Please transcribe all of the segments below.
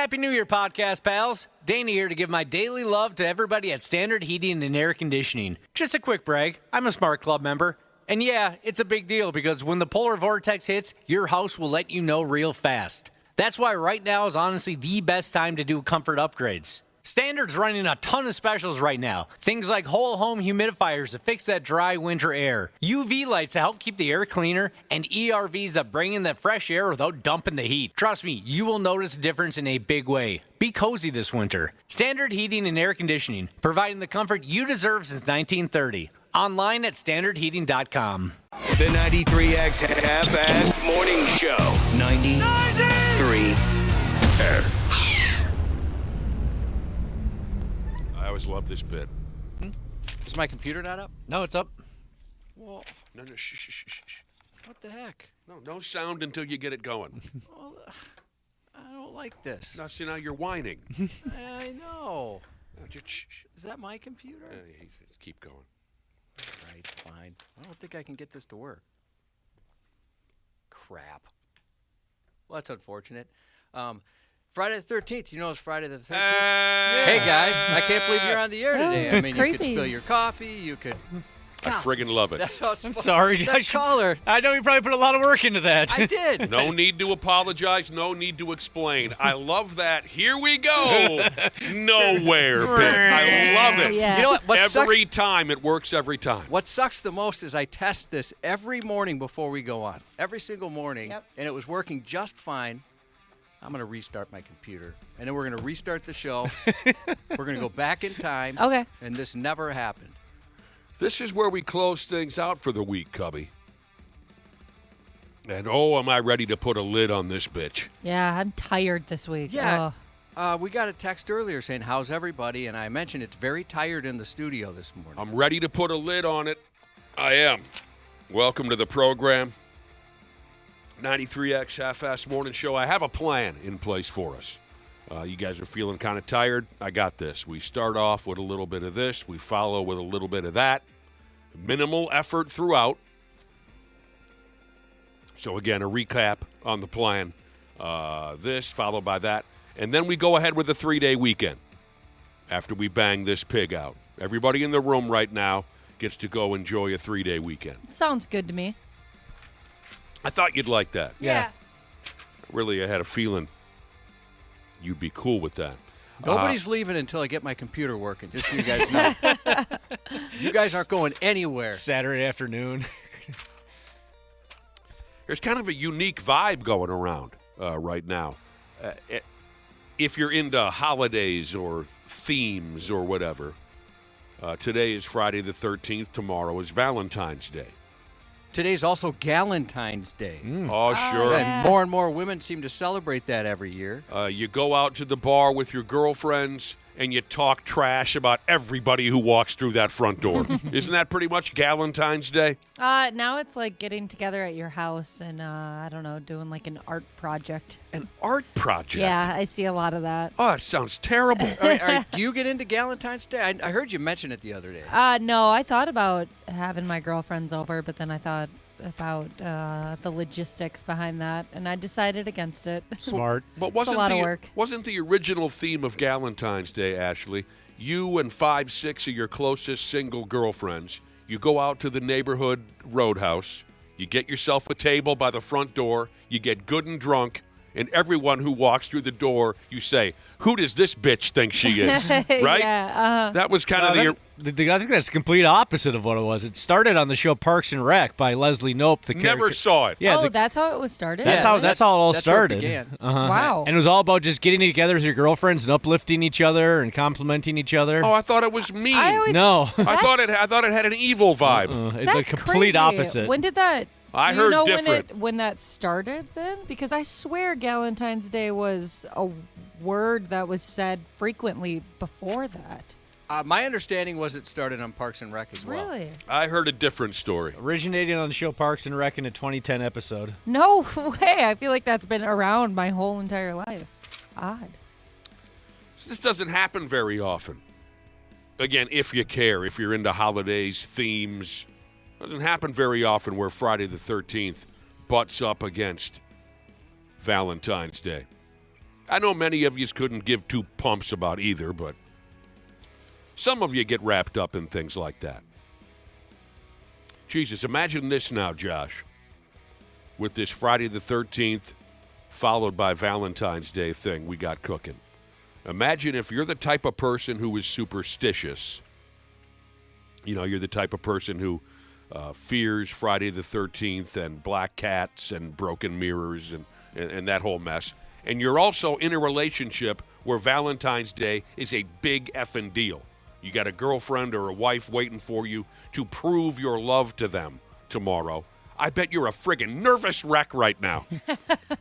Happy New Year, podcast pals. Danny here to give my daily love to everybody at Standard Heating and Air Conditioning. Just a quick brag, I'm a Smart Club member. And yeah, it's a big deal because when the polar vortex hits, your house will let you know real fast. That's why right now is honestly the best time to do comfort upgrades. Standard's running a ton of specials right now. Things like whole home humidifiers to fix that dry winter air, UV lights to help keep the air cleaner, and ERVs that bring in that fresh air without dumping the heat. Trust me, you will notice a difference in a big way. Be cozy this winter. Standard Heating and Air Conditioning, providing the comfort you deserve since 1930. Online at standardheating.com. The 93X Half-Assed Morning Show. 93. I always love this bit. Is my computer not up? No, it's up. Well, No, shh. what the heck? No sound until you get it going. Well, I don't like this. Now, see, now you're whining. I know. Now, just shh. Is that my computer? Keep going. Right, fine. I don't think I can get this to work. Crap. Well, that's unfortunate. Friday the 13th. You know it's Friday the 13th? Hey, guys. I can't believe you're on the air today. I mean, you could spill your coffee. You could... I friggin' love it. I'm sorry. That caller. I know you probably put a lot of work into that. I did. No need to apologize. No need to explain. I love that. Here we go. Nowhere bit. I love it. Yeah. You know what? Every time. It works every time. What sucks the most is I test this every morning before we go on. Every single morning. Yep. And it was working just fine. I'm going to restart my computer. And then we're going to restart the show. We're going to go back in time. Okay. And this never happened. This is where we close things out for the week, Cubby. And oh, am I ready to put a lid on this bitch. Yeah, I'm tired this week. Yeah. Oh. We got a text earlier saying, how's everybody? And I mentioned it's very tired in the studio this morning. I'm ready to put a lid on it. I am. Welcome to the program. 93X Half-Assed Morning Show. I have a plan in place for us. You guys are feeling kind of tired. I got this. We start off with a little bit of this. We follow with a little bit of that. Minimal effort throughout. So, again, a recap on the plan. This, followed by that. And then we go ahead with a 3-day weekend after we bang this pig out. Everybody in the room right now gets to go enjoy a 3-day weekend. Sounds good to me. I thought you'd like that. Yeah. Really, I had a feeling you'd be cool with that. Nobody's leaving until I get my computer working, just so you guys know. You guys aren't going anywhere. Saturday afternoon. There's kind of a unique vibe going around right now. If you're into holidays or themes or whatever, today is Friday the 13th. Tomorrow is Valentine's Day. Today's also Galentine's Day. Oh, sure. And more and more women seem to celebrate that every year. You go out to the bar with your girlfriends and you talk trash about everybody who walks through that front door. Isn't that pretty much Galentine's Day? Now it's like getting together at your house and, I don't know, doing like an art project. An art project? Yeah, I see a lot of that. Oh, it sounds terrible. All right, do you get into Galentine's Day? I heard you mention it the other day. No, I thought about having my girlfriends over, but then I thought about the logistics behind that, and I decided against it. Smart. But It's a lot of work. Wasn't the original theme of Galentine's Day, Ashley, you and 5-6 of your closest single girlfriends, you go out to the neighborhood roadhouse, you get yourself a table by the front door, you get good and drunk, and everyone who walks through the door, you say, who does this bitch think she is? Right? Yeah. That was kind of the... I think that's the complete opposite of what it was. It started on the show Parks and Rec by Leslie Knope. The Never saw it. Yeah, that's how it was started? that's how it all that's where it started. began. Wow. And it was all about just getting together with your girlfriends and uplifting each other and complimenting each other. Oh, I thought it was mean. No. I thought it had an evil vibe. It's That's the complete crazy. opposite. When did that... I Do you heard know different. when that started then? Because I swear Galentine's Day was a word that was said frequently before that. My understanding was it started on Parks and Rec as well. Really? I heard a different story. Originating on the show Parks and Rec in a 2010 episode. No way. I feel like that's been around my whole entire life. Odd. This doesn't happen very often. Again, if you care, if you're into holidays, themes, doesn't happen very often where Friday the 13th butts up against Valentine's Day. I know many of you couldn't give two pumps about either, but some of you get wrapped up in things like that. Jesus, imagine this now, Josh, with this Friday the 13th followed by Valentine's Day thing we got cooking. Imagine if you're the type of person who is superstitious. You know, you're the type of person who fears Friday the 13th and black cats and broken mirrors and that whole mess. And you're also in a relationship where Valentine's Day is a big effing deal. You got a girlfriend or a wife waiting for you to prove your love to them tomorrow. I bet you're a friggin' nervous wreck right now.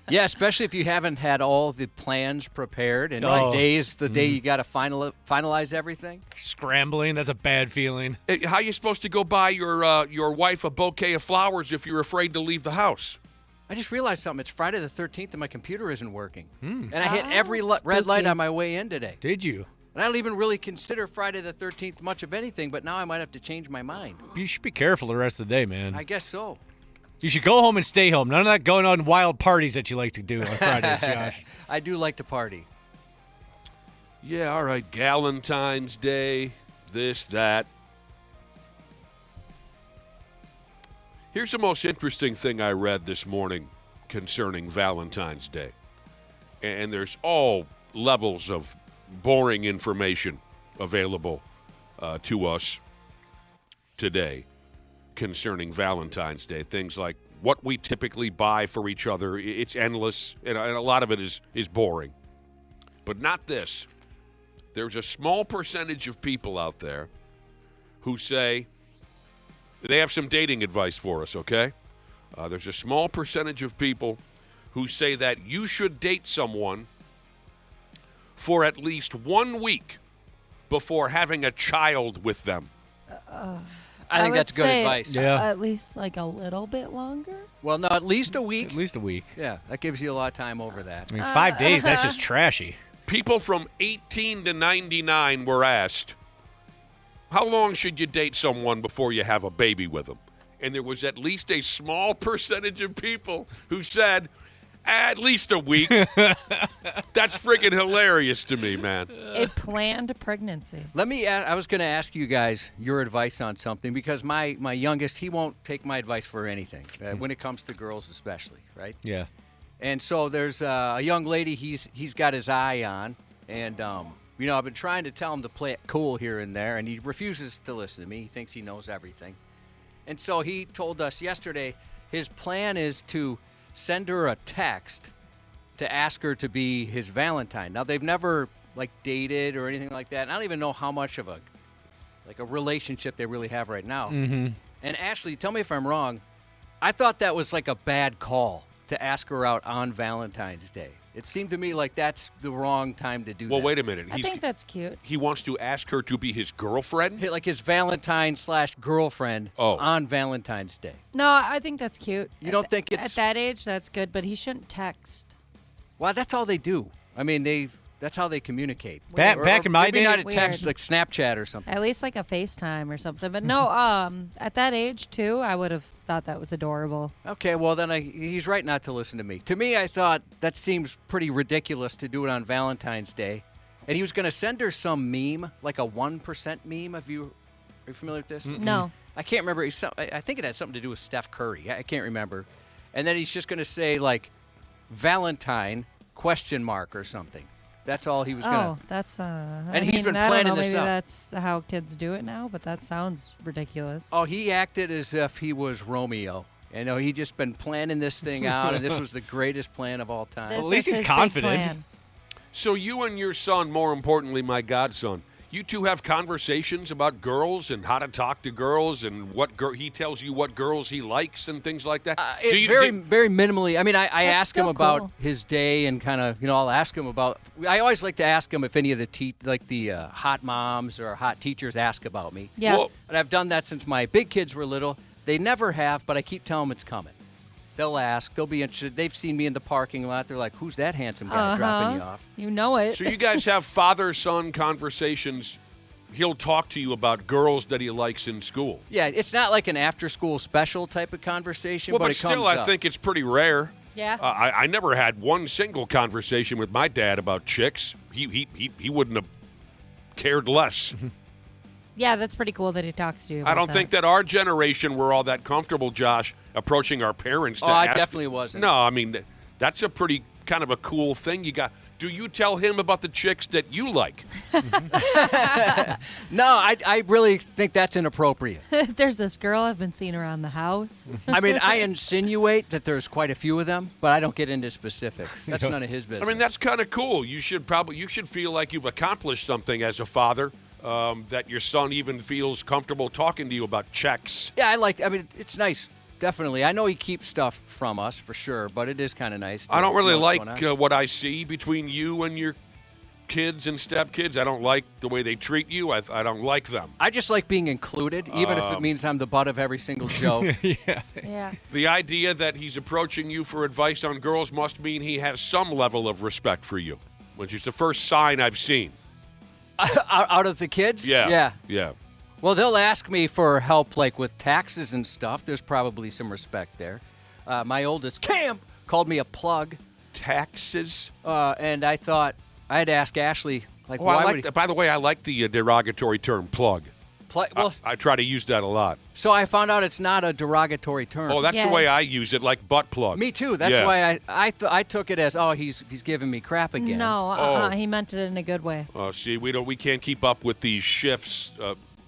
Yeah, especially if you haven't had all the plans prepared and the day you got to finalize everything. Scrambling, that's a bad feeling. How are you supposed to go buy your wife a bouquet of flowers if you're afraid to leave the house? I just realized something. It's Friday the 13th and my computer isn't working. And I hit every red light on my way in today. Did you? And I don't even really consider Friday the 13th much of anything, but now I might have to change my mind. You should be careful the rest of the day, man. I guess so. You should go home and stay home. None of that going on wild parties that you like to do on Fridays, Josh. I do like to party. Yeah, all right. Galentine's Day, this, that. Here's the most interesting thing I read this morning concerning Valentine's Day. And there's all levels of boring information available to us today concerning Valentine's Day. Things like what we typically buy for each other. It's endless, and a lot of it is boring. But not this. There's a small percentage of people out there who say, they have some dating advice for us, okay? There's a small percentage of people who say that you should date someone for at least 1 week before having a child with them. I think that's good advice. Yeah. At least like a little bit longer? Well, no, at least a week. At least a week. Yeah, that gives you a lot of time over that. I mean, 5 days, that's just trashy. People from 18 to 99 were asked, how long should you date someone before you have a baby with them? And there was at least a small percentage of people who said, at least a week. That's friggin' hilarious to me, man. A planned pregnancy. I was going to ask you guys your advice on something because my youngest, he won't take my advice for anything, when it comes to girls especially, right? Yeah. And so there's a young lady he's got his eye on, and I've been trying to tell him to play it cool here and there, and he refuses to listen to me. He thinks he knows everything. And so he told us yesterday his plan is to send her a text to ask her to be his Valentine. Now, they've never, dated or anything like that. And I don't even know how much of a relationship they really have right now. Mm-hmm. And Ashley, tell me if I'm wrong. I thought that was a bad call to ask her out on Valentine's Day. It seemed to me like that's the wrong time to do that. Well, wait a minute. I think that's cute. He wants to ask her to be his girlfriend? Like his Valentine/girlfriend on Valentine's Day. No, I think that's cute. You don't think it's... At that age, that's good, but he shouldn't text. Well, that's all they do. I mean, that's how they communicate. Back in my day, maybe not a text like Snapchat or something. At least a FaceTime or something. But no, at that age too, I would have thought that was adorable. Okay, well then he's right not to listen to me. To me, I thought that seems pretty ridiculous to do it on Valentine's Day. And he was going to send her some meme, like a 1% meme. Are you familiar with this? Mm-mm. No. I can't remember. I think it had something to do with Steph Curry. I can't remember. And then he's just going to say Valentine ? Or something. That's all he was going to. Oh, that's and he's been planning this maybe out. That's how kids do it now, but that sounds ridiculous. Oh, he acted as if he was Romeo. He just been planning this thing out, and this was the greatest plan of all time. This At least is he's his big confident. plan. So you and your son, more importantly, my godson, you two have conversations about girls and how to talk to girls and he tells you what girls he likes and things like that? Very minimally. I mean, I ask him still about cool. his day and kind of, I'll ask him about. I always like to ask him if any of the hot moms or hot teachers ask about me. Yeah. Well, And I've done that since my big kids were little. They never have, but I keep telling them it's coming. They'll ask. They'll be interested. They've seen me in the parking lot. They're like, who's that handsome guy dropping you off? You know it. so you guys have father-son conversations. He'll talk to you about girls that he likes in school. Yeah, it's not like an after-school special type of conversation, Well, but it comes still, I up. think it's pretty rare. Yeah. I never had one single conversation with my dad about chicks. He wouldn't have cared less. Yeah, that's pretty cool that he talks to you about I don't think that our generation were all that comfortable, Josh, approaching our parents. To I ask. definitely wasn't. No, I mean, that's a pretty kind of a cool thing you got. Do you tell him about the chicks that you like? No, I really think that's inappropriate. There's this girl I've been seeing around the house. I mean, I insinuate that there's quite a few of them, but I don't get into specifics. That's none of his business. I mean, that's kind of cool. You should feel like you've accomplished something as a father, that your son even feels comfortable talking to you about checks. Yeah, I mean, it's nice. Definitely. I know he keeps stuff from us for sure, but it is kind of nice. I don't really know what's going on. like what I see between you and your kids and stepkids. I don't like the way they treat you. I don't like them. I just like being included, even if it means I'm the butt of every single joke. Yeah. The idea that he's approaching you for advice on girls must mean he has some level of respect for you, which is the first sign I've seen. Out of the kids? Yeah. Well, they'll ask me for help, like with taxes and stuff. There's probably some respect there. My oldest, Cam, called me a plug. Taxes? And I thought I'd ask Ashley, like, Oh, why I would like. he... By the way, I like the derogatory term "plug." Well, I try to use that a lot. so I found out it's not a derogatory term. Oh, that's Yeah. the way I use it, like butt plug. Me too. That's Yeah. why I took it as, he's giving me crap again. No, Oh. he meant it in a good way. Oh, see, we can't keep up with these shifts,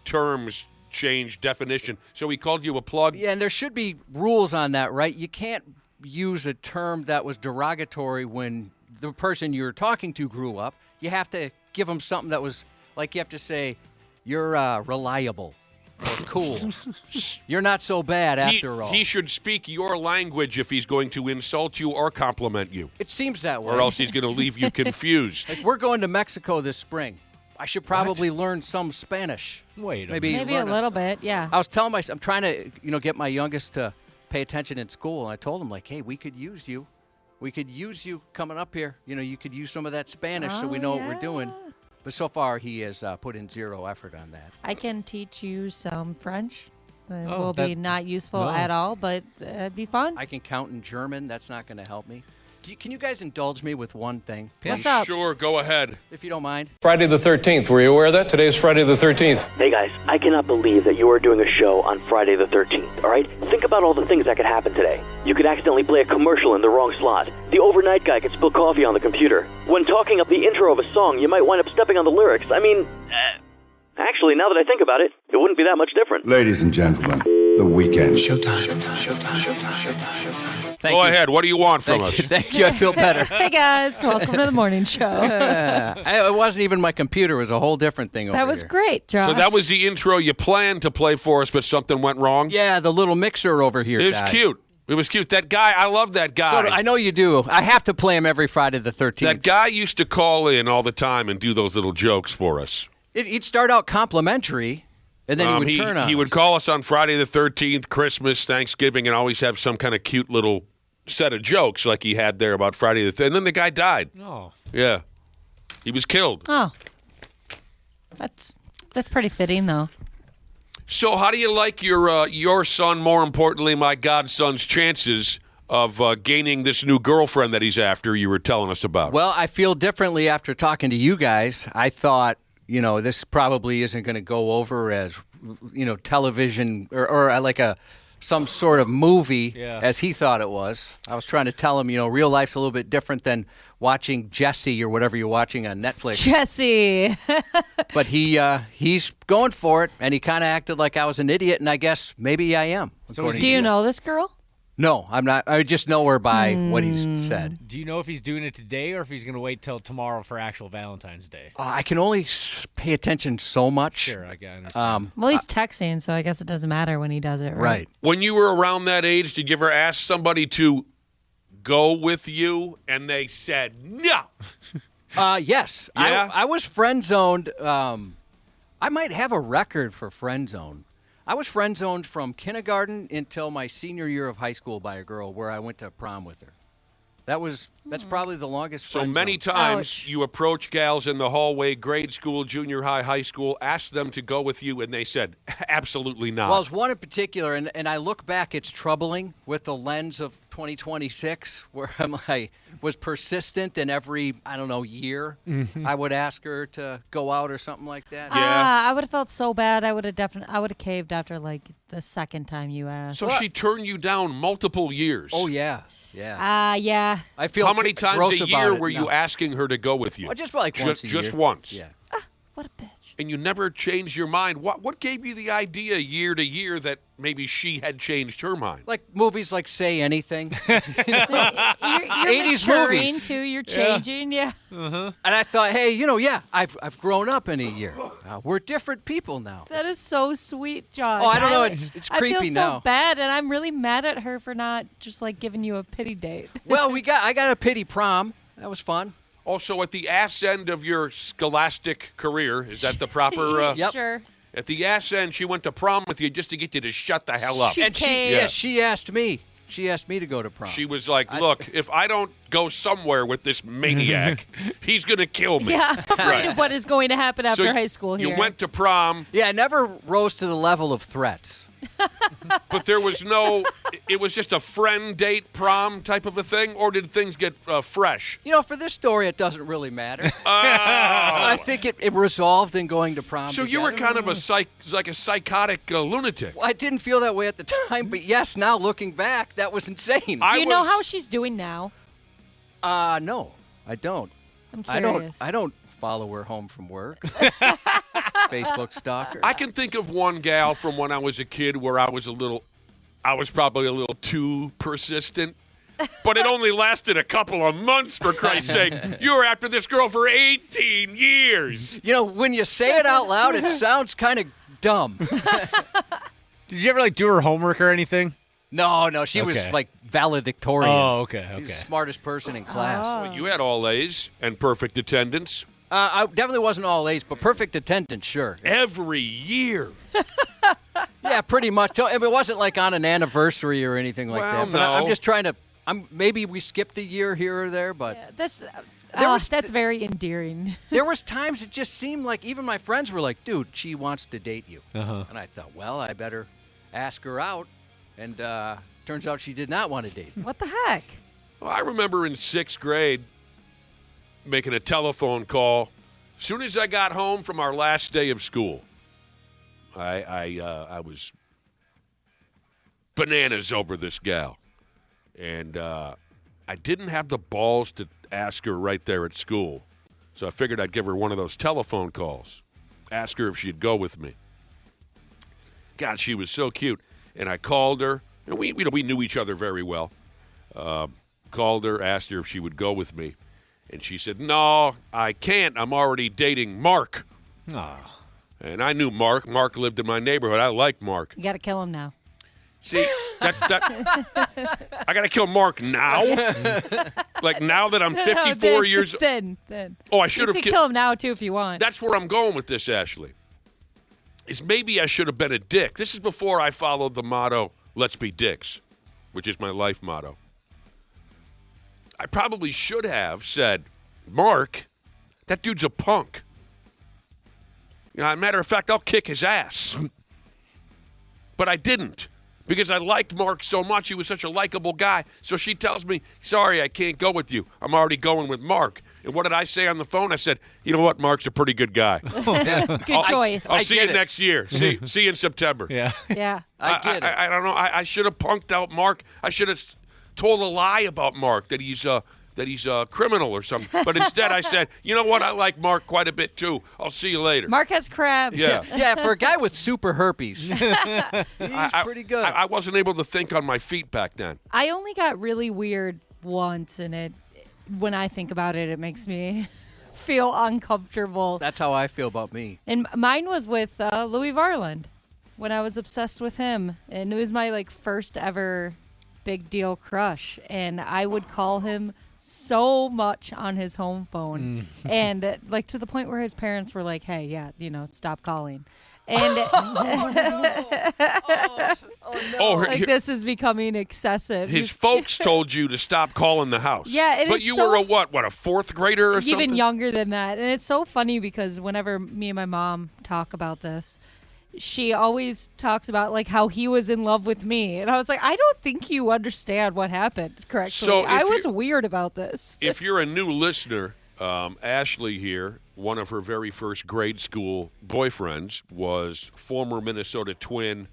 terms change, definition. So he called you a plug. Yeah, and there should be rules on that, right? You can't use a term that was derogatory when the person you're talking to grew up. You have to give them something that was, like, you have to say, you're reliable or cool. You're not so bad after all. He should speak your language if he's going to insult you or compliment you, It seems that way. or else he's going to leave you confused. We're going to Mexico this spring. I should probably learn some Spanish. Wait a Maybe Maybe a learn little bit, yeah. I was telling myself, I'm trying to, get my youngest to pay attention in school, and I told him, like, hey, we could use you. We could use you coming up here. You could use some of that Spanish so we know what we're doing. But so far, he has put in zero effort on that. I can teach you some French. It Oh, will be that- not useful no. at all, but it'd be fun. I can count in German. That's not going to help me. Can you guys indulge me with one thing, please, What's up? Sure, go ahead. if you don't mind? Friday the 13th. Were you aware of that? Today is Friday the 13th. Hey guys, I cannot believe that you are doing a show on Friday the 13th, all right? Think about all the things that could happen today. You could accidentally play a commercial in the wrong slot. The overnight guy could spill coffee on the computer. When talking up the intro of a song, you might wind up stepping on the lyrics. I mean, actually, now that I think about it, it wouldn't be that much different. Ladies and gentlemen, the weekend. Thank Go you. ahead. What do you want from Thank us? you. Thank you. I feel better. Hey guys, welcome to the morning show. It wasn't even my computer. It was a whole different thing over That was here. great, Josh. So that was the intro you planned to play for us, but something went wrong? Yeah, the little mixer over here. It was died. cute. It was cute. That guy, I love that guy. So I know you do. I have to play him every Friday the 13th. That guy used to call in all the time and do those little jokes for us. He'd start out complimentary, and then he would turn on He would us. call us on Friday the 13th, Christmas, Thanksgiving, and always have some kind of cute little set of jokes like he had there about Friday the 13th. And then the guy died. Oh. Yeah. He was killed. Oh, that's pretty fitting, though. So how do you like your son, more importantly, my godson's chances of gaining this new girlfriend that he's after you were telling us about? Well, I feel differently after talking to you guys. I thought, this probably isn't going to go over as, television or like some sort of movie as he thought it was. I was trying to tell him, real life's a little bit different than watching Jesse or whatever you're watching on Netflix. Jesse. But he's going for it, and he kind of acted like I was an idiot, and I guess maybe I am. according Do to you know this girl? No, I'm not. I just know her by what he's said. Do you know if he's doing it today or if he's going to wait till tomorrow for actual Valentine's Day? I can only pay attention so much. Sure, I understand. Well, he's texting, so I guess it doesn't matter when he does it, right? Right. When you were around that age, did you ever ask somebody to go with you and they said no? Yes. Yeah? I was friend zoned. I might have a record for friend zone. I was friend zoned from kindergarten until my senior year of high school by a girl where I went to prom with her. That's probably the longest. So friend many zone. times Ouch. you approach gals in the hallway, grade school, junior high, high school, ask them to go with you, and they said, absolutely not. Well, there's one in particular, and I look back, it's troubling with the lens of 2026, where I was persistent in every, I don't know, year. I would ask her to go out or something like that. I would have felt so bad. I would have caved after like the second time you asked. So she turned you down multiple years. Oh, yeah. Yeah. Yeah. I feel How many times gross a about year it were you now. asking her to go with you? Well, just like once a year. Just once. Yeah. What a bitch. And you never changed your mind. What gave you the idea year to year that maybe she had changed her mind? Like movies like Say Anything. You're 80s maturing movies. too. You're changing. Yeah. And I thought, hey, I've grown up in a year. We're different people now. That is so sweet, Josh. Oh, I don't know. It's I creepy feel so now. bad, and I'm really mad at her for not just like giving you a pity date. Well, I got a pity prom. That was fun. Also, at the ass end of your scholastic career, is that the proper? Yep. Sure. At the ass end, she went to prom with you just to get you to shut the hell up. She And came. she asked me. She asked me to go to prom. She was like, look, if I don't go somewhere with this maniac, he's going to kill me. Yeah, I'm afraid of what is going to happen after So high school here. You went to prom, I never rose to the level of threats. but there was no, it was just a friend date prom type of a thing, or did things get fresh? For this story, it doesn't really matter. I think it resolved in going to prom. So you were together. kind of like a psychotic lunatic. Well, I didn't feel that way at the time, but yes, now looking back, that was insane. Do you know how she's doing now? No, I don't. I'm curious. I don't follow her home from work. Facebook stalker. I can think of one gal from when I was a kid where I was probably a little too persistent. But it only lasted a couple of months, for Christ's sake. You were after this girl for 18 years. When you say it out loud, it sounds kind of dumb. Did you ever like do her homework or anything? No, she was Okay. like valedictorian. Oh, okay. She's the smartest person in class. You had all A's and perfect attendance I definitely wasn't all A's, but perfect attendance, sure. every year. Yeah, pretty much. It wasn't like on an anniversary or anything like Well, that. But I'm no. just trying to. Maybe we skipped a year here or there, but Yeah, that's very endearing. there was times it just seemed like even my friends were like, "Dude, she wants to date you," and I thought, well, I better ask her out. And turns out she did not want to date me. What the heck? Well, I remember in 6th grade making a telephone call. As soon as I got home from our last day of school, I was bananas over this gal. And I didn't have the balls to ask her right there at school. So I figured I'd give her one of those telephone calls, ask her if she'd go with me. God, she was so cute. And I called her, and we knew each other very well. Called her, asked her if she would go with me. And she said, no, I can't. I'm already dating Mark. And I knew Mark. Mark lived in my neighborhood. I liked Mark. You got to kill him now. See, I got to kill Mark now? Like now that I'm 54 years old? Then. Oh, I should You have could kill him now, too, if you want. That's where I'm going with this, Ashley. Is maybe I should have been a dick. This is before I followed the motto, let's be dicks, which is my life motto. I probably should have said, Mark, that dude's a punk. As a matter of fact, I'll kick his ass. But I didn't, because I liked Mark so much. He was such a likable guy. So she tells me, sorry, I can't go with you. I'm already going with Mark. And what did I say on the phone? I said, you know what? Mark's a pretty good guy. Good choice. I'll see you get it. next year. See you in September. Yeah. Yeah. I get it. I don't know. I should have punked out Mark. I should have told a lie about Mark that he's a criminal or something. But instead, I said, you know what? I like Mark quite a bit too. I'll see you later. Mark has crabs. Yeah. Yeah, for a guy with super herpes, he's pretty good. I wasn't able to think on my feet back then. I only got really weird once, and when I think about it, it makes me feel uncomfortable. That's how I feel about me. And mine was with Louis Varland when I was obsessed with him. And it was my first ever big deal crush. And I would call him so much on his home phone. And to the point where his parents were like, hey, yeah, stop calling. And this is becoming excessive. His folks told you to stop calling the house. Yeah, and but it's you so were a what, a fourth grader or something? Even younger than that. And it's so funny because whenever me and my mom talk about this, she always talks about like how he was in love with me, and I was like, I don't think you understand what happened correctly. So I was weird about this. If you're a new listener, Ashley here, one of her very first grade school boyfriends was former Minnesota Twin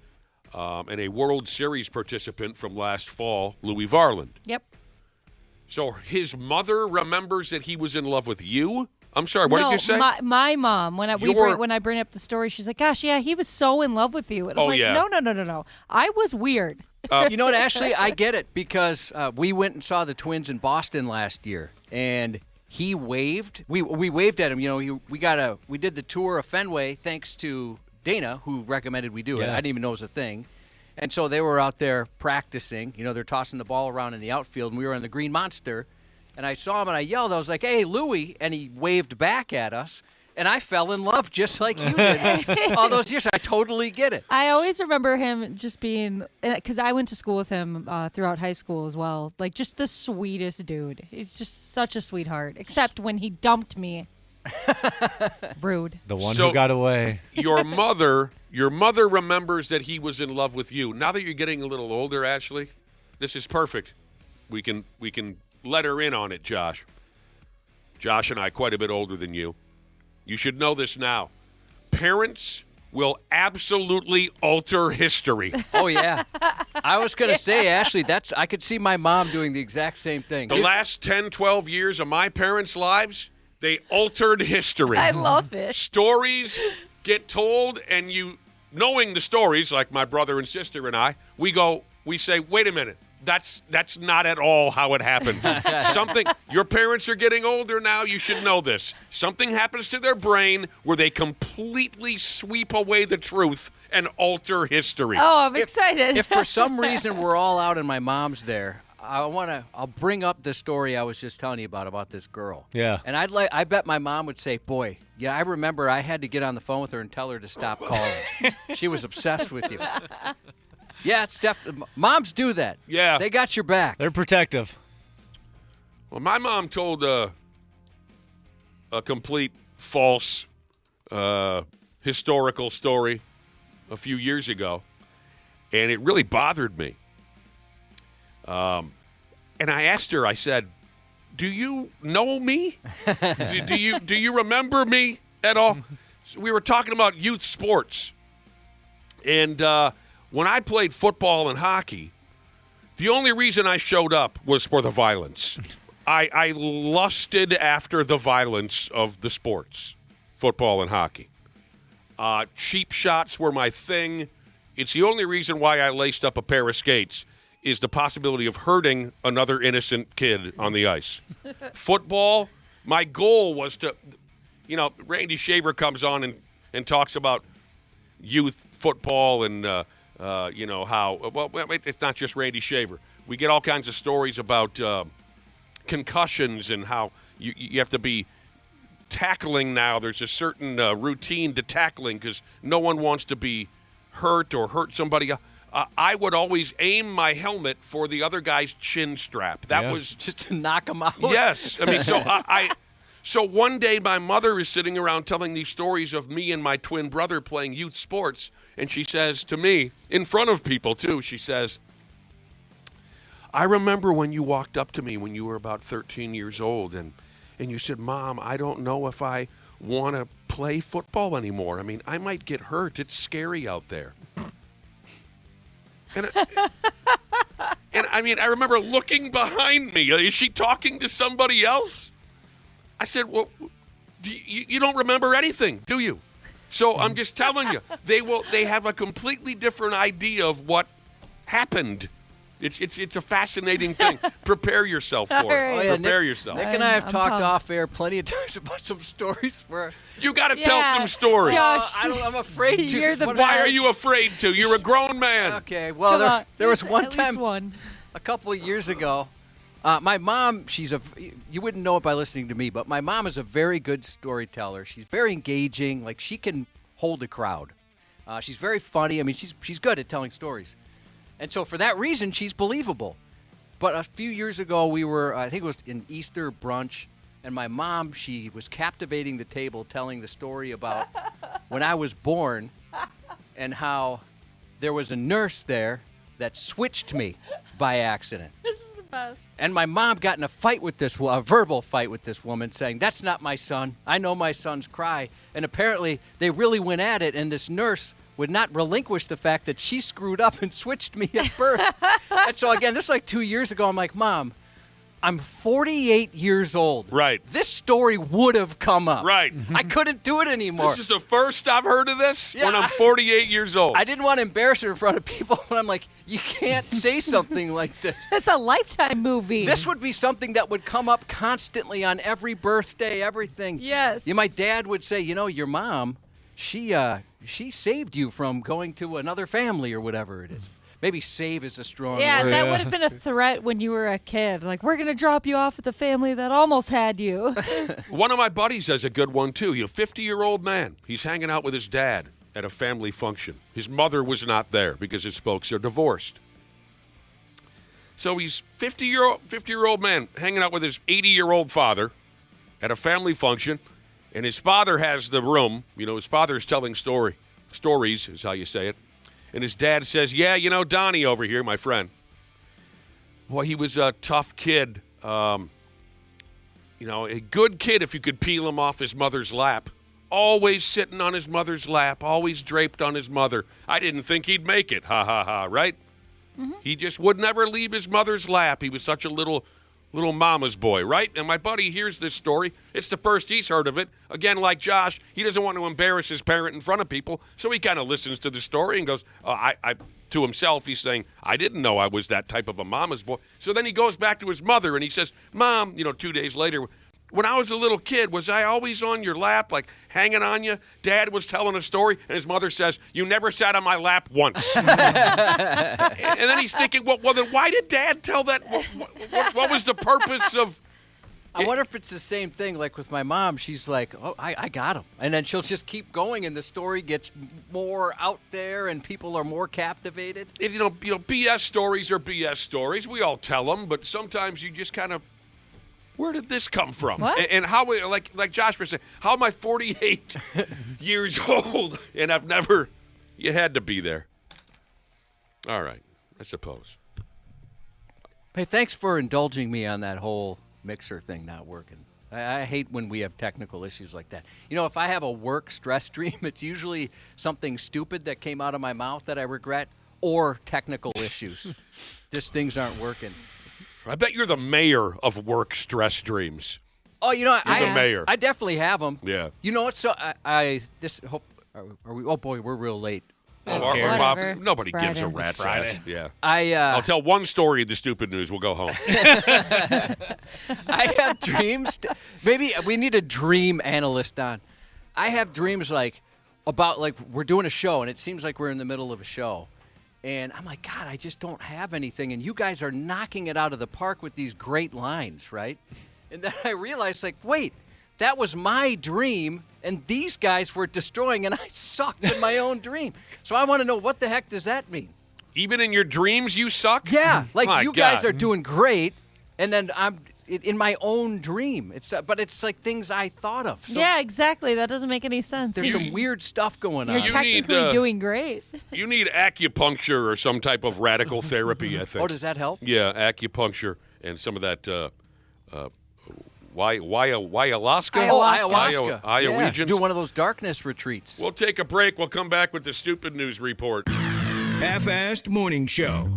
and a World Series participant from last fall, Louis Varland. Yep. So his mother remembers that he was in love with you? I'm sorry, what did you say? My mom, when I bring up the story, she's like, gosh, yeah, he was so in love with you. And I'm like, yeah. No. I was weird. You know what, Ashley? I get it because we went and saw the Twins in Boston last year, and he waved. We waved at him. You know, we did the tour of Fenway thanks to Dana, who recommended we do it. I didn't even know it was a thing. And so they were out there practicing. You know, they're tossing the ball around in the outfield, and we were on the Green Monster. And I saw him, and I yelled. I was like, hey, Louie. And he waved back at us. And I fell in love just like you did all those years. I totally get it. I always remember him just being, because I went to school with him throughout high school as well, like just the sweetest dude. He's just such a sweetheart, except when he dumped me. Rude. The one who got away. Your mother remembers that he was in love with you. Now that you're getting a little older, Ashley, this is perfect. We can let her in on it, Josh. Josh and I quite a bit older than you. You should know this now. Parents will absolutely alter history. Oh, yeah. I was going to say, Ashley, I could see my mom doing the exact same thing. The last 10, 12 years of my parents' lives, they altered history. I love it. Stories get told, and you, knowing the stories, like my brother and sister and I, we say, wait a minute. That's not at all how it happened. Your parents are getting older now. You should know this. Something happens to their brain where they completely sweep away the truth and alter history. Oh, I'm excited. If for some reason we're all out and my mom's there, I'll bring up the story I was just telling you about this girl. Yeah. And I bet my mom would say, boy, yeah, I remember I had to get on the phone with her and tell her to stop calling. She was obsessed with you. Yeah, it's moms do that. Yeah. They got your back. They're protective. Well, my mom told a complete false historical story a few years ago, and it really bothered me. And I asked her, I said, do you know me? do you remember me at all? So we were talking about youth sports. And when I played football and hockey, the only reason I showed up was for the violence. I lusted after the violence of the sports, football and hockey. Cheap shots were my thing. It's the only reason why I laced up a pair of skates is the possibility of hurting another innocent kid on the ice. Football, my goal was to, Randy Shaver comes on and talks about youth football and, how, it's not just Randy Shaver. We get all kinds of stories about concussions and how you have to be tackling now. There's a certain routine to tackling because no one wants to be hurt or hurt somebody else. I would always aim my helmet for the other guy's chin strap. That was just to knock him out. Yes. I mean, so So one day my mother is sitting around telling these stories of me and my twin brother playing youth sports, and she says to me, in front of people too, she says, I remember when you walked up to me when you were about 13 years old, and you said, Mom, I don't know if I want to play football anymore. I mean, I might get hurt. It's scary out there. And I mean, I remember looking behind me. Is she talking to somebody else? I said, well, you don't remember anything, do you? So I'm just telling you, they have a completely different idea of what happened. It's a fascinating thing. Prepare yourself for it. Right. Oh, yeah, Prepare yourself. Nick and I have I'm talked pumped. off air plenty of times about some stories where You got to tell some stories. Josh, I'm afraid to. you're the What- Why are you afraid to? You're a grown man. Okay, well, Come on. there was At one least time one. a couple of years ago. My mom, you wouldn't know it by listening to me, but my mom is a very good storyteller. She's very engaging. Like, she can hold a crowd. She's very funny. I mean, she's good at telling stories. And so for that reason, she's believable. But a few years ago, we were, I think it was in Easter brunch, and my mom, she was captivating the table telling the story about when I was born. and how there was a nurse there that switched me by accident. This is the best. And my mom got in a fight with a verbal fight with this woman, saying, "That's not my son. I know my son's cry." And apparently they really went at it, and this nurse would not relinquish the fact that she screwed up and switched me at birth. And so, again, this is like 2 years ago. I'm like, Mom, I'm 48 years old. Right. This story would have come up. Right. I couldn't do it anymore. This is the first I've heard of this Yeah, when I'm 48 years old. I didn't want to embarrass her in front of people, but I'm like, you can't say something like this. It's a Lifetime movie. This would be something that would come up constantly on every birthday, everything. Yes. Yeah, my dad would say, your mom, she saved you from going to another family or whatever it is. Maybe save is a strong Yeah, word. that would have been a threat when you were a kid. Like, we're going to drop you off at the family that almost had you. One of my buddies has a good one, too. 50-year-old man. He's hanging out with his dad at a family function. His mother was not there because his folks are divorced. So he's 50-year-old man hanging out with his 80-year-old father at a family function, and his father has the room. His father's telling stories is how you say it. And his dad says, yeah, Donnie over here, my friend. Boy, he was a tough kid. A good kid if you could peel him off his mother's lap. Always sitting on his mother's lap, always draped on his mother. I didn't think he'd make it, ha, ha, ha, right? Mm-hmm. He just would never leave his mother's lap. He was such a little mama's boy, right? And my buddy hears this story. It's the first he's heard of it. Again, like Josh, he doesn't want to embarrass his parent in front of people, so he kind of listens to the story and goes, to himself, he's saying, I didn't know I was that type of a mama's boy. So then he goes back to his mother and he says, Mom, 2 days later, when I was a little kid, was I always on your lap, like hanging on you? Dad was telling a story, and his mother says, you never sat on my lap once. And then he's thinking, well, then why did Dad tell that? What was the purpose of... I wonder if it's the same thing, like with my mom. She's like, oh, I got him. And then she'll just keep going, and the story gets more out there, and people are more captivated. BS stories are BS stories. We all tell them, but sometimes you just kind of... Where did this come from? What? And how, like Josh was saying, how am I 48 years old and I've never, you had to be there. All right, I suppose. Hey, thanks for indulging me on that whole mixer thing not working. I hate when we have technical issues like that. If I have a work stress dream, it's usually something stupid that came out of my mouth that I regret or technical issues. Just things aren't working. I bet you're the mayor of work stress dreams. Oh, You're the mayor. I definitely have them. Yeah. You know what? So are we? Oh boy, we're real late. Whatever. Nobody It's gives a Friday. rat's ass. Yeah. I'll I'll tell one story of the stupid news. We'll go home. I have dreams. Maybe we need a dream analyst on. I have dreams about we're doing a show, and it seems like we're in the middle of a show. And I'm like, God, I just don't have anything. And you guys are knocking it out of the park with these great lines, right? And then I realized, wait, that was my dream, and these guys were destroying, and I sucked in my own dream. So I want to know, what the heck does that mean? Even in your dreams, you suck? Yeah, My you guys God. are doing great, and then I'm in my own dream. But it's like things I thought of. So Yeah, exactly. That doesn't make any sense. there's some weird stuff going You're on. You technically need, doing great. You need acupuncture or some type of radical therapy, I think. Oh, does that help? Yeah, acupuncture and some of that ayahuasca? Oh, ayahuasca. Ayahuasca. Yeah, do one of those darkness retreats. We'll take a break. We'll come back with the stupid news report. Half-assed morning show.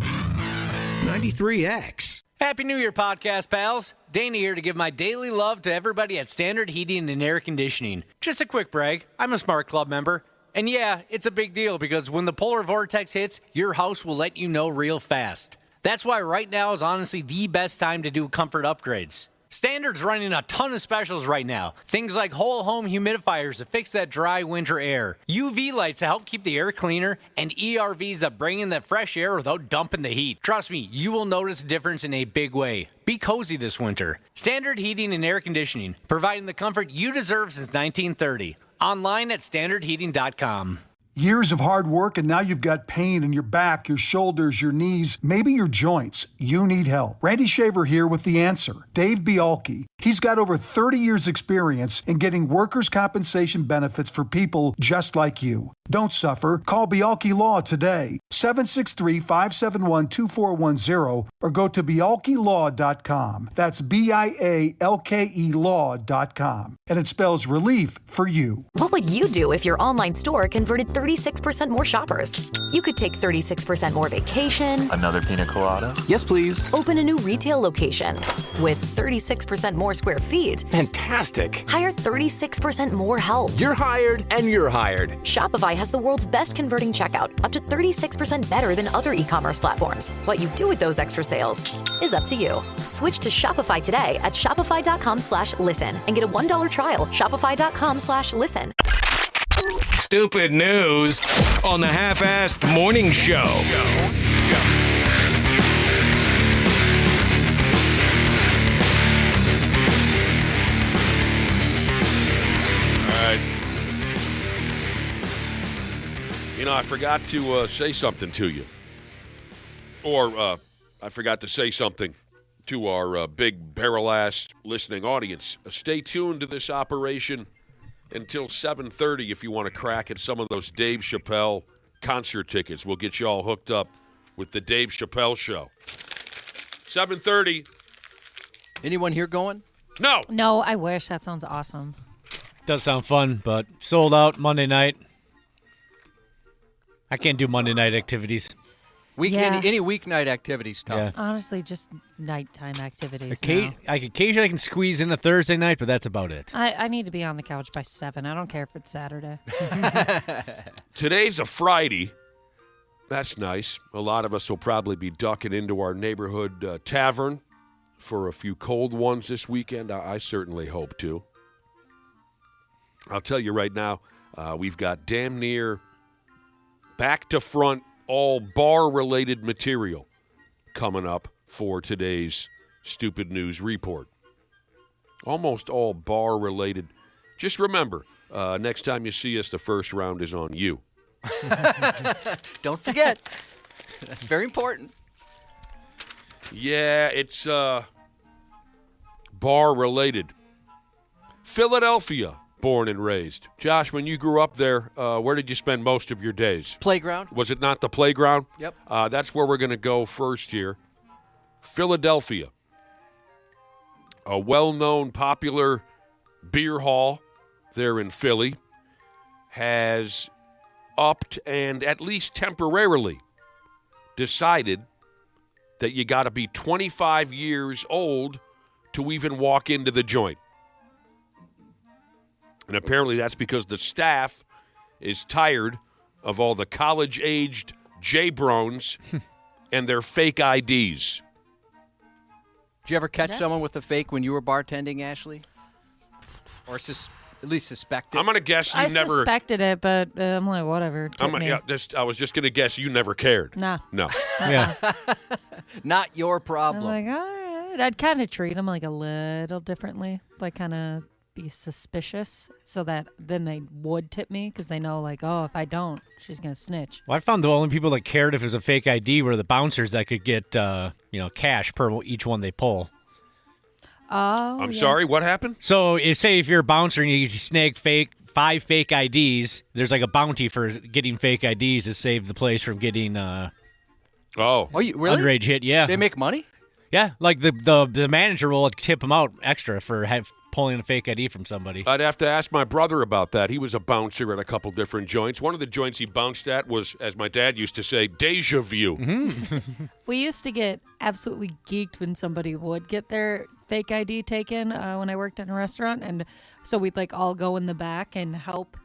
93X. Happy New Year, podcast pals. Dana here to give my daily love to everybody at Standard Heating and Air Conditioning. Just a quick brag, I'm a Smart Club member. And yeah, it's a big deal because when the polar vortex hits, your house will let you know real fast. That's why right now is honestly the best time to do comfort upgrades. Standard's running a ton of specials right now. Things like whole home humidifiers to fix that dry winter air, UV lights to help keep the air cleaner, and ERVs that bring in that fresh air without dumping the heat. Trust me, you will notice a difference in a big way. Be cozy this winter. Standard Heating and Air Conditioning, providing the comfort you deserve since 1930. Online at standardheating.com. Years of hard work, and now you've got pain in your back, your shoulders, your knees, maybe your joints. You need help. Randy Shaver here with the answer. Dave Bialke. He's got over 30 years experience in getting workers' compensation benefits for people just like you. Don't suffer. Call Bialke Law today, 763-571-2410, or go to bialkelaw.com. That's BIALKE law.com. And it spells relief for you. What would you do if your online store converted 36% more shoppers? You could take 36% more vacation. Another pina colada? Yes, please. Open a new retail location with 36% more square feet. Fantastic. Hire 36% more help. You're hired and you're hired. Shopify has the world's best converting checkout, up to 36% better than other e-commerce platforms. What you do with those extra sales is up to you. Switch to Shopify today at shopify.com/listen and get a $1 trial. Shopify.com/listen. Stupid news on the Half-Assed Morning Show. You know, I forgot to say something to you. Or I forgot to say something to our big barrel-ass listening audience. Stay tuned to this operation until 7:30 if you want to crack at some of those Dave Chappelle concert tickets. We'll get you all hooked up with the Dave Chappelle show. 7:30. Anyone here going? No. No, I wish. That sounds awesome. Does sound fun, but sold out Monday night. I can't do Monday night activities. Any weeknight activities, tough. Yeah. Honestly, just nighttime activities. Occasionally I can squeeze in a Thursday night, but that's about it. I need to be on the couch by 7. I don't care if it's Saturday. Today's a Friday. That's nice. A lot of us will probably be ducking into our neighborhood tavern for a few cold ones this weekend. I certainly hope to. I'll tell you right now, we've got damn near back to front all bar-related material coming up for today's Stupid News Report. Almost all bar-related. Just remember, next time you see us, the first round is on you. Don't forget. That's very important. Yeah, it's bar-related. Philadelphia, born and raised. Josh, when you grew up there, where did you spend most of your days? Playground. Was it not the playground? Yep. That's where we're going to go first here. Philadelphia. A well-known, popular beer hall there in Philly has upped and at least temporarily decided that you got to be 25 years old to even walk into the joint. And apparently that's because the staff is tired of all the college-aged J-Brones and their fake IDs. Did you ever catch someone with a fake when you were bartending, Ashley? Or at least suspect it? I'm going to guess you I never... suspected it, but I'm like, whatever. I was just going to guess you never cared. Nah. No. Yeah. Not your problem. I'm like, all right. I'd kind of treat them like a little differently, like kind of be suspicious so that then they would tip me because they know, like, oh, if I don't, she's going to snitch. Well, I found the only people that cared if it was a fake ID were the bouncers that could get, cash per each one they pull. Oh, I'm sorry, what happened? So, say if you're a bouncer and you snag 5 fake IDs, there's like a bounty for getting fake IDs to save the place from getting you really? underage hit. Yeah, They make money? Yeah, like the manager will tip them out extra for pulling a fake ID from somebody. I'd have to ask my brother about that. He was a bouncer at a couple different joints. One of the joints he bounced at was, as my dad used to say, deja vu. Mm-hmm. We used to get absolutely geeked when somebody would get their fake ID taken when I worked in a restaurant. And so we'd like all go in the back and help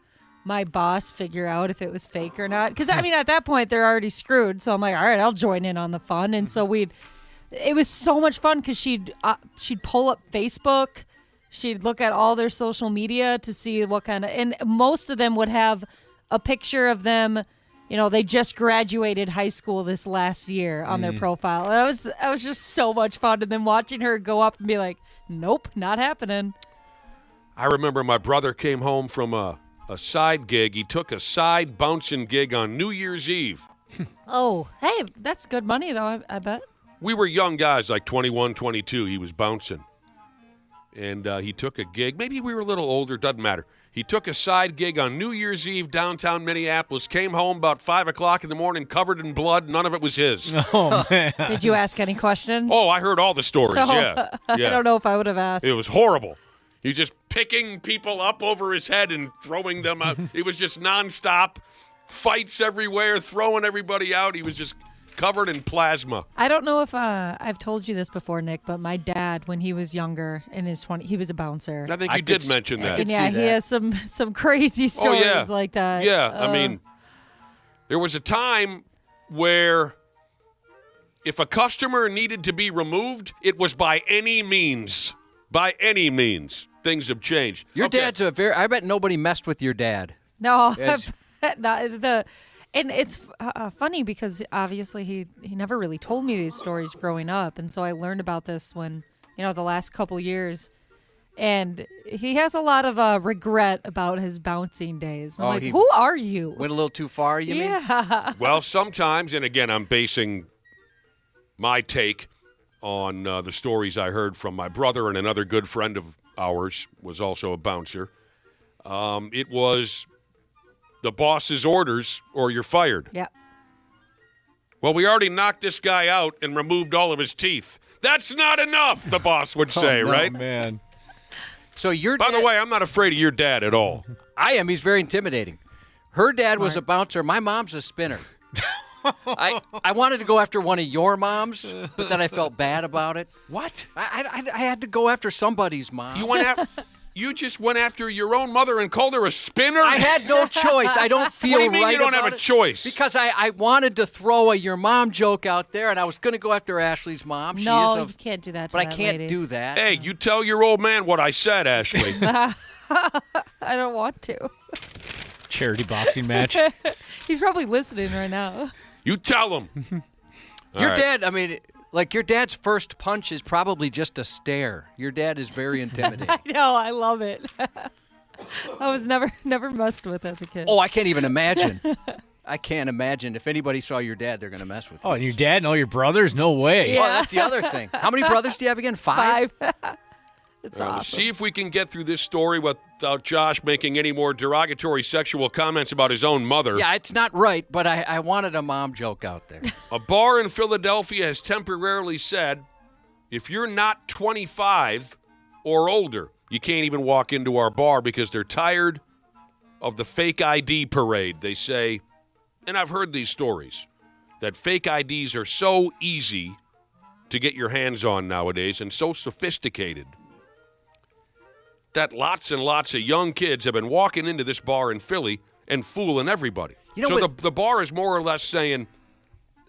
my boss figure out if it was fake or not. Because, I mean, at that point, they're already screwed. So I'm like, all right, I'll join in on the fun. And so it was so much fun because she'd pull up Facebook. She'd look at all their social media to see what kind of, and most of them would have a picture of them, they just graduated high school this last year on their profile. And that was just so much fun. And then watching her go up and be like, nope, not happening. I remember my brother came home from a side gig. He took a side bouncing gig on New Year's Eve. Oh, hey, that's good money, though, I bet. We were young guys, like 21, 22. He was bouncing. And he took a gig. Maybe we were a little older. Doesn't matter. He took a side gig on New Year's Eve downtown Minneapolis, came home about 5 o'clock in the morning covered in blood. None of it was his. Oh, man. Did you ask any questions? Oh, I heard all the stories, No, yeah. I don't know if I would have asked. It was horrible. He was just picking people up over his head and throwing them out. It was just nonstop. Fights everywhere, throwing everybody out. He was just covered in plasma. I don't know if I've told you this before, Nick, but my dad, when he was younger, in his 20s, he was a bouncer. I think you did mention that. And yeah, he has some crazy stories like that. Yeah, I mean, there was a time where if a customer needed to be removed, it was by any means. By any means. Things have changed. Your dad's I bet nobody messed with your dad. No, and it's funny because obviously he never really told me these stories growing up, and so I learned about this when, the last couple years, and he has a lot of regret about his bouncing days. I'm like, who are you? Went a little too far, you mean? Yeah. Well, sometimes, and again, I'm basing my take on the stories I heard from my brother, and another good friend of ours was also a bouncer. It was the boss's orders or you're fired. Yeah. Well, we already knocked this guy out and removed all of his teeth. That's not enough, the boss would say, right? Oh, man. So your By the way, I'm not afraid of your dad at all. I am. He's very intimidating. Her dad was a bouncer. My mom's a spinner. I wanted to go after one of your moms, but then I felt bad about it. What? I had to go after somebody's mom. You just went after your own mother and called her a spinner? I had no choice. I don't feel What do you mean right you don't about have a it? choice? Because I wanted to throw a your mom joke out there, and I was going to go after Ashley's mom. No, you can't do that to But I that can't lady. do that. Hey, you tell your old man what I said, Ashley. I don't want to. Charity boxing match. He's probably listening right now. You tell him. Your dad, I mean, like your dad's first punch is probably just a stare. Your dad is very intimidating. I know, I love it. I was never messed with as a kid. Oh, I can't even imagine. I can't imagine. If anybody saw your dad, they're going to mess with you. Oh, and your dad and all your brothers? No way. Oh, that's the other thing. How many brothers do you have again? Five? It's Let's awesome. see if we can get through this story without Josh making any more derogatory sexual comments about his own mother. Yeah, it's not right, but I wanted a mom joke out there. A bar in Philadelphia has temporarily said, if you're not 25 or older, you can't even walk into our bar because they're tired of the fake ID parade. They say, and I've heard these stories, that fake IDs are so easy to get your hands on nowadays and so sophisticated that lots and lots of young kids have been walking into this bar in Philly and fooling everybody. So the bar is more or less saying,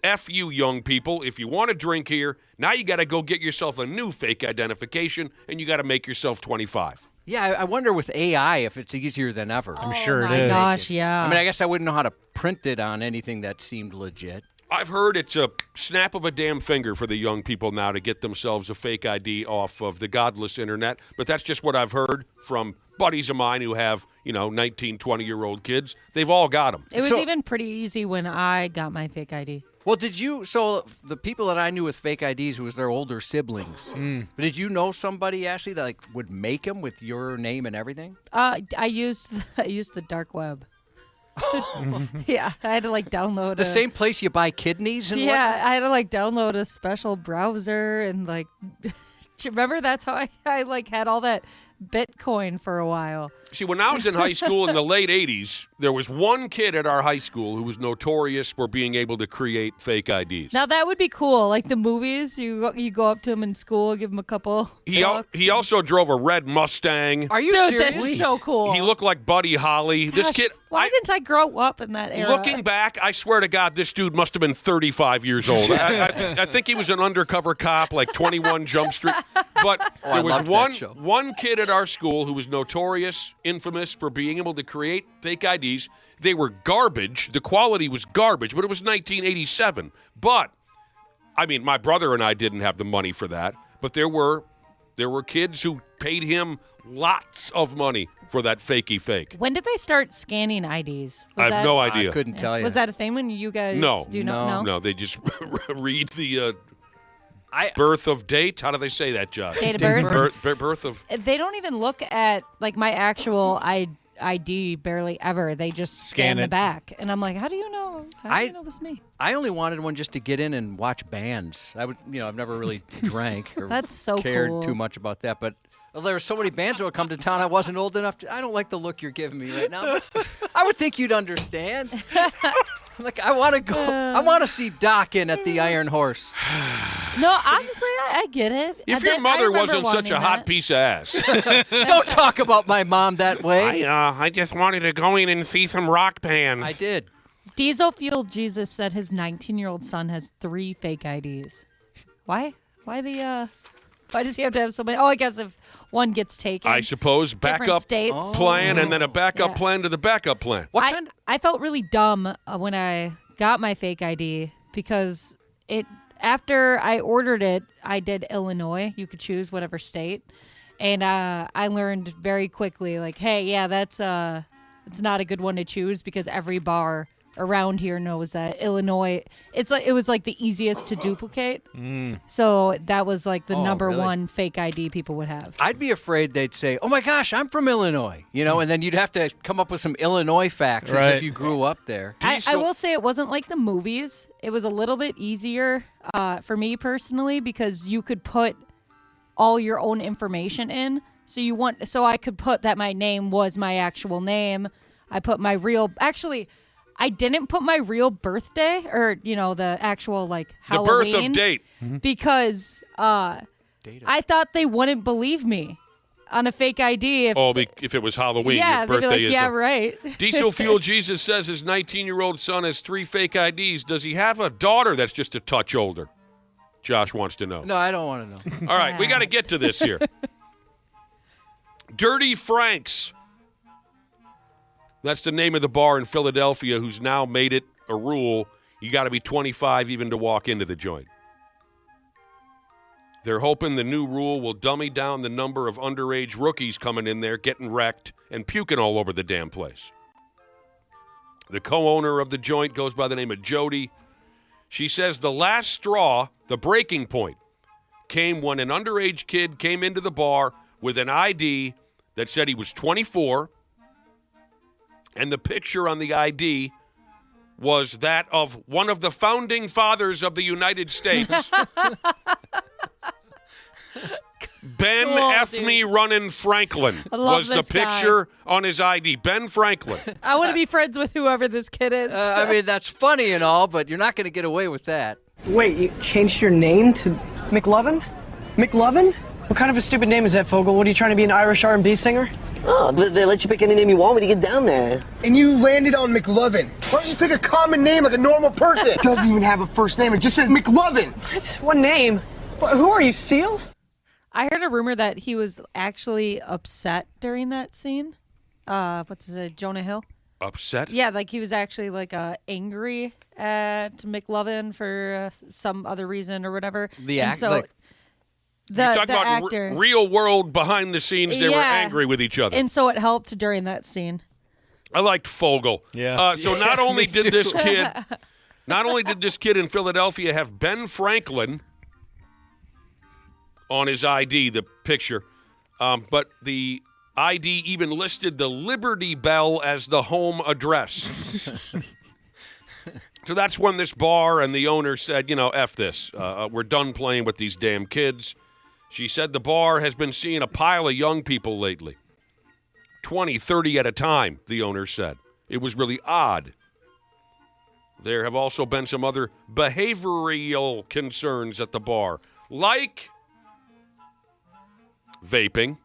F you, young people. If you want to drink here, now you got to go get yourself a new fake identification, and you got to make yourself 25. Yeah, I wonder with AI if it's easier than ever. I'm sure it my is. gosh, yeah. I mean, I guess I wouldn't know how to print it on anything that seemed legit. I've heard it's a snap of a damn finger for the young people now to get themselves a fake ID off of the godless internet. But that's just what I've heard from buddies of mine who have, 19, 20-year-old kids. They've all got them. It was even pretty easy when I got my fake ID. Well, so the people that I knew with fake IDs was their older siblings. But did you know somebody, Ashley, that would make them with your name and everything? I used the dark web. Yeah, I had to download the same place you buy kidneys and whatnot? I had to download a special browser and remember that's how I had all that Bitcoin for a while. See, when I was in high school in the late 80s, there was one kid at our high school who was notorious for being able to create fake IDs. Now that would be cool. Like the movies, you go up to him in school, give him a couple. He also drove a red Mustang. Are you Dude, serious? this is so cool. He looked like Buddy Holly. This Gosh, kid. Why didn't I grow up in that era? Looking back, I swear to God, this dude must have been 35 years old. I think he was an undercover cop, 21 Jump Street. But there was one kid at our school who was notorious, infamous for being able to create fake IDs. They were garbage. The quality was garbage, but it was 1987. But, I mean, my brother and I didn't have the money for that. But there were There were kids who paid him lots of money for that fakey fake. When did they start scanning IDs? I have no idea. I couldn't tell you. Was that a thing when you guys do not know? No, they just read the birth of date. How do they say that, Josh? Date of birth? Birth of... They don't even look at, like, my actual ID barely ever. They just scan the back. And I'm like, how do you know? How do you know this is me? I only wanted one just to get in and watch bands. I've never really drank or That's so cared cool. too much about that. But there were so many bands that would come to town. I wasn't old enough to. I don't like the look you're giving me right now. But I would think you'd understand. Like, I want to go. I want to see Doc in at the Iron Horse. No, honestly, I get it. If your mother wasn't such a hot piece of ass. Don't talk about my mom that way. I just wanted to go in and see some rock bands. I did. Diesel Fueled Jesus said his 19-year-old son has 3 fake IDs. Why? Why does he have to have so many? Oh, I guess if one gets taken. I suppose backup states. plan and then a backup plan to the backup plan. I felt really dumb when I got my fake ID because after I ordered it, I did Illinois. You could choose whatever state. And I learned very quickly, like, hey, yeah, it's not a good one to choose because every bar around here knows that Illinois, it was like the easiest to duplicate. So that was like the number one fake ID people would have. I'd be afraid they'd say, oh my gosh, I'm from Illinois, and then you'd have to come up with some Illinois facts as if you grew up there. I will say it wasn't like the movies. It was a little bit easier for me personally because you could put all your own information in. So I could put that my name was my actual name. I put my I didn't put my real birthday or, the actual, like, Halloween. The birth of date. Because I thought they wouldn't believe me on a fake ID. If it was Halloween, yeah, your they'd be birthday like, is yeah, right. Diesel Fuel Jesus says his 19-year-old son has 3 fake IDs. Does he have a daughter that's just a touch older? Josh wants to know. No, I don't want to know. All right, we got to get to this here. Dirty Frank's. That's the name of the bar in Philadelphia who's now made it a rule. You got to be 25 even to walk into the joint. They're hoping the new rule will dummy down the number of underage rookies coming in there, getting wrecked, and puking all over the damn place. The co-owner of the joint goes by the name of Jody. She says the last straw, the breaking point, came when an underage kid came into the bar with an ID that said he was 24, and the picture on the ID was that of one of the founding fathers of the United States. Ben Runnin' Franklin was the picture on his ID. Ben Franklin. I want to be friends with whoever this kid is. That's funny and all, but you're not going to get away with that. Wait, you changed your name to McLovin? McLovin? What kind of a stupid name is that, Fogel? What, are you trying to be an Irish R&B singer? Oh, they let you pick any name you want when you get down there. And you landed on McLovin. Why don't you just pick a common name like a normal person? It doesn't even have a first name. It just says McLovin. What? What name? Who are you, Seal? I heard a rumor that he was actually upset during that scene. What's his name? Jonah Hill? Upset? Yeah, like he was actually like angry at McLovin for some other reason or whatever. You're talking about actor. Real world behind the scenes, they were angry with each other. And so it helped during that scene. I liked Fogel. Yeah. So not only did this kid in Philadelphia have Ben Franklin on his ID, the picture, but the ID even listed the Liberty Bell as the home address. So that's when this bar and the owner said, F this. We're done playing with these damn kids. She said the bar has been seeing a pile of young people lately. 20, 30 at a time, the owner said. It was really odd. There have also been some other behavioral concerns at the bar, like vaping.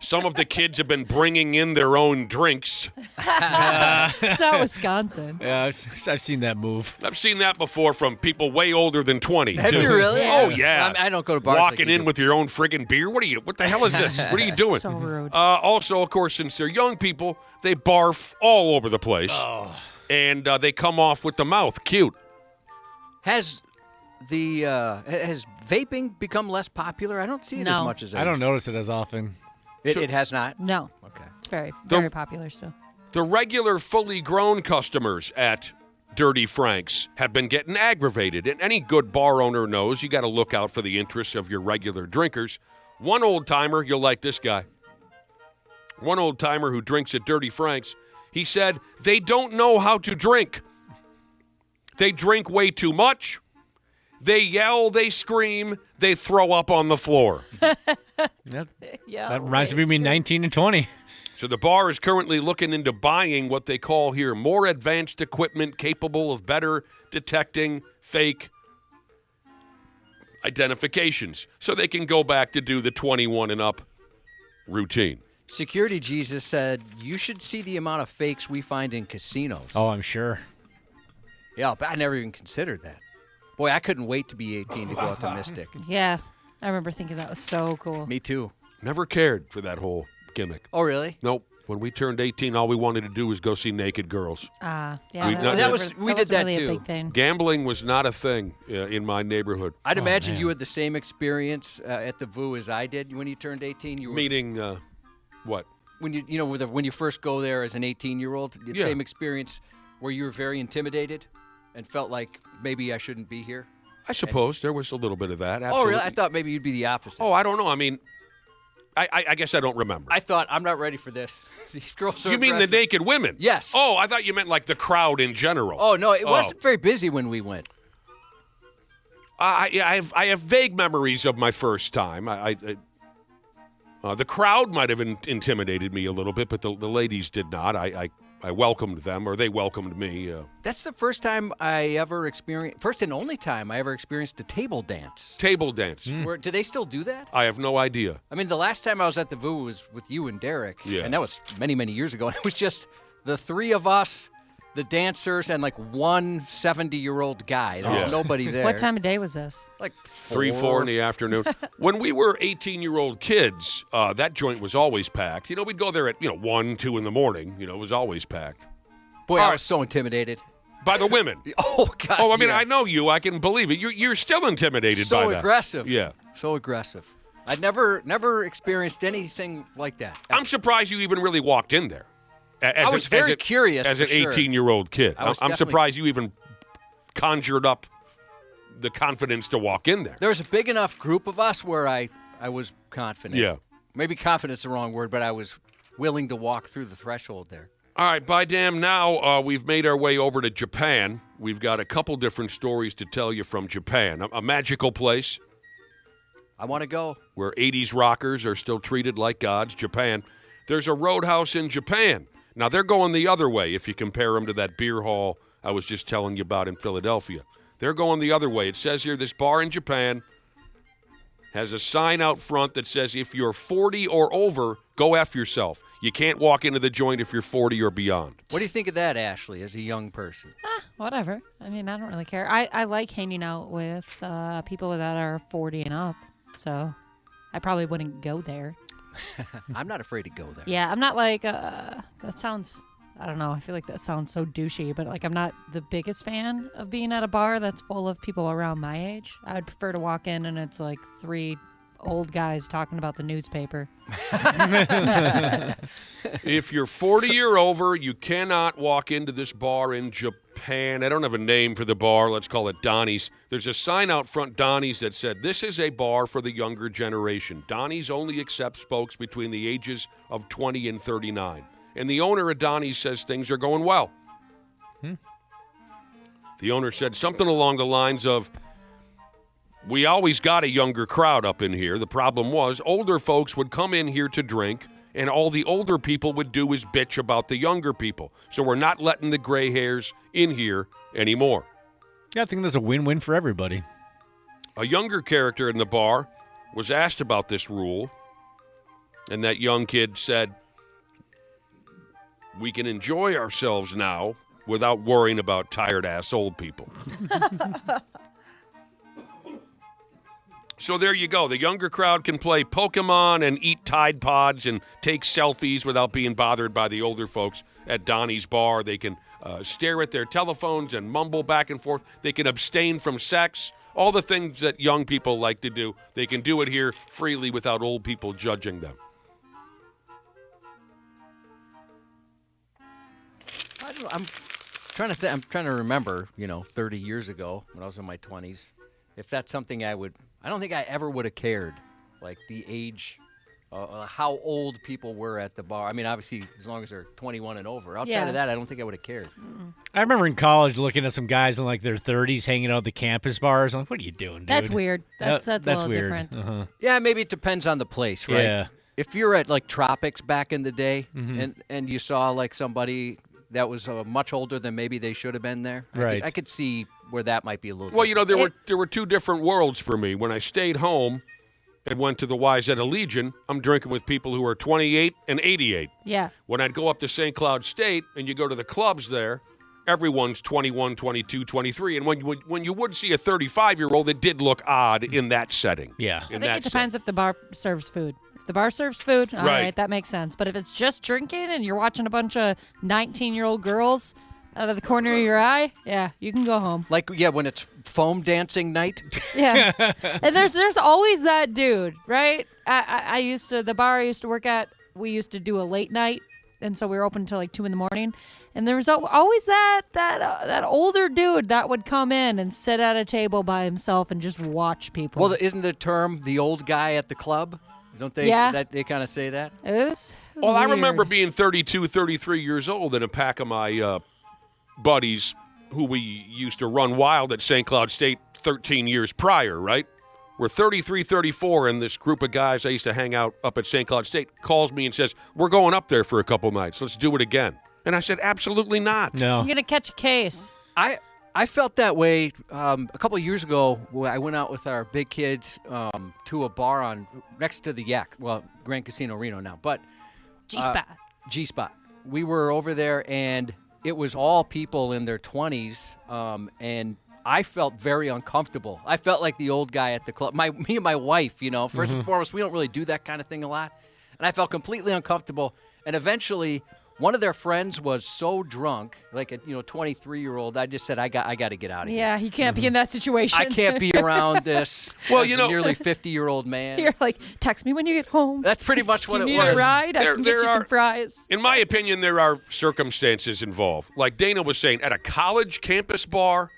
Some of the kids have been bringing in their own drinks. It's not Wisconsin. Yeah, I've seen that move. I've seen that before from people way older than 20. Have too. you really? Oh, yeah. I don't go to bars. Walking in with your own friggin' beer? What the hell is this? What are you doing? So rude. Also, of course, since they're young people, they barf all over the place. Oh. And they come off with the mouth. Cute. Has has vaping become less popular? I don't see it as much as I don't notice it as often. It has not? No. Okay. It's very popular still. The regular fully grown customers at Dirty Frank's have been getting aggravated, and any good bar owner knows you got to look out for the interests of your regular drinkers. One old-timer, you'll like this guy. One old-timer who drinks at Dirty Frank's, he said, they don't know how to drink. They drink way too much. They yell, they scream, they throw up on the floor. That reminds me of me 19 and 20. So the bar is currently looking into buying what they call here more advanced equipment capable of better detecting fake identifications so they can go back to do the 21 and up routine. Security Jesus said, you should see the amount of fakes we find in casinos. Oh, I'm sure. Yeah, but I never even considered that. Boy, I couldn't wait to be 18 to go out to Mystic. Yeah. I remember thinking that was so cool. Me too. Never cared for that whole gimmick. Oh, really? Nope. When we turned 18, all we wanted to do was go see naked girls. Yeah. We did that really too. A big thing. Gambling was not a thing in my neighborhood. I'd imagine you had the same experience at the VU as I did when you turned 18. You were, Meaning what? When you first go there as an 18-year-old, Yeah. same experience where you were very intimidated and felt like maybe I shouldn't be here. I suppose there was a little bit of that. Absolutely. Oh, really? I thought maybe you'd be the opposite. Oh, I don't know. I mean, I guess I don't remember. I thought, I'm not ready for this. These girls are You mean the aggressive. naked women? Yes. Oh, I thought you meant like the crowd in general. Oh, no, it wasn't very busy when we went. I have vague memories of my first time. The crowd might have intimidated me a little bit, but the ladies did not. I welcomed them, or they welcomed me. That's the first time I ever experienced, first and only time I ever experienced a table dance. Table dance. Do they still do that? I have no idea. I mean, the last time I was at the VU was with you and Derek, and that was many, many years ago. It was just the three of us, the dancers, and like one 70-year-old guy. There was nobody there. What time of day was this? Like 3, 4 in the afternoon. When we were 18-year-old kids, that joint was always packed. You know, we'd go there at 1, 2 in the morning. You know, it was always packed. Boy, I was so intimidated. By the women. Oh, God. Oh, I mean, I know you. I can believe it. You're still intimidated by that. So aggressive. Yeah. So aggressive. I'd never experienced anything like that. I'm surprised you even really walked in there. I was very curious as an sure. 18-year-old kid. I was I'm definitely- surprised you even conjured up the confidence to walk in there. There was a big enough group of us where I was confident. Yeah. Maybe confident's the wrong word, but I was willing to walk through the threshold there. All right, by damn now, we've made our way over to Japan. We've got a couple different stories to tell you from Japan. A magical place. I want to go. Where 80s rockers are still treated like gods, Japan. There's a roadhouse in Japan. Now, they're going the other way if you compare them to that beer hall I was just telling you about in Philadelphia. They're going the other way. It says here this bar in Japan has a sign out front that says if you're 40 or over, go F yourself. You can't walk into the joint if you're 40 or beyond. What do you think of that, Ashley, as a young person? Whatever. I mean, I don't really care. I like hanging out with people that are 40 and up, so I probably wouldn't go there. I'm not afraid to go there. Yeah, I'm not like, that sounds, I don't know, I feel like that sounds so douchey, but like I'm not the biggest fan of being at a bar that's full of people around my age. I would prefer to walk in and it's like 3 old guys talking about the newspaper. If you're 40 or over, you cannot walk into this bar in Japan. I don't have a name for the bar. Let's call it Donnie's. There's a sign out front, Donnie's, that said, this is a bar for the younger generation. Donnie's only accepts folks between the ages of 20 and 39. And the owner of Donnie's says things are going well. The owner said something along the lines of, we always got a younger crowd up in here. The problem was older folks would come in here to drink, and all the older people would do is bitch about the younger people. So we're not letting the gray hairs in here anymore. Yeah, I think that's a win-win for everybody. A younger character in the bar was asked about this rule, and that young kid said, we can enjoy ourselves now without worrying about tired-ass old people. So there you go. The younger crowd can play Pokemon and eat Tide Pods and take selfies without being bothered by the older folks at Donnie's bar. They can stare at their telephones and mumble back and forth. They can abstain from sex. all the things that young people like to do, they can do it here freely without old people judging them. I don't know, I'm trying to remember, 30 years ago when I was in my 20s, if that's something I don't think I ever would have cared, like the age, how old people were at the bar. I mean, obviously, as long as they're 21 and over. Outside of that, I don't think I would have cared. I remember in college looking at some guys in like their 30s hanging out at the campus bars. I'm like, what are you doing, dude? That's weird. That's a little weird. different. Uh-huh. Yeah, maybe it depends on the place, right? Yeah. If you're at like Tropics back in the day and you saw like somebody that was much older than maybe they should have been there, right. I could see where that might be a little Well, different. there were two different worlds for me. When I stayed home and went to the Wayzata Legion, I'm drinking with people who are 28 and 88. Yeah. When I'd go up to St. Cloud State and you go to the clubs there, everyone's 21, 22, 23. And when you would see a 35-year-old, it did look odd in that setting. Yeah. I think it depends if the bar serves food. If the bar serves food, all right, that makes sense. But if it's just drinking and you're watching a bunch of 19-year-old girls out of the corner of your eye, yeah, you can go home. Like, when it's foam dancing night. Yeah. And there's always that dude, right? I used to, the bar I used to work at, we used to do a late night. And so we were open until like 2 a.m. And there was always that older dude that would come in and sit at a table by himself and just watch people. Well, isn't the term the old guy at the club? Don't they? Yeah. They kind of say that? It was Well, I weird. remember being 32, 33 years old and a pack of my buddies who we used to run wild at St. Cloud State 13 years prior, right? We're 33, 34, and this group of guys I used to hang out up at St. Cloud State calls me and says, we're going up there for a couple nights. Let's do it again. And I said, absolutely not. No. I'm going to catch a case. I felt that way a couple of years ago. I went out with our big kids to a bar next to the Yak, Grand Casino Reno now, but G-Spot. We were over there, and it was all people in their 20s, and I felt very uncomfortable. I felt like the old guy at the club. Me and my wife, first and foremost, we don't really do that kind of thing a lot, and I felt completely uncomfortable. And eventually, one of their friends was so drunk, like a 23-year-old. I just said, I got to get out of here. Yeah, he can't be in that situation. I can't be around this. Well, as a nearly 50-year-old man. You're like, text me when you get home. That's pretty much what Do it you was. need a ride? I can get you some fries. In my opinion, there are circumstances involved. Like Dana was saying, at a college campus bar,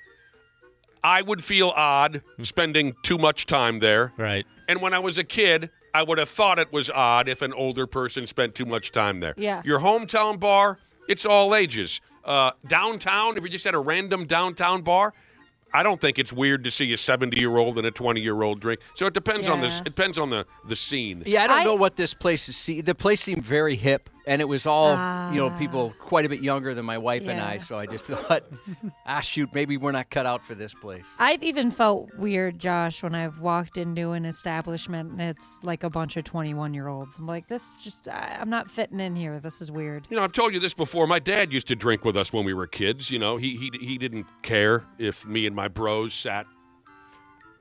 I would feel odd spending too much time there. Right. And when I was a kid, I would have thought it was odd if an older person spent too much time there. Yeah. Your hometown bar, it's all ages. Downtown, if you just had a random downtown bar, I don't think it's weird to see a 70-year-old and a 20-year-old drink. So it depends on this. It depends on the scene. Yeah, I don't know what this place is. The place seemed very hip, and it was all people quite a bit younger than my wife and I. So I just thought, shoot, maybe we're not cut out for this place. I've even felt weird, Josh, when I've walked into an establishment and it's like a bunch of 21-year-olds. I'm like, I'm not fitting in here. This is weird. I've told you this before. My dad used to drink with us when we were kids. He didn't care if me and my bros sat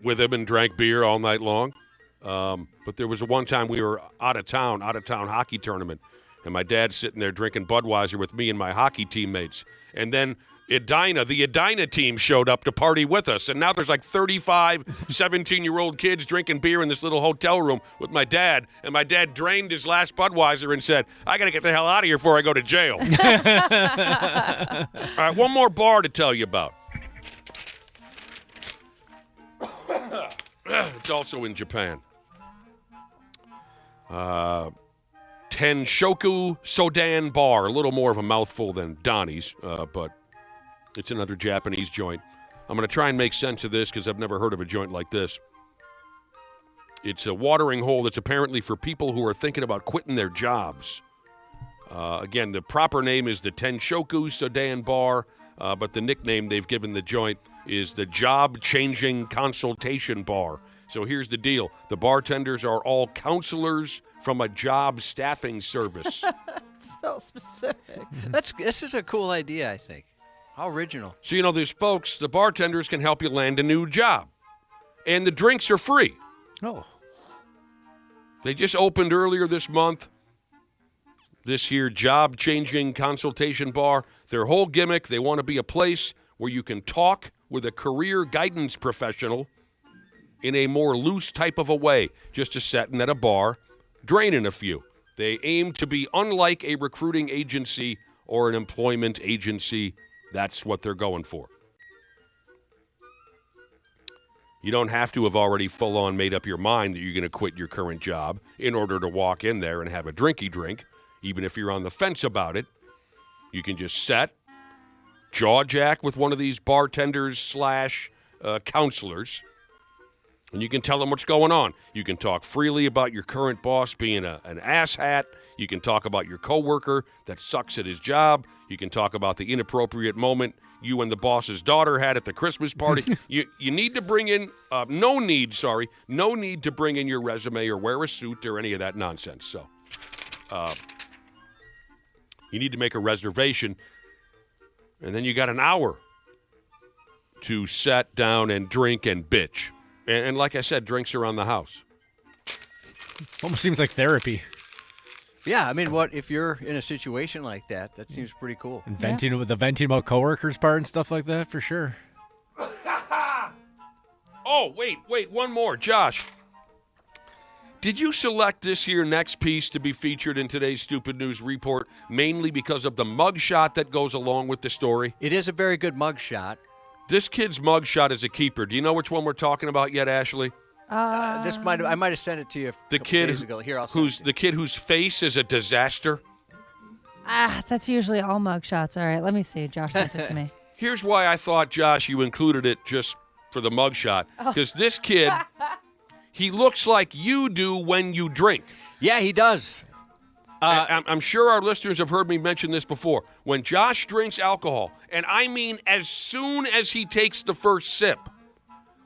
with him and drank beer all night long. But there was one time we were out of town hockey tournament, and my dad's sitting there drinking Budweiser with me and my hockey teammates. And then the Edina team showed up to party with us, and now there's like 35 17-year-old kids drinking beer in this little hotel room with my dad, and my dad drained his last Budweiser and said, I got to get the hell out of here before I go to jail. All right, one more bar to tell you about. It's also in Japan. Tenshoku Sodan Bar, a little more of a mouthful than Donnie's, but it's another Japanese joint. I'm going to try and make sense of this because I've never heard of a joint like this. It's a watering hole that's apparently for people who are thinking about quitting their jobs. Again, the proper name is the Tenshoku Sodan Bar, but the nickname they've given the joint is the Job-Changing Consultation Bar. So here's the deal. The bartenders are all counselors from a job staffing service. So specific. This is a cool idea, I think. How original. So, there's folks, the bartenders can help you land a new job. And the drinks are free. Oh. They just opened earlier this month. This here job-changing consultation bar. Their whole gimmick, they want to be a place where you can talk with a career guidance professional in a more loose type of a way, just to setting at a bar, draining a few. They aim to be unlike a recruiting agency or an employment agency. That's what they're going for. You don't have to have already full-on made up your mind that you're going to quit your current job in order to walk in there and have a drinky drink, even if you're on the fence about it. You can just jaw jack with one of these bartenders / counselors, and you can tell them what's going on. You can talk freely about your current boss being an asshat. You can talk about your coworker that sucks at his job. You can talk about the inappropriate moment you and the boss's daughter had at the Christmas party. You need to bring in, no need to bring in your resume or wear a suit or any of that nonsense. So you need to make a reservation, and then you got an hour to sit down and drink and bitch. And like I said, drinks around the house. Almost seems like therapy. Yeah, I mean, what if you're in a situation like that? That seems pretty cool. And venting about coworkers part and stuff like that, for sure. Oh, wait, one more. Josh, did you select this here next piece to be featured in today's Stupid News Report mainly because of the mugshot that goes along with the story? It is a very good mugshot. This kid's mugshot is a keeper. Do you know which one we're talking about yet, Ashley? I might have sent it to you a couple days ago. Here, I'll send it to you. The kid whose face is a disaster. That's usually all mugshots. All right, let me see. Josh sent it to me. Here's why I thought, Josh, you included it just for the mugshot. Because this kid, he looks like you do when you drink. Yeah, he does. I'm sure our listeners have heard me mention this before. When Josh drinks alcohol, and I mean as soon as he takes the first sip,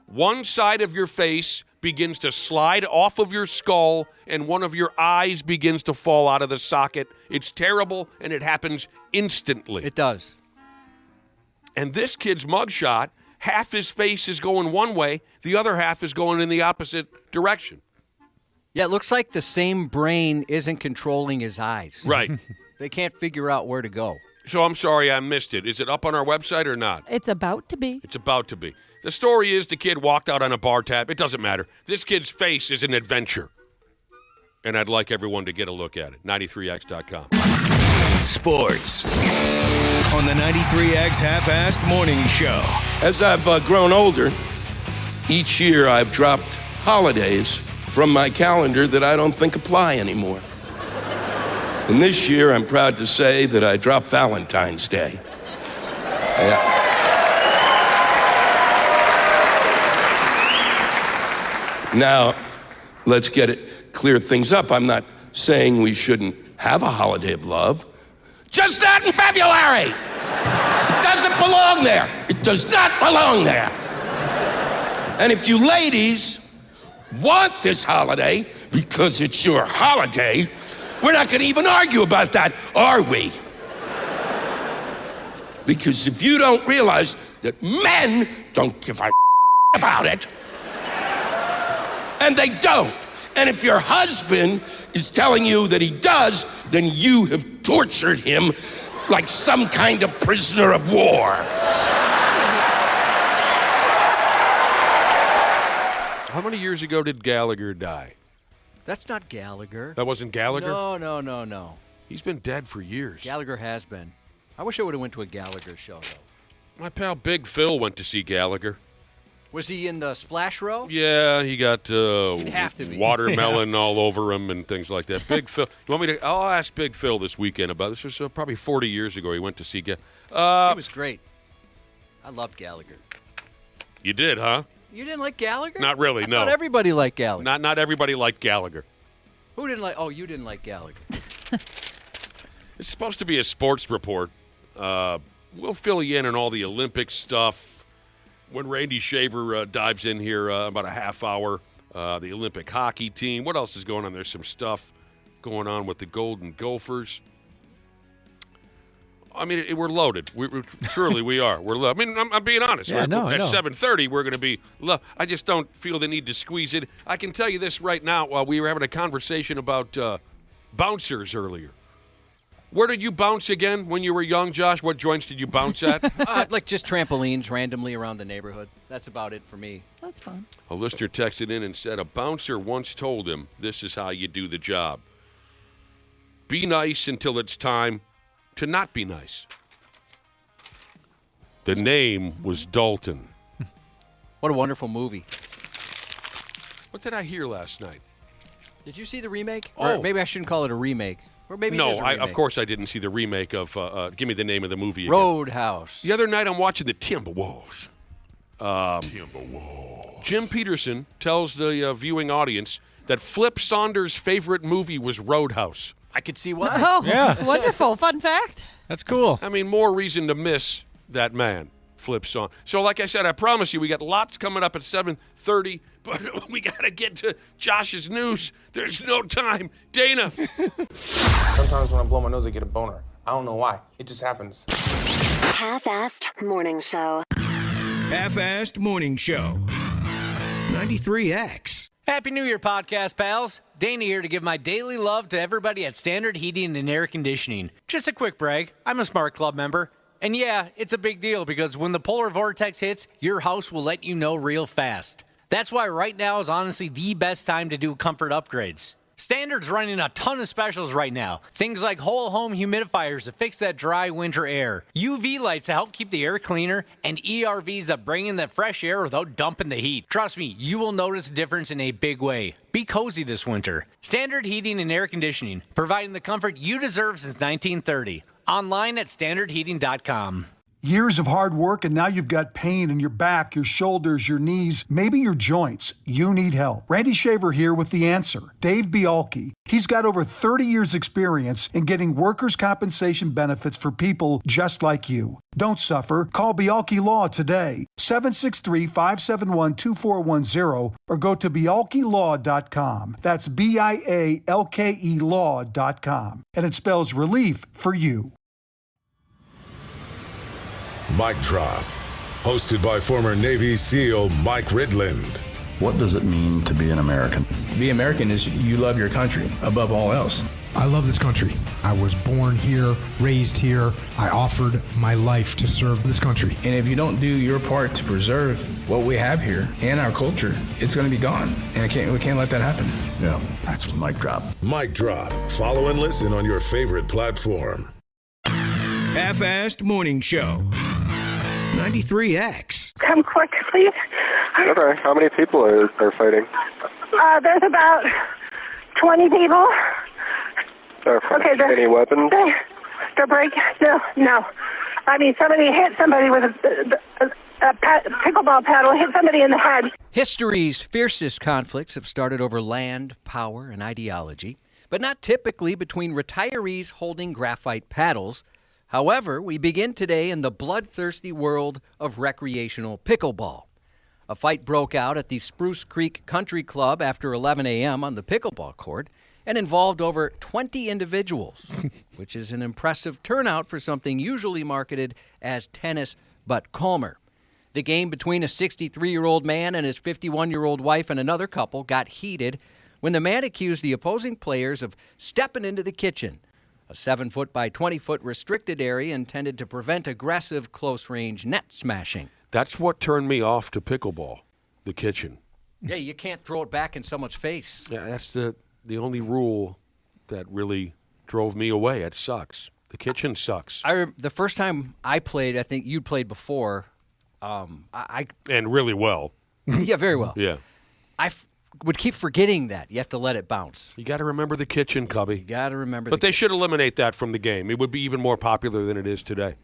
one side of your face begins to slide off of your skull, and one of your eyes begins to fall out of the socket. It's terrible, and it happens instantly. It does. And this kid's mugshot, half his face is going one way, the other half is going in the opposite direction. Yeah, it looks like the same brain isn't controlling his eyes. Right. They can't figure out where to go. So I'm sorry I missed it. Is it up on our website or not? It's about to be. It's about to be. The story is the kid walked out on a bar tab. It doesn't matter. This kid's face is an adventure. And I'd like everyone to get a look at it. 93x.com. Sports on the 93X Half-Assed Morning Show. As I've grown older, each year I've dropped holidays from my calendar that I don't think apply anymore. And this year I'm proud to say that I dropped Valentine's Day. Yeah. Now, let's clear things up. I'm not saying we shouldn't have a holiday of love. Just not in February. It doesn't belong there. It does not belong there. And if you ladies want this holiday because it's your holiday, we're not going to even argue about that, are we? Because if you don't realize that men don't give a about it, and they don't. And if your husband is telling you that he does, then you have tortured him like some kind of prisoner of war. How many years ago did Gallagher die? That's not Gallagher. That wasn't Gallagher? No. He's been dead for years. Gallagher has been. I wish I would have went to a Gallagher show, though. My pal Big Phil went to see Gallagher. Was he in the splash row? Yeah, he got He'd have to be. watermelon all over him and things like that. Big Phil. You want me to? I'll ask Big Phil this weekend about this. Was probably 40 years ago he went to see Gallagher. He was great. I loved Gallagher. You did, huh? You didn't like Gallagher? Not really, no. Not everybody liked Gallagher. Not everybody liked Gallagher. Who didn't like? Oh, you didn't like Gallagher. It's supposed to be a sports report. We'll fill you in on all the Olympic stuff when Randy Shaver dives in here about a half hour. The Olympic hockey team. What else is going on? There's some stuff going on with the Golden Gophers. I mean, we're loaded. Truly, we are. We're loaded. I mean, I'm being honest. Yeah, at 7:30, we're going to be loaded. I just don't feel the need to squeeze it. I can tell you this right now. While we were having a conversation about bouncers earlier. Where did you bounce again when you were young, Josh? What joints did you bounce at? Like just trampolines randomly around the neighborhood. That's about it for me. That's fun. A listener texted in and said a bouncer once told him, this is how you do the job. Be nice until it's time to not be nice. The name was Dalton. What a wonderful movie. What did I hear last night? Did you see the remake? Oh. Or maybe I shouldn't call it a remake. Or maybe no, it is a remake. of course I didn't see the remake of, give me the name of the movie again. Roadhouse. The other night I'm watching the Timberwolves. Jim Peterson tells the viewing audience that Flip Saunders' favorite movie was Roadhouse. I could see why. Oh, Yeah. Wonderful. Fun fact. That's cool. I mean, more reason to miss that man, Flip Saunders. So like I said, I promise you, we got lots coming up at 7:30, but we got to get to Josh's news. There's no time. Dana. Sometimes when I blow my nose, I get a boner. I don't know why. It just happens. Half-assed morning show. Half-assed morning show. 93X. Happy New Year, podcast pals. Dana here to give my daily love to everybody at Standard Heating and Air Conditioning. Just a quick brag. I'm a Smart Club member. And yeah, it's a big deal because when the polar vortex hits, your house will let you know real fast. That's why right now is honestly the best time to do comfort upgrades. Standard's running a ton of specials right now. Things like whole home humidifiers to fix that dry winter air, UV lights to help keep the air cleaner, and ERVs that bring in that fresh air without dumping the heat. Trust me, you will notice a difference in a big way. Be cozy this winter. Standard Heating and Air Conditioning, providing the comfort you deserve since 1930. Online at standardheating.com. Years of hard work, and now you've got pain in your back, your shoulders, your knees, maybe your joints. You need help. Randy Shaver here with the answer. Dave Bialke. He's got over 30 years experience in getting workers' compensation benefits for people just like you. Don't suffer. Call Bialke Law today, 763-571-2410, or go to bialkelaw.com. That's BIALKE law.com. And it spells relief for you. Mic Drop, hosted by former Navy SEAL Mike Ridland. What does it mean to be an American? Be American is you love your country above all else. I love this country. I was born here, raised here. I offered my life to serve this country. And if you don't do your part to preserve what we have here and our culture, it's going to be gone. And we can't let that happen. Yeah, that's Mic Drop. Mic Drop. Follow and listen on your favorite platform. Half-assed morning show. 93X. Come quick, please. Okay, how many people are fighting? There's about 20 people. Okay, any weapons? The break? No. I mean, somebody hit somebody with a pickleball paddle, hit somebody in the head. History's fiercest conflicts have started over land, power, and ideology, but not typically between retirees holding graphite paddles. However, we begin today in the bloodthirsty world of recreational pickleball. A fight broke out at the Spruce Creek Country Club after 11 a.m. on the pickleball court and involved over 20 individuals, which is an impressive turnout for something usually marketed as tennis but calmer. The game between a 63-year-old man and his 51-year-old wife and another couple got heated when the man accused the opposing players of stepping into the kitchen, a 7-foot by 20-foot restricted area intended to prevent aggressive close-range net smashing. That's what turned me off to pickleball, the kitchen. Yeah, you can't throw it back in someone's face. Yeah, that's the only rule that really drove me away. It sucks. The kitchen sucks. The first time I played, I think you played before. And really well. Yeah, very well. Yeah. I would keep forgetting that. You have to let it bounce. You got to remember the kitchen, Cubby. You got to remember But they should eliminate that from the game. It would be even more popular than it is today.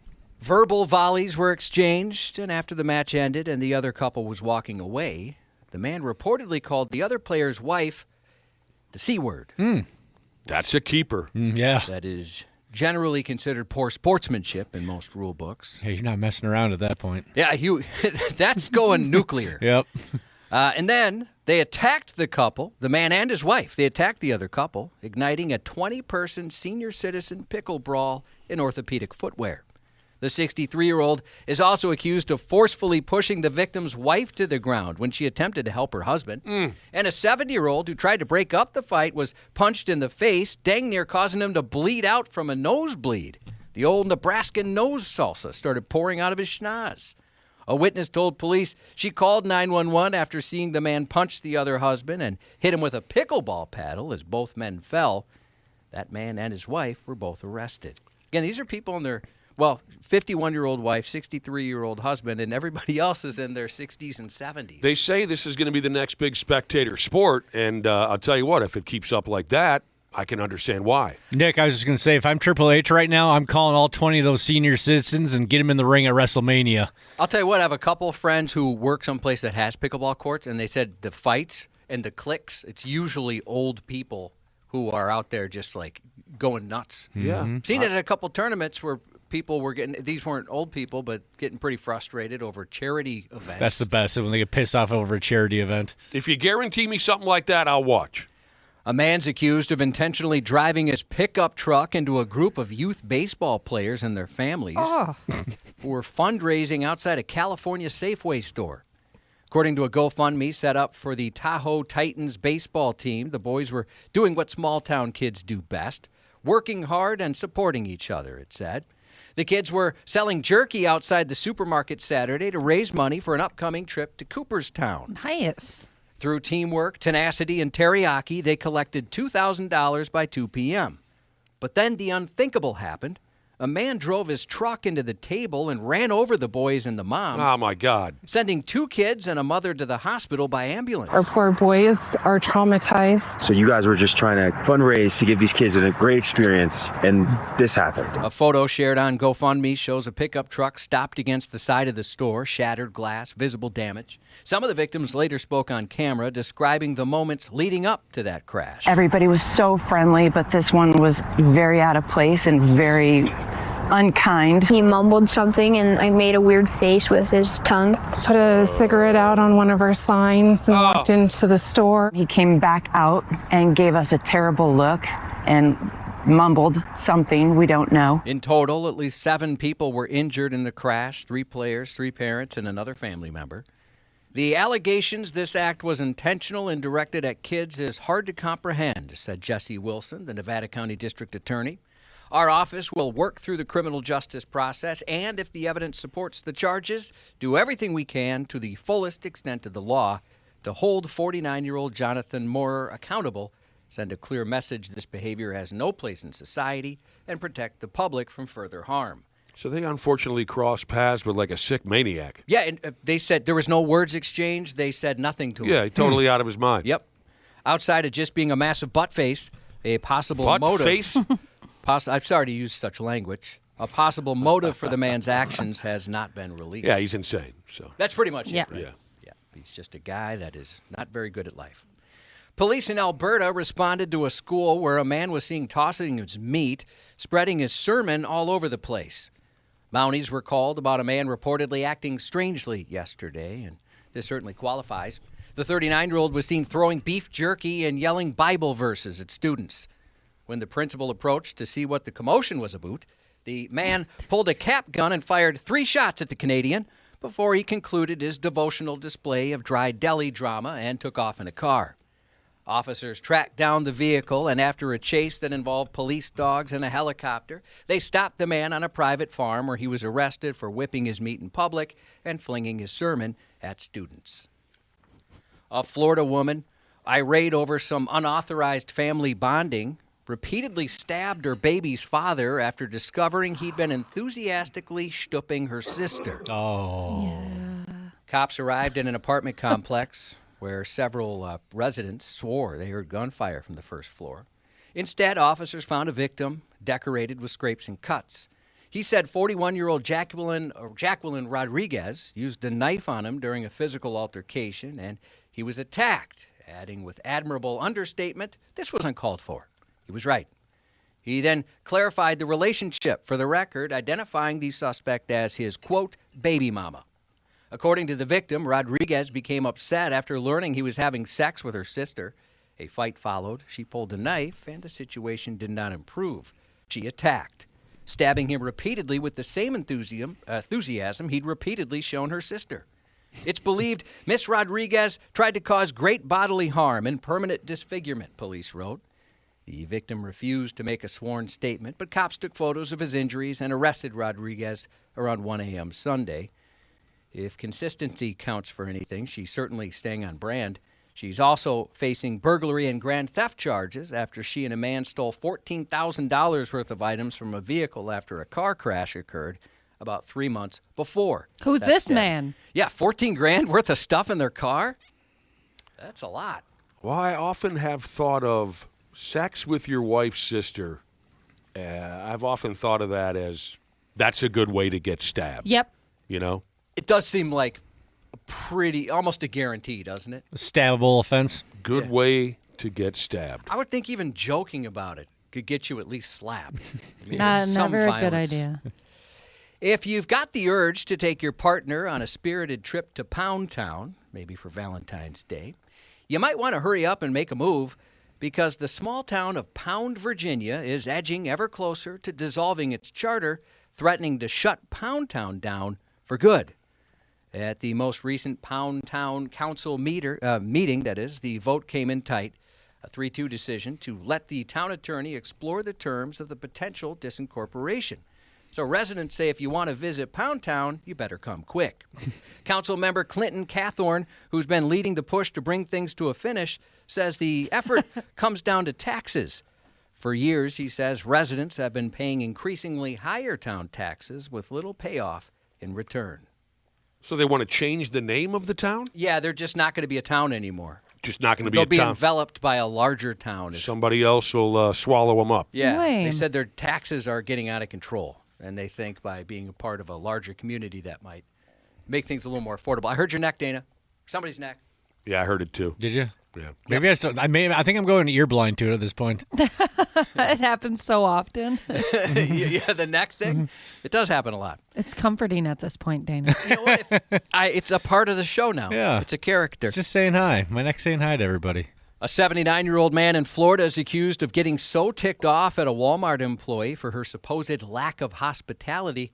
Verbal volleys were exchanged, and after the match ended and the other couple was walking away, the man reportedly called the other player's wife the C word. That's a keeper. Yeah. That is generally considered poor sportsmanship in most rule books. Hey, you're not messing around at that point. Yeah, that's going nuclear. Yep. And then they attacked the couple, the man and his wife. They attacked the other couple, igniting a 20-person senior citizen pickle brawl in orthopedic footwear. The 63-year-old is also accused of forcefully pushing the victim's wife to the ground when she attempted to help her husband. And a 70-year-old who tried to break up the fight was punched in the face, dang near causing him to bleed out from a nosebleed. The old Nebraskan nose salsa started pouring out of his schnoz. A witness told police she called 911 after seeing the man punch the other husband and hit him with a pickleball paddle as both men fell. That man and his wife were both arrested. Again, these are people in their 51-year-old wife, 63-year-old husband, and everybody else is in their 60s and 70s. They say this is going to be the next big spectator sport, and I'll tell you what, if it keeps up like that, I can understand why. Nick, I was just going to say, if I'm Triple H right now, I'm calling all 20 of those senior citizens and get them in the ring at WrestleMania. I'll tell you what, I have a couple of friends who work someplace that has pickleball courts, and they said the fights and the clicks, it's usually old people who are out there just like going nuts. Yeah. Seen it at a couple tournaments where people were getting, these weren't old people, but getting pretty frustrated over charity events. That's the best, when they get pissed off over a charity event. If you guarantee me something like that, I'll watch. A man's accused of intentionally driving his pickup truck into a group of youth baseball players and their families who were fundraising outside a California Safeway store. According to a GoFundMe set up for the Tahoe Titans baseball team, the boys were doing what small-town kids do best, working hard and supporting each other, it said. The kids were selling jerky outside the supermarket Saturday to raise money for an upcoming trip to Cooperstown. Nice. Through teamwork, tenacity, and teriyaki, they collected $2,000 by 2 p.m. But then the unthinkable happened. A man drove his truck into the table and ran over the boys and the moms. Oh, my God. Sending 2 kids and a mother to the hospital by ambulance. Our poor boys are traumatized. So you guys were just trying to fundraise to give these kids a great experience, and this happened. A photo shared on GoFundMe shows a pickup truck stopped against the side of the store, shattered glass, visible damage. Some of the victims later spoke on camera, describing the moments leading up to that crash. Everybody was so friendly, but this one was very out of place and very unkind. He mumbled something and I made a weird face with his tongue. Put a cigarette out on one of our signs and walked into the store. He came back out and gave us a terrible look and mumbled something we don't know. In total, at least 7 people were injured in the crash, 3 players, 3 parents, and another family member. The allegations this act was intentional and directed at kids is hard to comprehend, said Jesse Wilson, the Nevada County District Attorney. Our office will work through the criminal justice process and, if the evidence supports the charges, do everything we can to the fullest extent of the law to hold 49-year-old Jonathan Moorer accountable, send a clear message this behavior has no place in society, and protect the public from further harm. So they unfortunately crossed paths with like a sick maniac. Yeah, and they said there was no words exchanged. They said nothing to him. Yeah, totally out of his mind. Yep. Outside of just being a massive butt face, a possible motive. Butt face? I'm sorry to use such language. A possible motive for the man's actions has not been released. Yeah, he's insane. So that's pretty much Yeah. it. Right? Yeah. Yeah. He's just a guy that is not very good at life. Police in Alberta responded to a school where a man was seen tossing his meat, spreading his sermon all over the place. Mounties were called about a man reportedly acting strangely yesterday, and this certainly qualifies. The 39-year-old was seen throwing beef jerky and yelling Bible verses at students. When the principal approached to see what the commotion was about, the man pulled a cap gun and fired 3 shots at the Canadian before he concluded his devotional display of dry deli drama and took off in a car. Officers tracked down the vehicle, and after a chase that involved police dogs and a helicopter, they stopped the man on a private farm where he was arrested for whipping his meat in public and flinging his sermon at students. A Florida woman, irate over some unauthorized family bonding, repeatedly stabbed her baby's father after discovering he'd been enthusiastically stooping her sister. Oh. Yeah. Cops arrived in an apartment complex where several residents swore they heard gunfire from the first floor. Instead, officers found a victim decorated with scrapes and cuts. He said 41-year-old Jacqueline Rodriguez used a knife on him during a physical altercation, and he was attacked, adding with admirable understatement, this was uncalled for. He was right. He then clarified the relationship for the record, identifying the suspect as his, quote, baby mama. According to the victim, Rodriguez became upset after learning he was having sex with her sister. A fight followed. She pulled a knife, and the situation did not improve. She attacked. stabbing him repeatedly with the same enthusiasm he'd repeatedly shown her sister. It's believed Miss Rodriguez tried to cause great bodily harm and permanent disfigurement, police wrote. The victim refused to make a sworn statement, but cops took photos of his injuries and arrested Rodriguez around 1 a.m. Sunday. If consistency counts for anything, she's certainly staying on brand. She's also facing burglary and grand theft charges after she and a man stole $14,000 worth of items from a vehicle after a car crash occurred about 3 months before. Who's this man? Yeah, 14 grand worth of stuff in their car? That's a lot. Well, I often have thought of sex with your wife's sister. I've often thought of that as that's a good way to get stabbed. Yep. You know? It does seem like almost a guarantee, doesn't it? A stabbable offense. Good way to get stabbed. I would think even joking about it could get you at least slapped. I mean, Never a good idea. If you've got the urge to take your partner on a spirited trip to Pound Town, maybe for Valentine's Day, you might want to hurry up and make a move because the small town of Pound, Virginia is edging ever closer to dissolving its charter, threatening to shut Pound Town down for good. At the most recent Pound Town Council meeting, the vote came in tight, a 3-2 decision to let the town attorney explore the terms of the potential disincorporation. So residents say if you want to visit Pound Town, you better come quick. Council member Clinton Cathorn, who's been leading the push to bring things to a finish, says the effort comes down to taxes. For years, he says, residents have been paying increasingly higher town taxes with little payoff in return. So they want to change the name of the town? Yeah, they're just not going to be a town anymore. Just not going to be a town. They'll be enveloped by a larger town. Somebody else will swallow them up. Yeah, Lame. They said their taxes are getting out of control, and they think by being a part of a larger community that might make things a little more affordable. I heard your neck, Dana. Somebody's neck. Yeah, I heard it too. Did you? Yeah. Maybe I think I'm going ear blind to it at this point. It happens so often. Yeah, the neck thing. It does happen a lot. It's comforting at this point, Dana. You know what? It's a part of the show now. Yeah. It's a character. Just saying hi. My neck's saying hi to everybody. A 79-year-old man in Florida is accused of getting so ticked off at a Walmart employee for her supposed lack of hospitality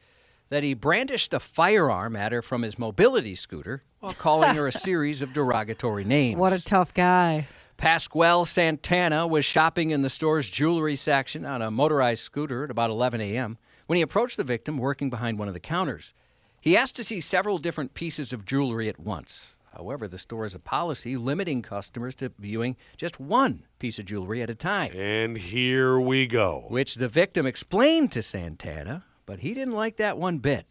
that he brandished a firearm at her from his mobility scooter while calling her a series of derogatory names. What a tough guy. Pasquale Santana was shopping in the store's jewelry section on a motorized scooter at about 11 a.m. when he approached the victim working behind one of the counters. He asked to see several different pieces of jewelry at once. However, the store has a policy limiting customers to viewing just one piece of jewelry at a time. And here we go. Which the victim explained to Santana, but he didn't like that one bit.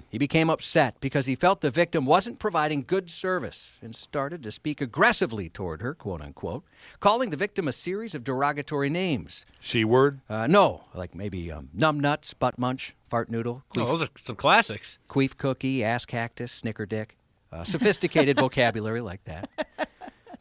He became upset because he felt the victim wasn't providing good service and started to speak aggressively toward her, quote unquote, calling the victim a series of derogatory names. C-word? No, like maybe numbnuts, butt munch, fart noodle. Oh, those are some classics. Queef cookie, ass cactus, snicker dick. Sophisticated vocabulary like that.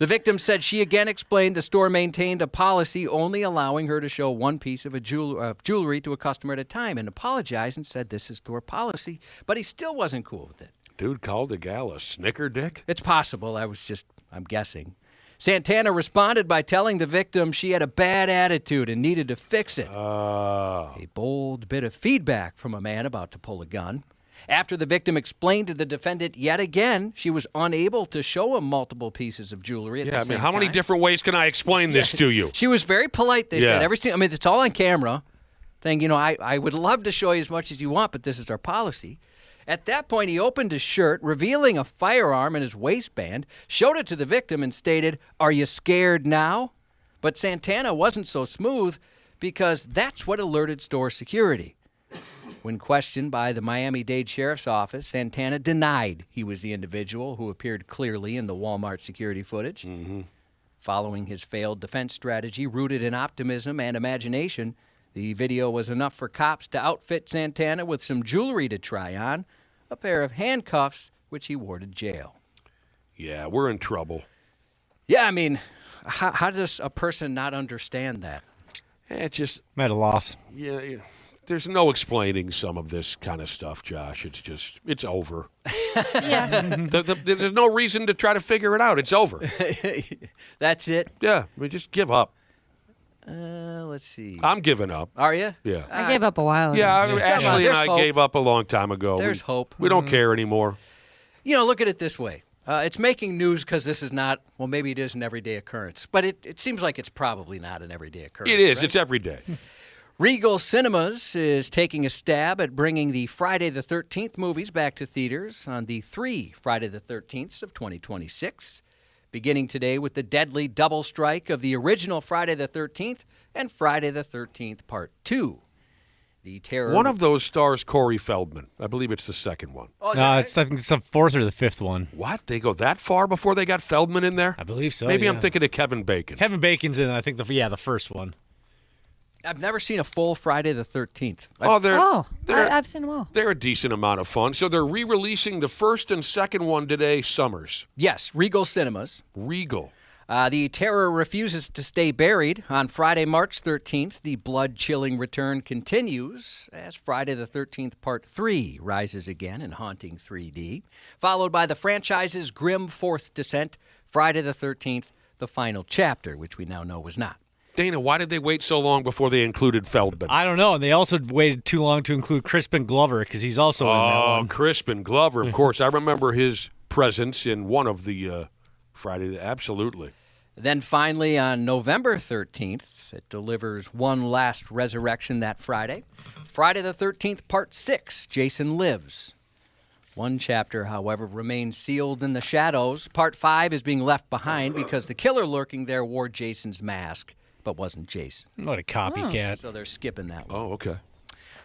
The victim said she again explained the store maintained a policy only allowing her to show one piece of jewelry to a customer at a time and apologized and said this is store policy, but he still wasn't cool with it. Dude called the gal a snicker dick? It's possible. I'm guessing. Santana responded by telling the victim she had a bad attitude and needed to fix it. A bold bit of feedback from a man about to pull a gun. After the victim explained to the defendant yet again she was unable to show him multiple pieces of jewelry at the same time. How many different ways can I explain this to you? She was very polite, they said. It's all on camera, saying, I would love to show you as much as you want, but this is our policy. At that point, he opened his shirt, revealing a firearm in his waistband, showed it to the victim, and stated, "Are you scared now?" But Santana wasn't so smooth because that's what alerted store security. When questioned by the Miami-Dade Sheriff's Office, Santana denied he was the individual who appeared clearly in the Walmart security footage. Following his failed defense strategy rooted in optimism and imagination, the video was enough for cops to outfit Santana with some jewelry to try on, a pair of handcuffs, which he wore to jail. Yeah, we're in trouble. Yeah, how does a person not understand that? It's just... I'm at a loss. Yeah, there's no explaining some of this kind of stuff, Josh. It's over. Yeah. There's no reason to try to figure it out. It's over. That's it? Yeah, just give up. Let's see. I'm giving up. Are you? Yeah. I gave up a while ago. Yeah, Come on, Ashley and there's I hope. gave up a long time ago. There's hope. We don't care anymore. You know, look at it this way. It's making news because this is not, well, maybe it is an everyday occurrence, but it seems like it's probably not an everyday occurrence. It is. Right? It's every day. Regal Cinemas is taking a stab at bringing the Friday the 13th movies back to theaters on the 3 Friday the 13ths of 2026, beginning today with the deadly double strike of the original Friday the 13th and Friday the 13th Part 2. The terror. One of those stars Corey Feldman. I believe it's the second one. Oh, is No, that right? I think it's the fourth or the fifth one. What? They go that far before they got Feldman in there? I believe so. Maybe I'm yeah. thinking of Kevin Bacon. Kevin Bacon's in, I think, the first one. I've never seen a full Friday the 13th. I've seen them all. They're a decent amount of fun. So they're re-releasing the first and second one today, Summers. Yes, Regal Cinemas. Regal. The terror refuses to stay buried. On Friday, March 13th, the blood-chilling return continues as Friday the 13th Part 3 rises again in haunting 3D, followed by the franchise's grim fourth descent, Friday the 13th, the final chapter, which we now know was not. Dana, why did they wait so long before they included Feldman? I don't know. And they also waited too long to include Crispin Glover because he's also in that one. Crispin Glover, of course. I remember his presence in one of the Friday. Absolutely. Then finally, on November 13th, it delivers one last resurrection that Friday. Friday the 13th, Part 6, Jason Lives. One chapter, however, remains sealed in the shadows. Part 5 is being left behind because the killer lurking there wore Jason's mask, but wasn't Jason. What a copycat. So they're skipping that one. Oh, okay.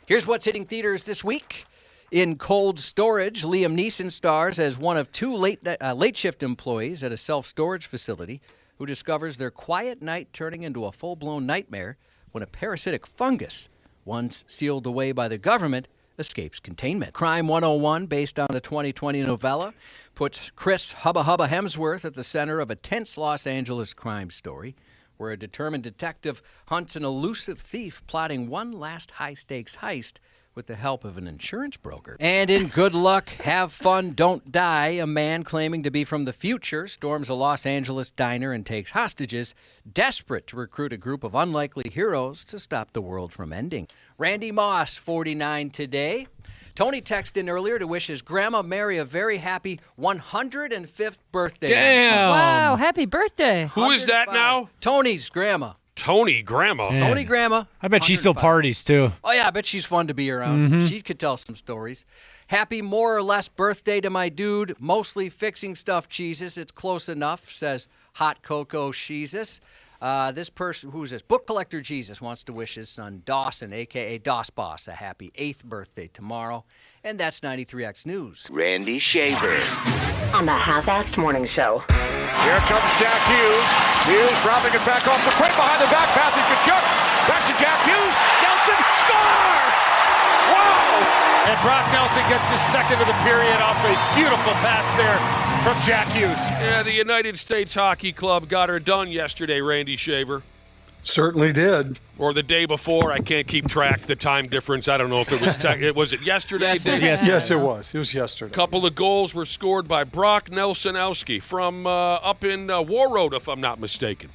Here's what's hitting theaters this week. In Cold Storage, Liam Neeson stars as one of two late shift employees at a self-storage facility who discovers their quiet night turning into a full-blown nightmare when a parasitic fungus, once sealed away by the government, escapes containment. Crime 101, based on the 2020 novella, puts Chris Hubba Hubba Hemsworth at the center of a tense Los Angeles crime story where a determined detective hunts an elusive thief plotting one last high-stakes heist with the help of an insurance broker. And in Good Luck, Have Fun, Don't Die, a man claiming to be from the future storms a Los Angeles diner and takes hostages, desperate to recruit a group of unlikely heroes to stop the world from ending. Randy Moss, 49 today. Tony texted in earlier to wish his Grandma Mary a very happy 105th birthday. Damn. Wow, happy birthday. Who is that now? Tony's grandma. Tony Grandma. Yeah. Tony Grandma. I bet she still 105. parties, too. Oh, yeah, I bet she's fun to be around. She could tell some stories. Happy more or less birthday to my dude, mostly fixing stuff, Jesus. It's close enough, says Hot Cocoa Jesus. This person, who's this? Book Collector Jesus wants to wish his son Dawson, a.k.a. Doss Boss, a happy 8th birthday tomorrow. And that's 93X News. Randy Shaver. On the Half-Assed Morning Show. Here comes Jack Hughes. Hughes dropping it back off the quick behind the back path. He Kachuk. Back to Jack Hughes. Nelson, score! Wow! And Brock Nelson gets his second of the period off a beautiful pass there from Jack Hughes. Yeah, the United States Hockey Club got her done yesterday, Randy Shaver. Certainly did. Or the day before. I can't keep track. The time difference. I don't know if it was was it yesterday? Yes, it was. It was yesterday. A couple of goals were scored by Brock Nelsonowski from up in Warroad, if I'm not mistaken.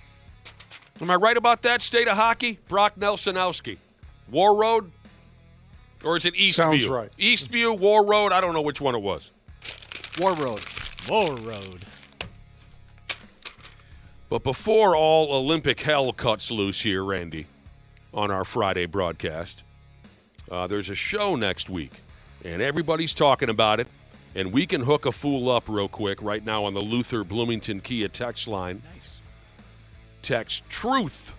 Am I right about that? State of hockey? Brock Nelsonowski. Warroad? Or is it Eastview? Sounds right. Eastview, Warroad? I don't know which one it was. Warroad. But before all Olympic hell cuts loose here, Randy, on our Friday broadcast, there's a show next week, and everybody's talking about it, and we can hook a fool up real quick right now on the Luther Bloomington Kia text line. Nice. Text TRUTH,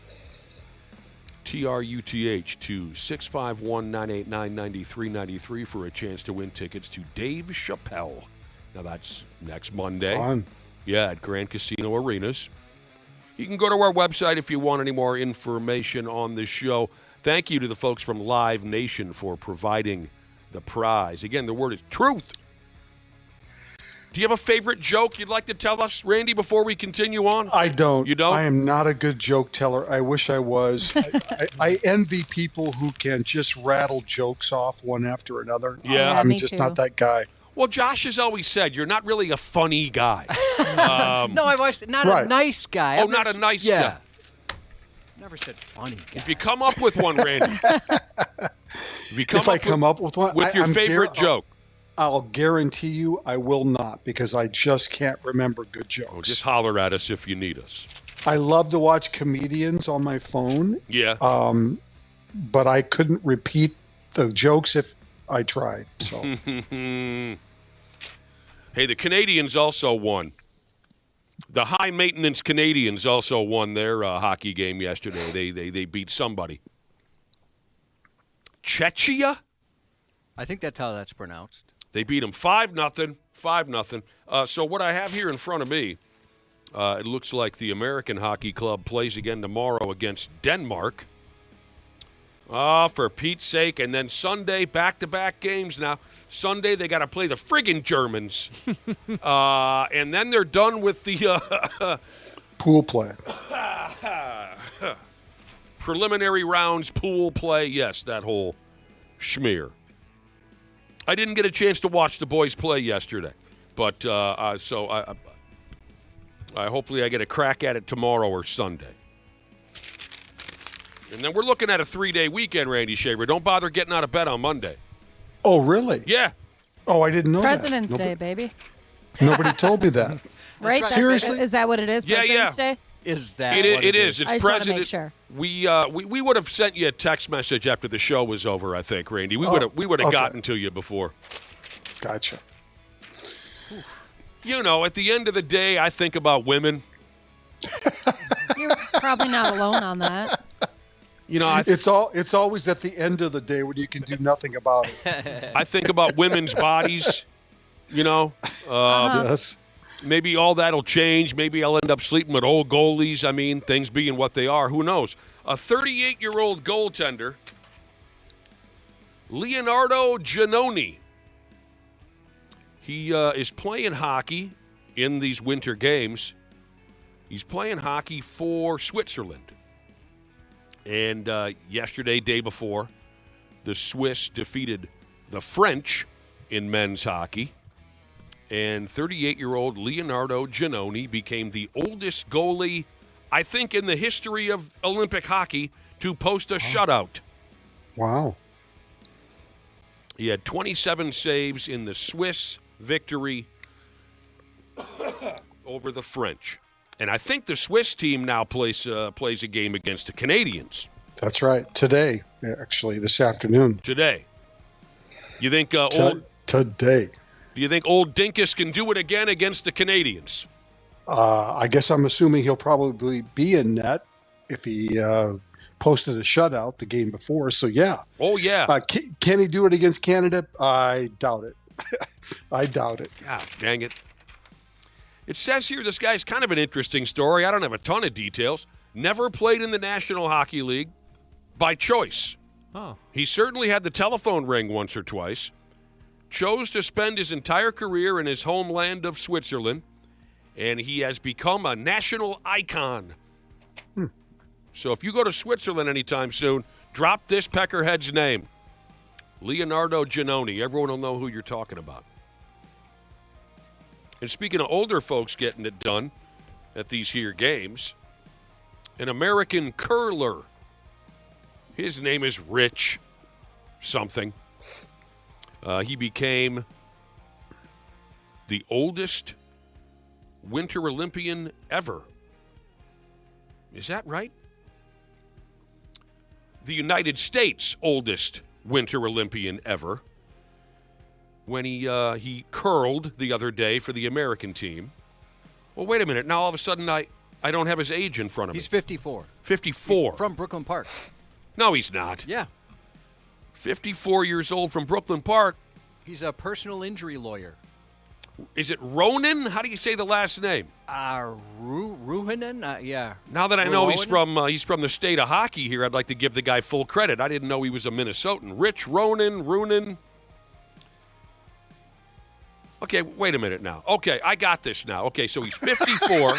TRUTH, to 651-989-9393 for a chance to win tickets to Dave Chappelle. Now, that's next Monday. Fun. Yeah, at Grand Casino Arenas. You can go to our website if you want any more information on this show. Thank you to the folks from Live Nation for providing the prize. Again, the word is truth. Do you have a favorite joke you'd like to tell us, Randy, before we continue on? I don't. You don't? I am not a good joke teller. I wish I was. I envy people who can just rattle jokes off one after another. Yeah. I'm me just too. not that guy. Well, Josh has always said you're not really a funny guy. No, I've always not Right. a nice guy. Oh, not a nice guy. Never said funny guy. If you come up with one, Randy. If I come up with one, with your favorite joke, I'll guarantee you I will not, because I just can't remember good jokes. oh, just holler at us if you need us. I love to watch comedians on my phone. Yeah. But I couldn't repeat the jokes if I tried. So. Hey, the Canadians also won. The high-maintenance Canadians also won their hockey game yesterday. They beat somebody. Czechia? I think that's how that's pronounced. They beat them 5-0. 5-0. So what I have here in front of me, it looks like the American Hockey Club plays again tomorrow against Denmark. Oh, for Pete's sake. And then Sunday, back-to-back games now. Sunday, they got to play the friggin' Germans. And then they're done with the pool play. Preliminary rounds, pool play. Yes, that whole schmear. I didn't get a chance to watch the boys play yesterday. But so I hopefully I get a crack at it tomorrow or Sunday. And then we're looking at a 3-day weekend, Randy Shaver. Don't bother getting out of bed on Monday. Oh, really? Yeah. Oh, I didn't know President's that. Day, baby. Nobody told me that. Right? Seriously? Is that what it is? President's Day? Is that it is. It's I just President. want to make sure. We would have sent you a text message after the show was over, I think, Randy. We would have gotten to you before. Gotcha. You know, at the end of the day, I think about women. You're probably not alone on that. You know, it's always at the end of the day when you can do nothing about it. I think about women's bodies. You know, yes. Maybe all that'll change. Maybe I'll end up sleeping with old goalies. I mean, things being what they are, who knows? A 38-year-old goaltender, Leonardo Giannoni. He is playing hockey in these winter games. He's playing hockey for Switzerland. And yesterday, day before, the Swiss defeated the French in men's hockey. And 38-year-old Leonardo Giannoni became the oldest goalie, I think, in the history of Olympic hockey to post a shutout. Wow. He had 27 saves in the Swiss victory over the French. And I think the Swiss team now plays a game against the Canadians. That's right. Today, actually, this afternoon. Today. You think today? Do you think old Dinkus can do it again against the Canadians? I guess I'm assuming he'll probably be in net if he posted a shutout the game before. So yeah. Oh yeah. Can he do it against Canada? I doubt it. I doubt it. God dang it. It says here this guy's kind of an interesting story. I don't have a ton of details. Never played in the National Hockey League by choice. Oh. He certainly had the telephone ring once or twice. Chose to spend his entire career in his homeland of Switzerland, and he has become a national icon. So if you go to Switzerland anytime soon, drop this peckerhead's name. Leonardo Giannoni. Everyone will know who you're talking about. And speaking of older folks getting it done at these here games, an American curler. His name is Rich something. He became the oldest Winter Olympian ever. Is that right? The United States' oldest Winter Olympian ever. When he curled the other day for the American team. Well, wait a minute. Now all of a sudden I don't have his age in front of me. He's 54. 54. He's from Brooklyn Park. No, he's not. Yeah. 54 years old from Brooklyn Park. He's a personal injury lawyer. Is it Ronan? How do you say the last name? Ruhanen? Yeah. Now that I know he's from the state of hockey here, I'd like to give the guy full credit. I didn't know he was a Minnesotan. Rich Runan. Okay, wait a minute now. Okay, I got this now. Okay, so he's 54.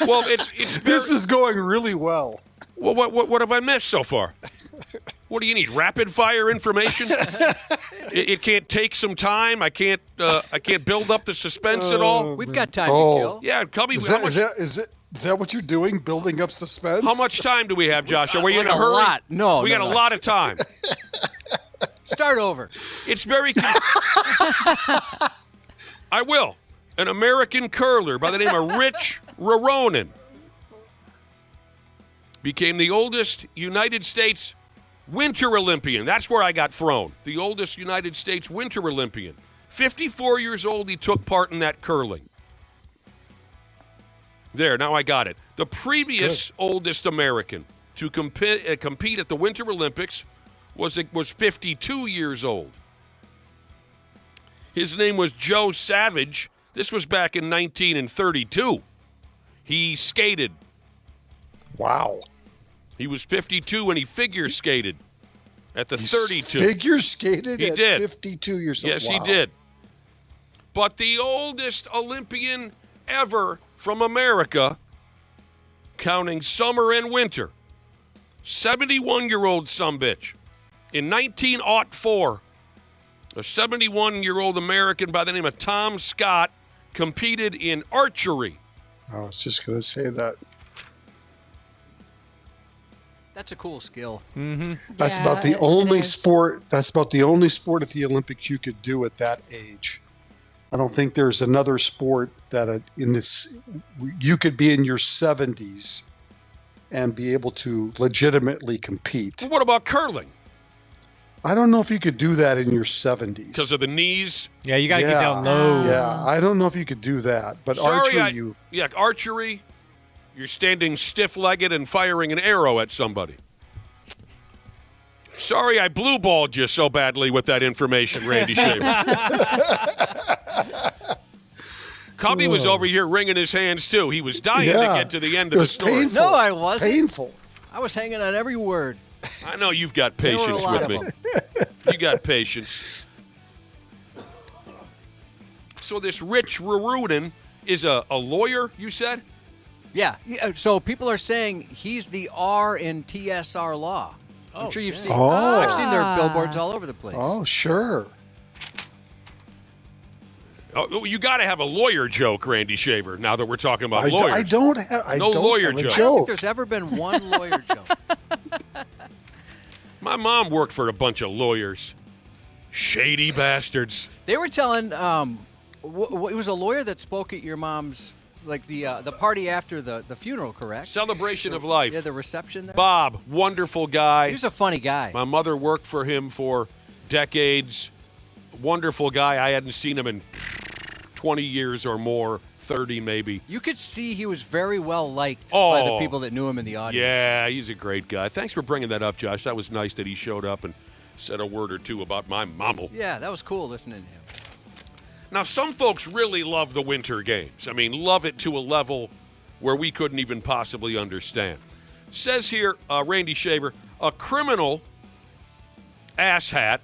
Well, it's this is going really well. Well, what have I missed so far? What do you need? Rapid fire information? It can't take some time. I can't build up the suspense at all. We've got time to kill. Yeah, tell me. Is Is that what you're doing? Building up suspense? How much time do we have, Josh? Are we in a hurry? Lot. No, we got a lot of time. Start over. It's very. I will. An American curler by the name of Rich Raronen became the oldest United States Winter Olympian. That's where I got thrown. The oldest United States Winter Olympian. 54 years old, he took part in that curling. There, now I got it. The previous oldest American to compete at the Winter Olympics was 52 years old. His name was Joe Savage. This was back in 1932. He skated. Wow. He was 52 when he figure skated at the 32. Figure skated he at did. 52 years old. Yes, wow. he did. But the oldest Olympian ever from America, counting summer and winter, 71-year-old sumbitch. In 1904, a 71-year-old American by the name of Tom Scott competed in archery. I was just going to say that. That's a cool skill. Mm-hmm. That's about the only sport. That's about the only sport at the Olympics you could do at that age. I don't think there's another sport that in this you could be in your 70s and be able to legitimately compete. Well, what about curling? I don't know if you could do that in your 70s because of the knees. Yeah, you got to get down low. Yeah, I don't know if you could do that. But archery, archery. You're standing stiff-legged and firing an arrow at somebody. Sorry, I blue-balled you so badly with that information, Randy Shaver. Cubby was over here wringing his hands, too. He was dying to get to the end of the story. Painful. No, I wasn't. Painful. I was hanging on every word. I know you've got patience with me. You got patience. So this Rich Raronen is a lawyer, you said? Yeah. So people are saying he's the R in TSR law. I'm sure you've seen. I've seen their billboards all over the place. Oh, sure. Oh, you got to have a lawyer joke, Randy Shaver. Now that we're talking about lawyers, I don't have. I no don't lawyer have a joke. I don't think there's ever been one lawyer joke. My mom worked for a bunch of lawyers, shady bastards. They were telling. It was a lawyer that spoke at your mom's, like the party after the funeral, correct? Celebration of life. Yeah, the reception there. Bob, wonderful guy. He was a funny guy. My mother worked for him for decades. Wonderful guy. I hadn't seen him in 20 years or more, 30 maybe. You could see he was very well liked by the people that knew him in the audience. Yeah, he's a great guy. Thanks for bringing that up, Josh. That was nice that he showed up and said a word or two about my mama. Yeah, that was cool listening to him. Now, some folks really love the Winter Games. I mean, love it to a level where we couldn't even possibly understand. Says here, Randy Shaver, a criminal asshat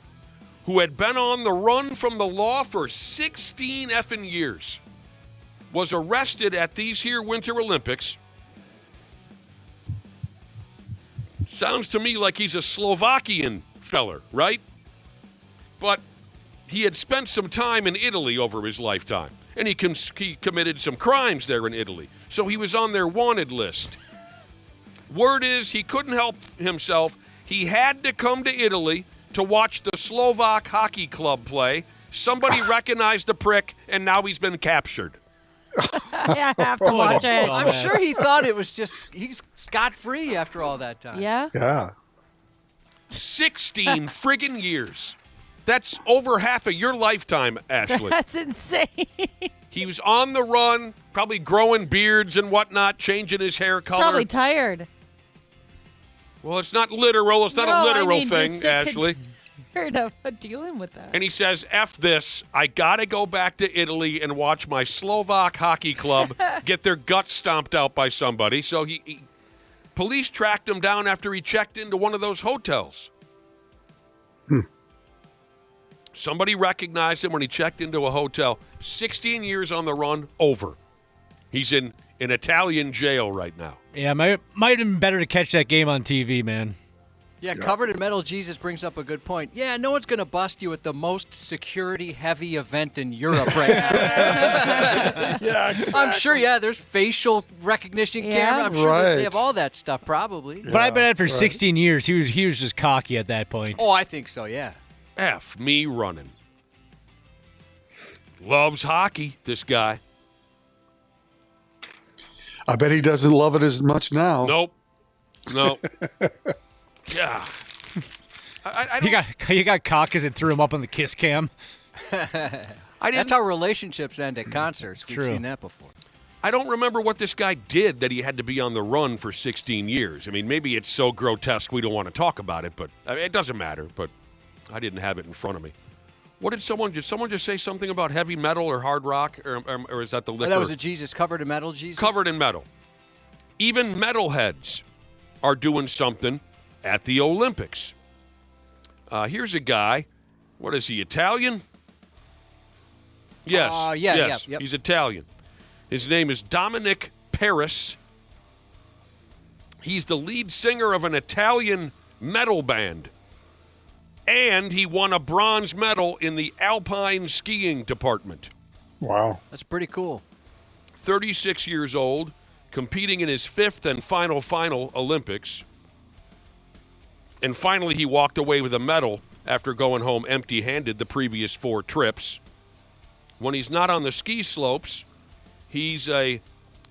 who had been on the run from the law for 16 effing years was arrested at these here Winter Olympics. Sounds to me like he's a Slovakian feller, right? But he had spent some time in Italy over his lifetime, and he committed some crimes there in Italy. So he was on their wanted list. Word is he couldn't help himself. He had to come to Italy to watch the Slovak hockey club play. Somebody recognized the prick, and now he's been captured. Yeah, I have to watch it. I'm sure he thought it was just he's scot-free after all that time. Yeah? Yeah. 16 friggin' years. That's over half of your lifetime, Ashley. That's insane. He was on the run, probably growing beards and whatnot, changing his hair color. Probably tired. Well, it's not literal. It's not a literal thing, just sick and Ashley. Tired of dealing with that. And he says, F this, I got to go back to Italy and watch my Slovak hockey club get their guts stomped out by somebody. So police tracked him down after he checked into one of those hotels. Somebody recognized him when he checked into a hotel. 16 years on the run, over. He's in an Italian jail right now. Yeah, might have been better to catch that game on TV, man. Yeah, covered in metal Jesus brings up a good point. Yeah, no one's going to bust you at the most security-heavy event in Europe right now. Yeah, exactly. I'm sure, there's facial recognition camera. I'm sure that they have all that stuff, probably. But I bet after 16 years, he was just cocky at that point. Oh, I think so, yeah. F me running. Loves hockey, this guy. I bet he doesn't love it as much now. Nope. No. Yeah. He got cock because it threw him up on the kiss cam. That's how relationships end at concerts. We've seen that before. I don't remember what this guy did that he had to be on the run for 16 years. I mean, maybe it's so grotesque we don't want to talk about it, but it doesn't matter. But I didn't have it in front of me. What did someone just say something about heavy metal or hard rock, or is that the liquor? That was a Jesus covered in metal. Jesus covered in metal. Even metalheads are doing something at the Olympics. Here's a guy. What is he? Italian? Yes. Yes. Yep. He's Italian. His name is Dominic Paris. He's the lead singer of an Italian metal band. And he won a bronze medal in the alpine skiing department. Wow. That's pretty cool. 36 years old, competing in his fifth and final Olympics. And finally, he walked away with a medal after going home empty-handed the previous 4 trips. When he's not on the ski slopes, he's a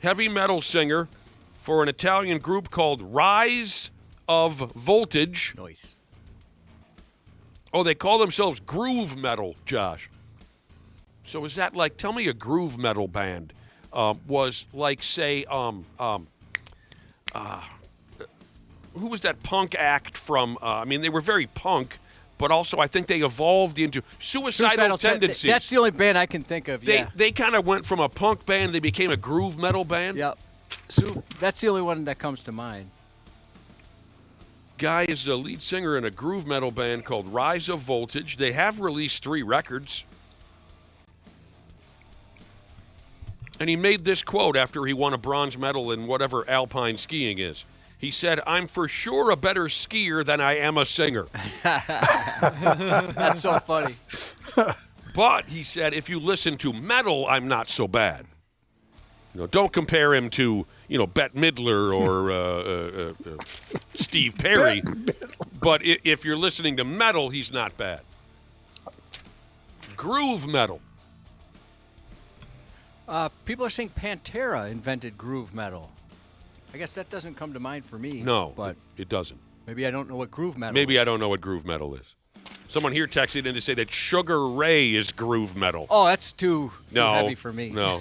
heavy metal singer for an Italian group called Rise of Voltage. Nice. Oh, they call themselves groove metal, Josh. So is that like, tell me a groove metal band was like, say, who was that punk act from, I mean, they were very punk, but also I think they evolved into Suicidal Tendencies. That's the only band I can think of, They kind of went from a punk band, they became a groove metal band. Yep. So that's the only one that comes to mind. Guy is the lead singer in a groove metal band called Rise of Voltage. They have released 3 records. And he made this quote after he won a bronze medal in whatever alpine skiing is. He said, "I'm for sure a better skier than I am a singer." That's so funny. But, he said, if you listen to metal, I'm not so bad. Don't compare him to, Bette Midler or Steve Perry. But if you're listening to metal, he's not bad. Groove metal. People are saying Pantera invented groove metal. I guess that doesn't come to mind for me. No, but it doesn't. Maybe I don't know what groove metal Maybe is. I don't know what groove metal is. Someone here texted in to say that Sugar Ray is groove metal. Oh, that's too heavy for me. No.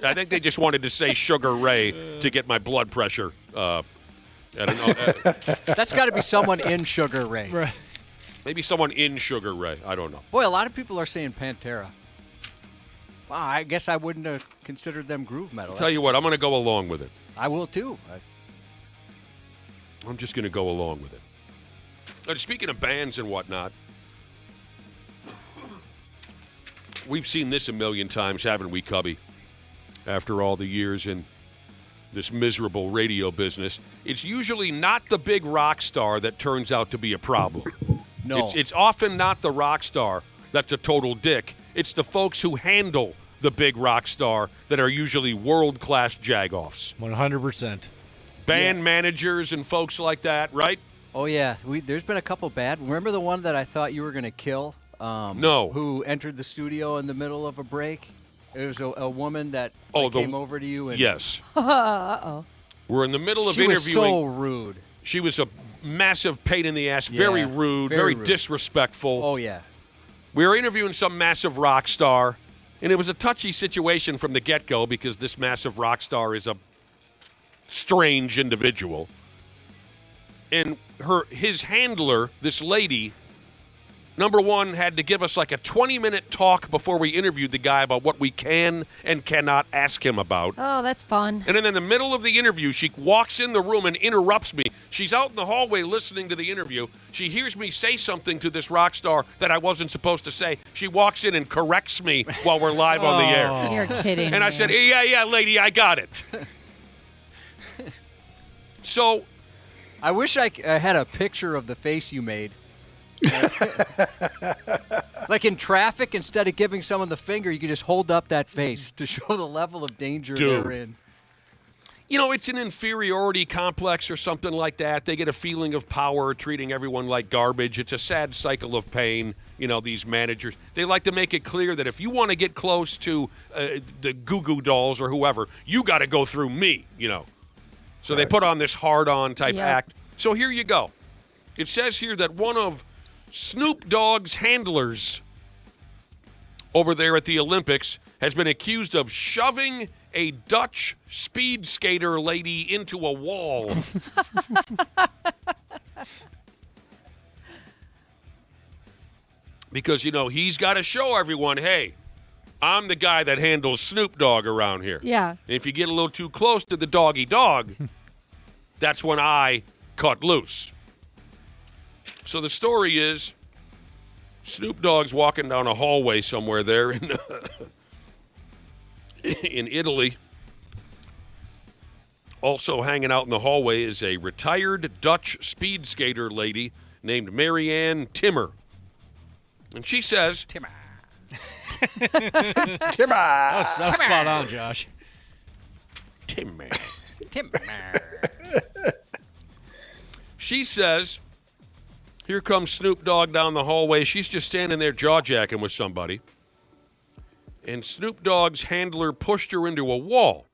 I think they just wanted to say Sugar Ray to get my blood pressure. I don't know. That's got to be someone in Sugar Ray. Right. Maybe someone in Sugar Ray. I don't know. Boy, a lot of people are saying Pantera. Wow, I guess I wouldn't have considered them groove metal. Tell you what, I'm going to go along with it. I will too. I'm just going to go along with it. Speaking of bands and whatnot, we've seen this a million times, haven't we, Cubby? After all the years in this miserable radio business, it's usually not the big rock star that turns out to be a problem. No. It's often not the rock star that's a total dick. It's the folks who handle the big rock star that are usually world-class jagoffs. 100%. Band managers and folks like that, right? Oh, yeah. There's been a couple bad. Remember the one that I thought you were going to kill? No. Who entered the studio in the middle of a break? It was a woman that came over to you. And yes. Uh-oh. We're in the middle of she interviewing. She was so rude. She was a massive pain in the ass, very rude, very disrespectful. Oh, yeah. We were interviewing some massive rock star, and it was a touchy situation from the get-go because this massive rock star is a strange individual. And his handler, this lady, number one, had to give us like a 20-minute talk before we interviewed the guy about what we can and cannot ask him about. Oh, that's fun. And then in the middle of the interview, she walks in the room and interrupts me. She's out in the hallway listening to the interview. She hears me say something to this rock star that I wasn't supposed to say. She walks in and corrects me while we're live on the air. You're kidding. And I said, yeah, lady, I got it. So I wish I had a picture of the face you made. Like in traffic, instead of giving someone the finger, you could just hold up that face to show the level of danger they're in. You know, it's an inferiority complex or something like that. They get a feeling of power, treating everyone like garbage. It's a sad cycle of pain. You know, these managers, they like to make it clear that if you want to get close to the Goo Goo Dolls or whoever, you got to go through me, you know. So they put on this hard-on type act. So here you go. It says here that one of Snoop Dogg's handlers over there at the Olympics has been accused of shoving a Dutch speed skater lady into a wall. Because, you know, he's got to show everyone, hey, I'm the guy that handles Snoop Dogg around here. Yeah. And if you get a little too close to the doggy dog, that's when I cut loose. So the story is Snoop Dogg's walking down a hallway somewhere there in Italy. Also hanging out in the hallway is a retired Dutch speed skater lady named Marianne Timmer. And she says... Timmer. Timmer. That was spot on, Josh. Timmer. Timmer. She says, here comes Snoop Dogg down the hallway. She's just standing there jaw-jacking with somebody. And Snoop Dogg's handler pushed her into a wall.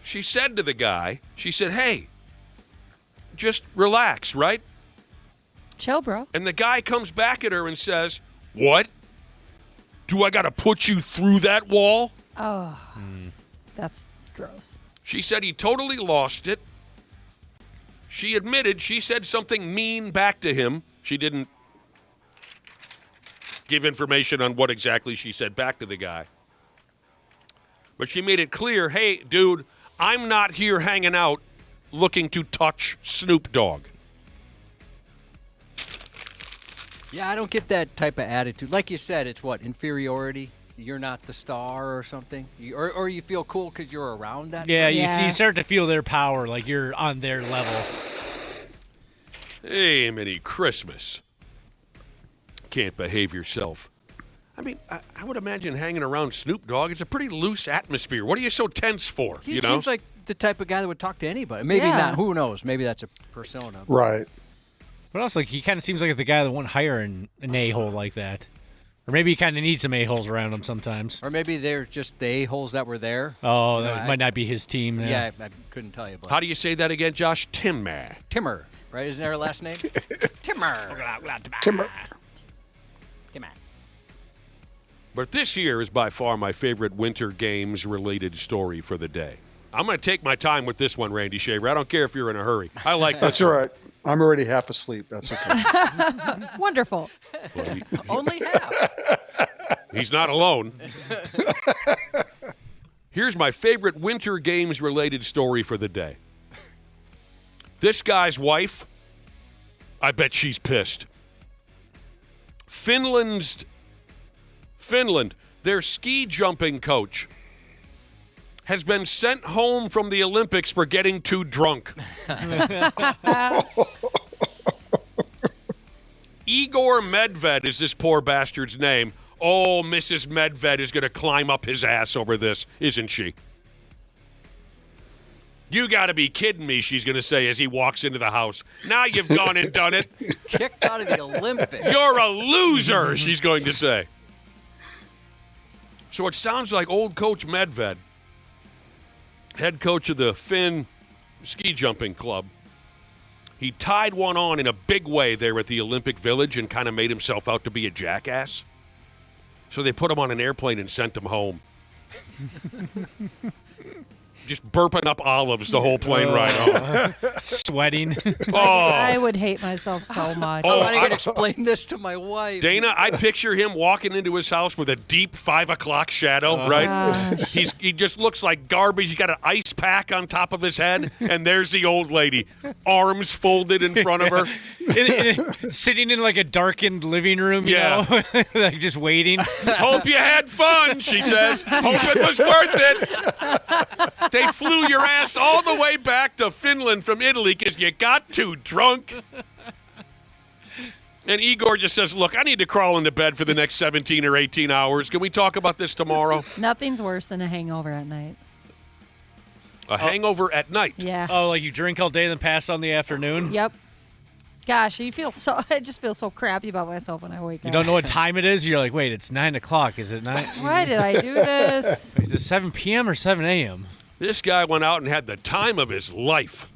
She said to the guy, she said, hey, just relax, right? Chill, bro. And the guy comes back at her and says, what? Do I got to put you through that wall? Oh, that's gross. She said he totally lost it. She admitted she said something mean back to him. She didn't give information on what exactly she said back to the guy. But she made it clear, hey, dude, I'm not here hanging out looking to touch Snoop Dogg. Yeah, I don't get that type of attitude. Like you said, it's what, inferiority? You're not the star or something? Or you feel cool because you're around that Yeah, person? you start to feel their power, like you're on their level. Hey, Minnie, Christmas. Can't behave yourself. I mean, I would imagine hanging around Snoop Dogg, it's a pretty loose atmosphere. What are you so tense for? He you know? seems like the type of guy that would talk to anybody. Maybe not. Who knows? Maybe that's a persona. Right. But also, like, he kind of seems like the guy that wouldn't hire an a-hole like that. Or maybe he kind of needs some a-holes around him sometimes. Or maybe they're just the a-holes that were there. Oh, that might not be his team. Yeah, I couldn't tell you. But How do you say that again, Josh? Timmer. Timmer, right? Isn't that her last name? Timmer. Timmer. Timmer. But this here is by far my favorite Winter Games-related story for the day. I'm going to take my time with this one, Randy Shaver. I don't care if you're in a hurry. I like That's all right. I'm already half asleep. That's okay. Wonderful. Only half. He's not alone. Here's my favorite Winter Games-related story for the day. This guy's wife, I bet she's pissed. Finland, their ski jumping coach, has been sent home from the Olympics for getting too drunk. Igor Medved is this poor bastard's name. Oh, Mrs. Medved is going to climb up his ass over this, isn't she? You got to be kidding me, she's going to say as he walks into the house. Now you've gone and done it. Kicked out of the Olympics. You're a loser, she's going to say. So it sounds like old Coach Medved, head coach of the Finn ski jumping club, he tied one on in a big way there at the Olympic Village and kind of made himself out to be a jackass. So they put him on an airplane and sent him home. Just burping up olives the whole plane ride home. Sweating. I would hate myself so much. How am I going to explain this to my wife? Dana, I picture him walking into his house with a deep 5 o'clock shadow, right? He just looks like garbage. He's got an ice pack on top of his head, and there's the old lady, arms folded in front of her. Sitting in like a darkened living room, you know? Like just waiting. Hope you had fun, she says. Hope it was worth it. They flew your ass all the way back to Finland from Italy because you got too drunk. And Igor just says, look, I need to crawl into bed for the next 17 or 18 hours. Can we talk about this tomorrow? Nothing's worse than a hangover at night. A hangover at night? Yeah. Oh, like you drink all day and then pass on the afternoon? Yep. Gosh, I just feel so crappy about myself when I wake up. You don't know what time it is? You're like, wait, it's 9 o'clock. Is it 9? Why did I do this? Is it 7 p.m. or 7 a.m.? This guy went out and had the time of his life.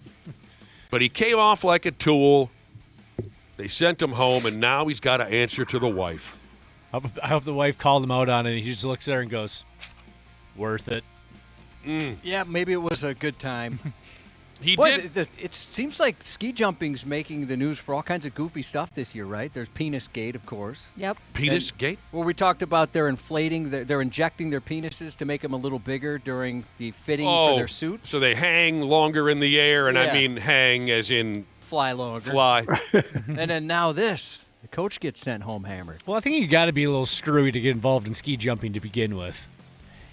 But he came off like a tool. They sent him home, and now he's got to answer to the wife. I hope the wife called him out on it. He just looks at her and goes, worth it. Yeah, maybe it was a good time. He did. It seems like ski jumping's making the news for all kinds of goofy stuff this year, right? There's Penis Gate, of course. Yep. Penis Gate? Well, we talked about they're injecting their penises to make them a little bigger during the fitting for their suits. So they hang longer in the air, and I Yeah. mean hang as in fly longer. Fly. And then now this. The coach gets sent home hammered. Well, I think you got to be a little screwy to get involved in ski jumping to begin with.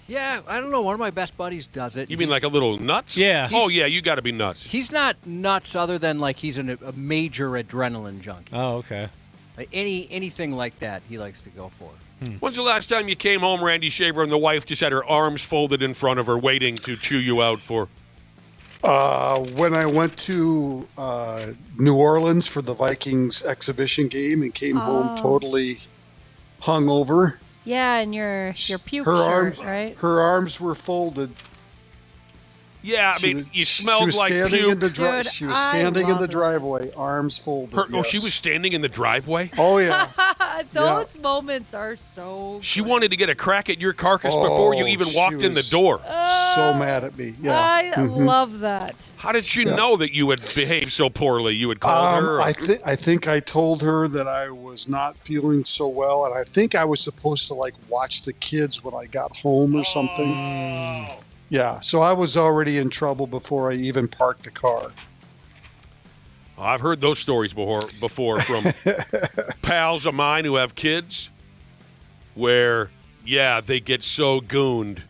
Yeah, I don't know. One of my best buddies does it. You mean like a little nuts? Yeah. Oh, yeah, you got to be nuts. He's not nuts other than like he's a major adrenaline junkie. Oh, okay. Like anything like that he likes to go for. When's the last time you came home, Randy Shaver, and the wife just had her arms folded in front of her waiting to chew you out for? When I went to New Orleans for the Vikings exhibition game and came home totally hungover. Yeah, and your puke Her shirt, arms, right? her arms were folded. Yeah, I mean, you smelled like puke. She was standing in the driveway, arms folded. Oh, she was standing in the driveway? Oh, yeah. Those moments are so She wanted to get a crack at your carcass before you even she walked in the was door. So mad at me. Yeah. I love that. How did she know that you had behaved so poorly? You had called her? I think I told her that I was not feeling so well, and I think I was supposed to watch the kids when I got home or something. Yeah, so I was already in trouble before I even parked the car. I've heard those stories before from pals of mine who have kids where, they get so gooned.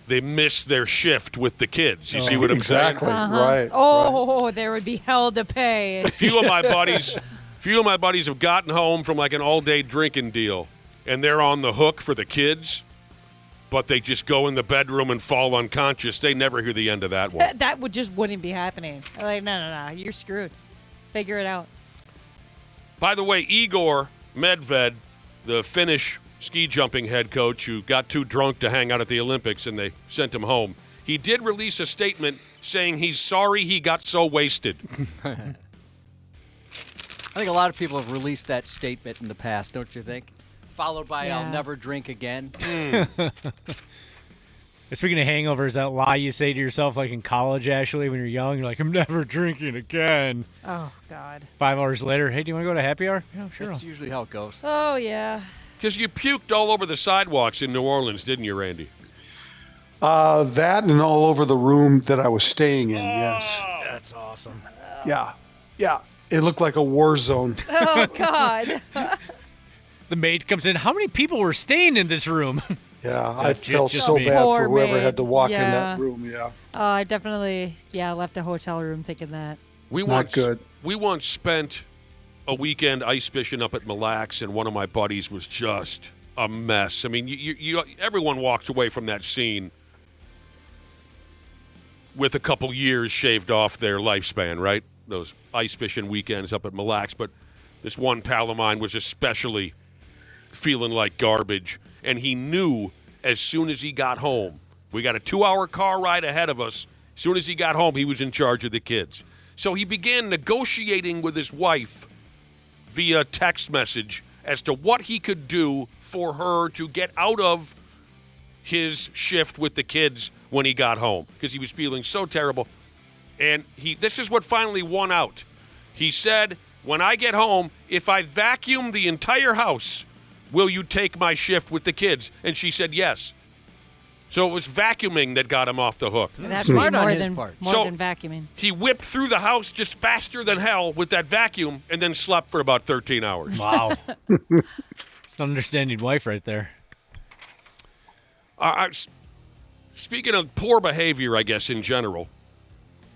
They miss their shift with the kids. You see what I'm saying? Exactly, right. Oh, there would be hell to pay. A few of my buddies have gotten home from an all-day drinking deal, and they're on the hook for the kids, but they just go in the bedroom and fall unconscious. They never hear the end of that one. That wouldn't be happening. Like, no, you're screwed. Figure it out. By the way, Igor Medved, the Finnish ski jumping head coach who got too drunk to hang out at the Olympics and they sent him home, he did release a statement saying he's sorry he got so wasted. I think a lot of people have released that statement in the past, don't you think? Followed by I'll never drink again. Speaking of hangovers, that lie you say to yourself in college, Ashley, when you're young, you're like, I'm never drinking again. Oh, God. 5 hours later, hey, do you want to go to happy hour? Yeah, sure. That's usually how it goes. Oh, yeah. Because you puked all over the sidewalks in New Orleans, didn't you, Randy? That and all over the room that I was staying in, yes. That's awesome. Yeah. It looked like a war zone. Oh, God. The maid comes in. How many people were staying in this room? Yeah, I felt so bad for whoever had to walk in that room, I definitely, left a hotel room thinking that. Not good. We once spent a weekend ice fishing up at Mille Lacs, and one of my buddies was just a mess. I mean, everyone walks away from that scene with a couple years shaved off their lifespan, right? Those ice fishing weekends up at Mille Lacs. But this one pal of mine was especially feeling like garbage, and he knew as soon as he got home, we got a 2-hour car ride ahead of us. As soon as he got home, he was in charge of the kids. So he began negotiating with his wife via text message as to what he could do for her to get out of his shift with the kids when he got home, because he was feeling so terrible. And this is what finally won out. He said, when I get home, if I vacuum the entire house, will you take my shift with the kids? And she said yes. So it was vacuuming that got him off the hook. That's more than vacuuming. He whipped through the house just faster than hell with that vacuum and then slept for about 13 hours. Wow. It's an understanding wife right there. Speaking of poor behavior, I guess, in general,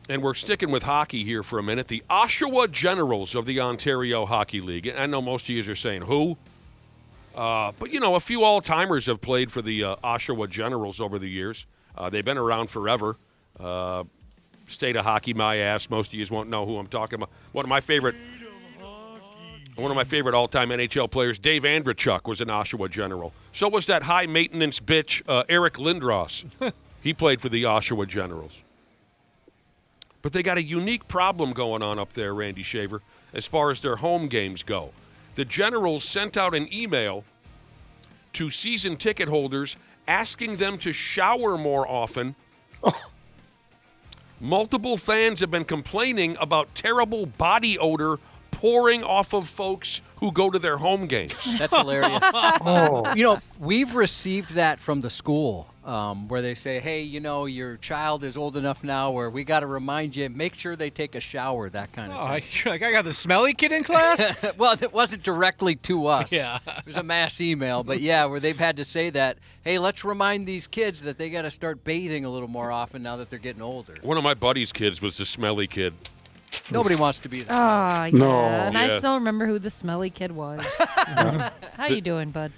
and we're sticking with hockey here for a minute, the Oshawa Generals of the Ontario Hockey League. I know most of you are saying, who? But, you know, a few all-timers have played for the Oshawa Generals over the years. They've been around forever. State of hockey, my ass. Most of you won't know who I'm talking about. One of my favorite all-time NHL players, Dave Andrechuk, was an Oshawa General. So was that high-maintenance bitch, Eric Lindros. He played for the Oshawa Generals. But they got a unique problem going on up there, Randy Shaver, as far as their home games go. The Generals sent out an email to season ticket holders asking them to shower more often. Multiple fans have been complaining about terrible body odor pouring off of folks who go to their home games. That's hilarious. You know, we've received that from the school where they say, hey, you know, your child is old enough now where we got to remind you, make sure they take a shower, that kind of thing. Like I got the smelly kid in class? Well, it wasn't directly to us. Yeah. It was a mass email. But, yeah, where they've had to say that, hey, let's remind these kids that they got to start bathing a little more often now that they're getting older. One of my buddy's kids was the smelly kid. Nobody wants to be the Oh, yeah. No. And I Yeah. still remember who the smelly kid was. How you doing, bud?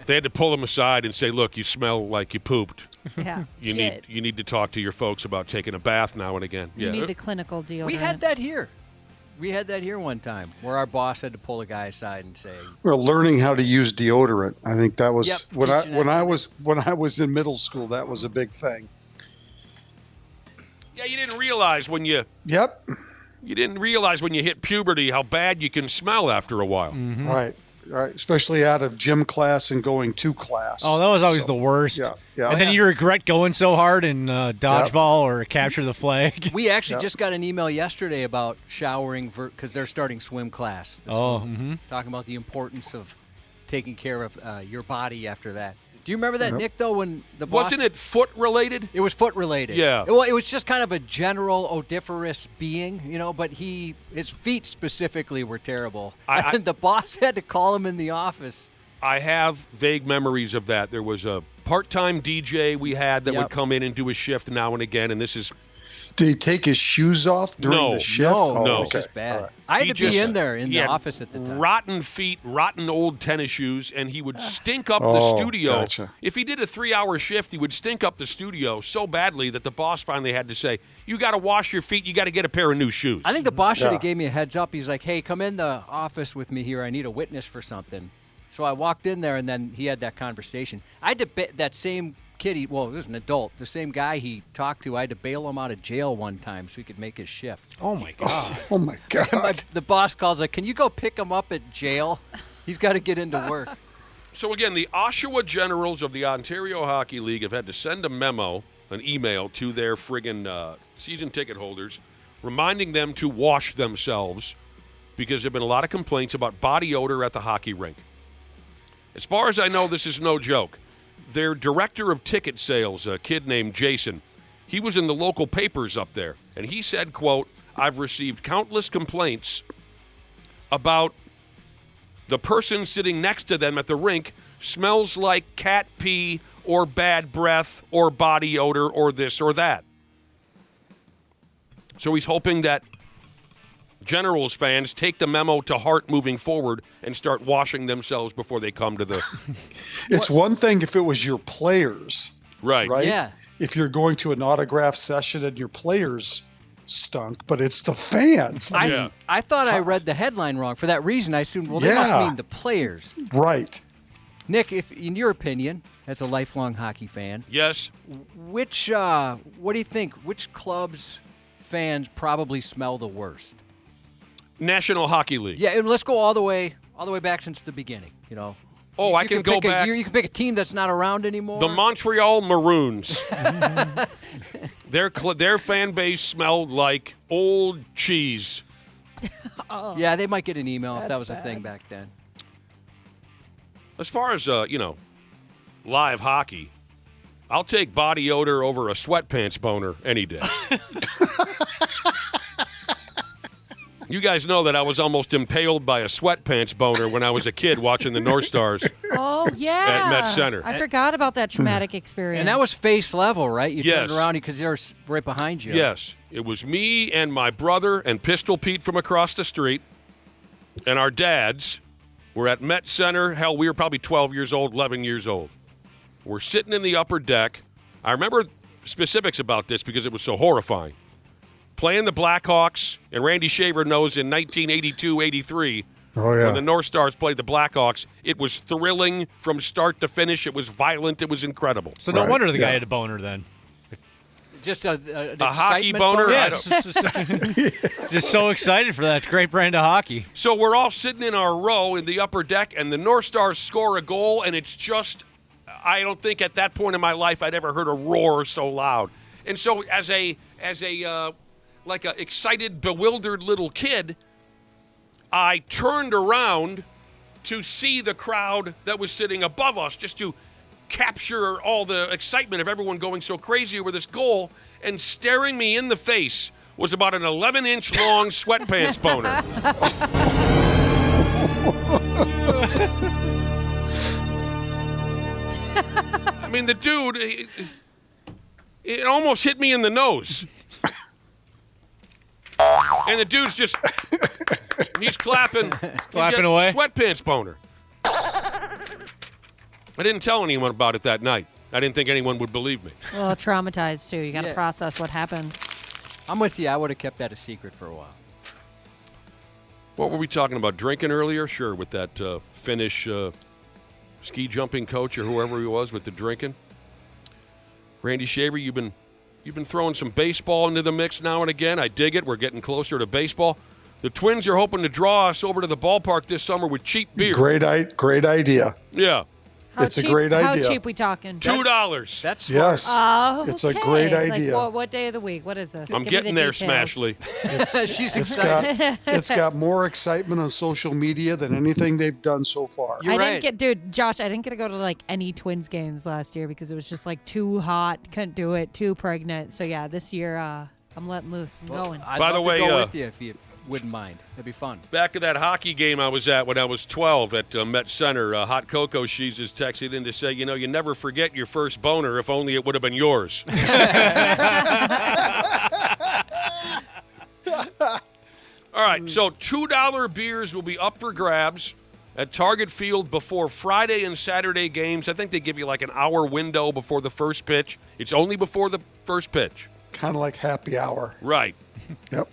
They had to pull him aside and say, look, you smell like you pooped. Yeah. You Shit. need to talk to your folks about taking a bath now and again. You need the clinical deodorant. We had that here. We had that here one time where our boss had to pull a guy aside and say, We're learning how to use deodorant. I think that was Yep, when I was in middle school. That was a big thing. Yeah, you didn't realize when you Yep. hit puberty how bad you can smell after a while. Right. Especially out of gym class and going to class. Oh, that was always the worst. Yeah. And then you regret going so hard in dodgeball or capture the flag. we actually just got an email yesterday about showering because they're starting swim class. This week. Talking about the importance of taking care of your body after that. Do you remember that, Nick, though, when the boss... Wasn't it foot-related? It was foot-related. Yeah. Well, it was just kind of a general odoriferous being, you know, but his feet specifically were terrible. And the boss had to call him in the office. I have vague memories of that. There was a part-time DJ we had that would come in and do a shift now and again, and this is... Did he take his shoes off during the shift? No, no. It was just bad. Right. I had to be in there in the office at the time. Rotten feet, rotten old tennis shoes, and he would stink up the studio. Gotcha. If he did a 3-hour shift, he would stink up the studio so badly that the boss finally had to say, you got to wash your feet, you got to get a pair of new shoes. I think the boss should have gave me a heads up. He's like, hey, come in the office with me here. I need a witness for something. So I walked in there, and then he had that conversation. I had to that same kid, it was an adult, the same guy he talked to, I had to bail him out of jail one time so he could make his shift. Oh, my God. Oh, my God. The boss calls like, can you go pick him up at jail? He's got to get into work. So, again, the Oshawa Generals of the Ontario Hockey League have had to send a memo, an email, to their friggin' season ticket holders reminding them to wash themselves because there have been a lot of complaints about body odor at the hockey rink. As far as I know, this is no joke. Their director of ticket sales, a kid named Jason, he was in the local papers up there, and he said, quote, I've received countless complaints about the person sitting next to them at the rink smells like cat pee or bad breath or body odor or this or that. So he's hoping that Generals fans take the memo to heart moving forward and start washing themselves before they come to the... It's one thing if it was your players. Right. Yeah. If you're going to an autograph session and your players stunk, but it's the fans. I thought I read the headline wrong. For that reason, I assumed, well, they must mean the players. Right. Nick, if in your opinion, as a lifelong hockey fan... Yes. What do you think? Which clubs fans probably smell the worst? National Hockey League. Yeah, and let's go all the way back since the beginning, you know. Oh, I can go back. You can pick a team that's not around anymore. The Montreal Maroons. Their fan base smelled like old cheese. Yeah, they might get an email if that was a thing back then. As far as, live hockey, I'll take body odor over a sweatpants boner any day. You guys know that I was almost impaled by a sweatpants boner when I was a kid watching the North Stars. Oh, yeah. At Met Center. I forgot about that traumatic experience. And that was face level, right? You Yes. turned around because they were right behind you. Yes. It was me and my brother and Pistol Pete from across the street. And our dads were at Met Center. Hell, we were probably 12 years old, 11 years old. We're sitting in the upper deck. I remember specifics about this because it was so horrifying. Playing the Blackhawks, and Randy Shaver knows in 1982-83, when the North Stars played the Blackhawks, it was thrilling from start to finish. It was violent. It was incredible. So no wonder the guy had a boner then. Just a hockey excitement boner? Yes. Just so excited for that great brand of hockey. So we're all sitting in our row in the upper deck, and the North Stars score a goal, and it's just, I don't think at that point in my life I'd ever heard a roar so loud. And so as a excited, bewildered little kid, I turned around to see the crowd that was sitting above us, just to capture all the excitement of everyone going so crazy over this goal, and staring me in the face was about an 11-inch long sweatpants boner. I mean, the dude, it almost hit me in the nose. And the dude's just, he's clapping. Clapping away. Sweatpants boner. I didn't tell anyone about it that night. I didn't think anyone would believe me. A little traumatized, too. You got to Yeah. process what happened. I'm with you. I would have kept that a secret for a while. What were we talking about? Drinking earlier? Sure, with that Finnish ski jumping coach or whoever he was with the drinking. Randy Shaver, you've been throwing some baseball into the mix now and again. I dig it. We're getting closer to baseball. The Twins are hoping to draw us over to the ballpark this summer with cheap beer. Great idea. Yeah. It's a great idea. How cheap we talking? $2. That's smart. Yes. Oh, It's a great okay. idea. Like, what day of the week? What is this? I'm Give me getting the there, details. Smashley. She's It's excited. it's got more excitement on social media than anything they've done so far. You're I right. didn't get, Josh, I didn't get to go to like any Twins games last year because it was just like too hot, couldn't do it, too pregnant. So yeah, this year I'm letting loose. I'm going. I'd By love the way, to go with you if you wouldn't mind. That'd be fun. Back at that hockey game I was at when I was 12 at Met Center, Hot Cocoa She's is texted in to say, you never forget your first boner if only it would have been yours. All right, so $2 beers will be up for grabs at Target Field before Friday and Saturday games. I think they give you like an hour window before the first pitch. It's only before the first pitch. Kind of like happy hour. Right. Yep.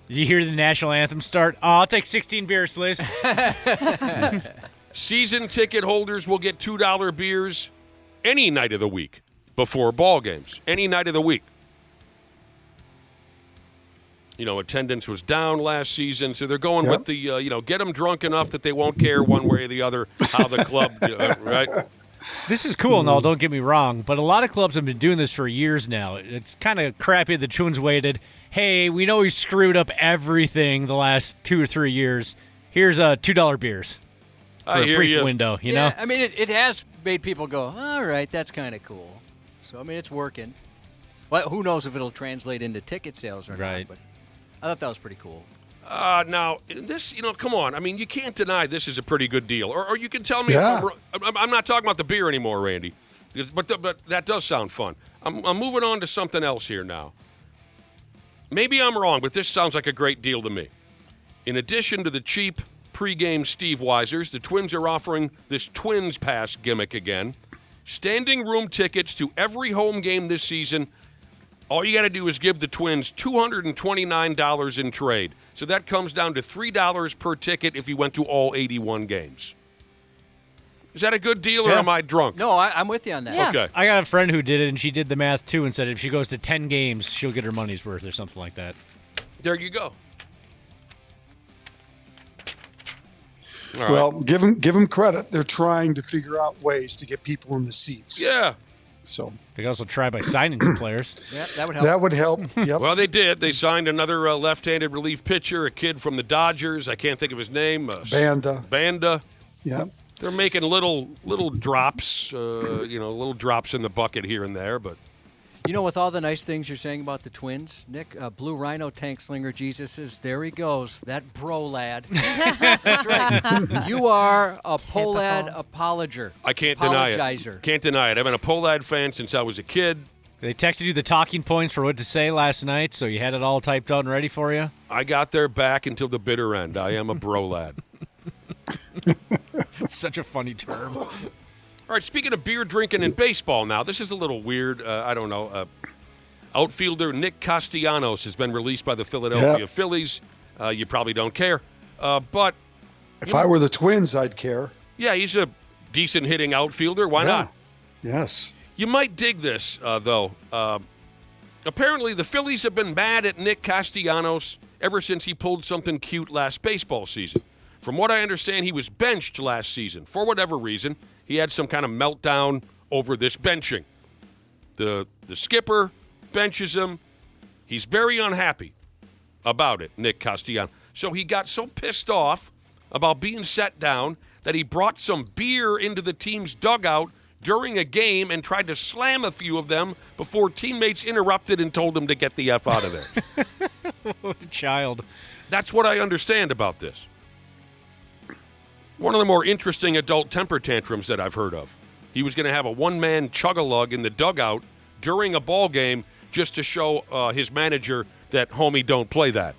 Did you hear the national anthem start? Oh, I'll take 16 beers, please. Season ticket holders will get $2 beers any night of the week before ball games. Any night of the week. Attendance was down last season, so they're going with the, get them drunk enough that they won't care one way or the other how the club, right? This is cool and all, don't get me wrong, but a lot of clubs have been doing this for years now. It's kind of crappy the Twins waited. Hey, we know he screwed up everything the last 2 or 3 years. Here's $2 beers for I a hear brief you. window, you Yeah, know? I mean, it has made people go, all right, that's kind of cool. So, I mean, it's working. Well, who knows if it'll translate into ticket sales or Right. not, but I thought that was pretty cool. Now, this, come on. I mean, you can't deny this is a pretty good deal. Or you can tell me Yeah. if I'm not talking about the beer anymore, Randy. But that does sound fun. I'm moving on to something else here now. Maybe I'm wrong, but this sounds like a great deal to me. In addition to the cheap pregame Steve Weisers, the Twins are offering this Twins Pass gimmick again. Standing room tickets to every home game this season. All you got to do is give the Twins $229 in trade. So that comes down to $3 per ticket if you went to all 81 games. Is that a good deal, or Yeah. am I drunk? No, I'm with you on that. Yeah. Okay. I got a friend who did it, and she did the math, too, and said if she goes to 10 games, she'll get her money's worth or something like that. There you go. All right. Well, give them credit. They're trying to figure out ways to get people in the seats. Yeah. So They could also try by signing some players. Yeah, that would help. that would help. Yep. Well, they did. They signed another left-handed relief pitcher, a kid from the Dodgers. I can't think of his name. Banda. Yep. They're making little drops, little drops in the bucket here and there. But You know, with all the nice things you're saying about the Twins, Nick, Blue Rhino Tank Slinger Jesus says, there he goes, that bro lad. That's right. You are a Polad apologer. I can't deny it. Apologizer. Can't deny it. I've been a Polad fan since I was a kid. They texted you the talking points for what to say last night, so you had it all typed out and ready for you? I got their back until the bitter end. I am a bro lad. It's such a funny term. All right, speaking of beer drinking and baseball now, this is a little weird. I don't know. Outfielder Nick Castellanos has been released by the Philadelphia Phillies. You probably don't care. But if I were the Twins, I'd care. Yeah, he's a decent hitting outfielder. Why not? Yes. You might dig this, though. Apparently, the Phillies have been mad at Nick Castellanos ever since he pulled something cute last baseball season. From what I understand, he was benched last season. For whatever reason, he had some kind of meltdown over this benching. The skipper benches him. He's very unhappy about it, Nick Castellanos. So he got so pissed off about being set down that he brought some beer into the team's dugout during a game and tried to slam a few of them before teammates interrupted and told him to get the F out of there. What a child. That's what I understand about this. One of the more interesting adult temper tantrums that I've heard of. He was going to have a one-man chug-a-lug in the dugout during a ball game just to show his manager that, homie, don't play that.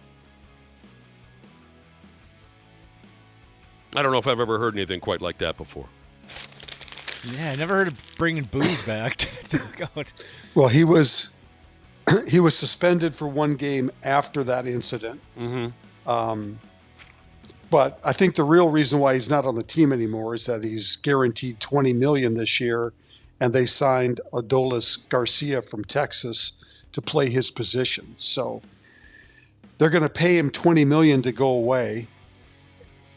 I don't know if I've ever heard anything quite like that before. Yeah, I never heard of bringing booze back to the dugout. Well, he was suspended for one game after that incident. Mm-hmm. But I think the real reason why he's not on the team anymore is that he's guaranteed $20 million this year, and they signed Adolis Garcia from Texas to play his position. So they're going to pay him $20 million to go away.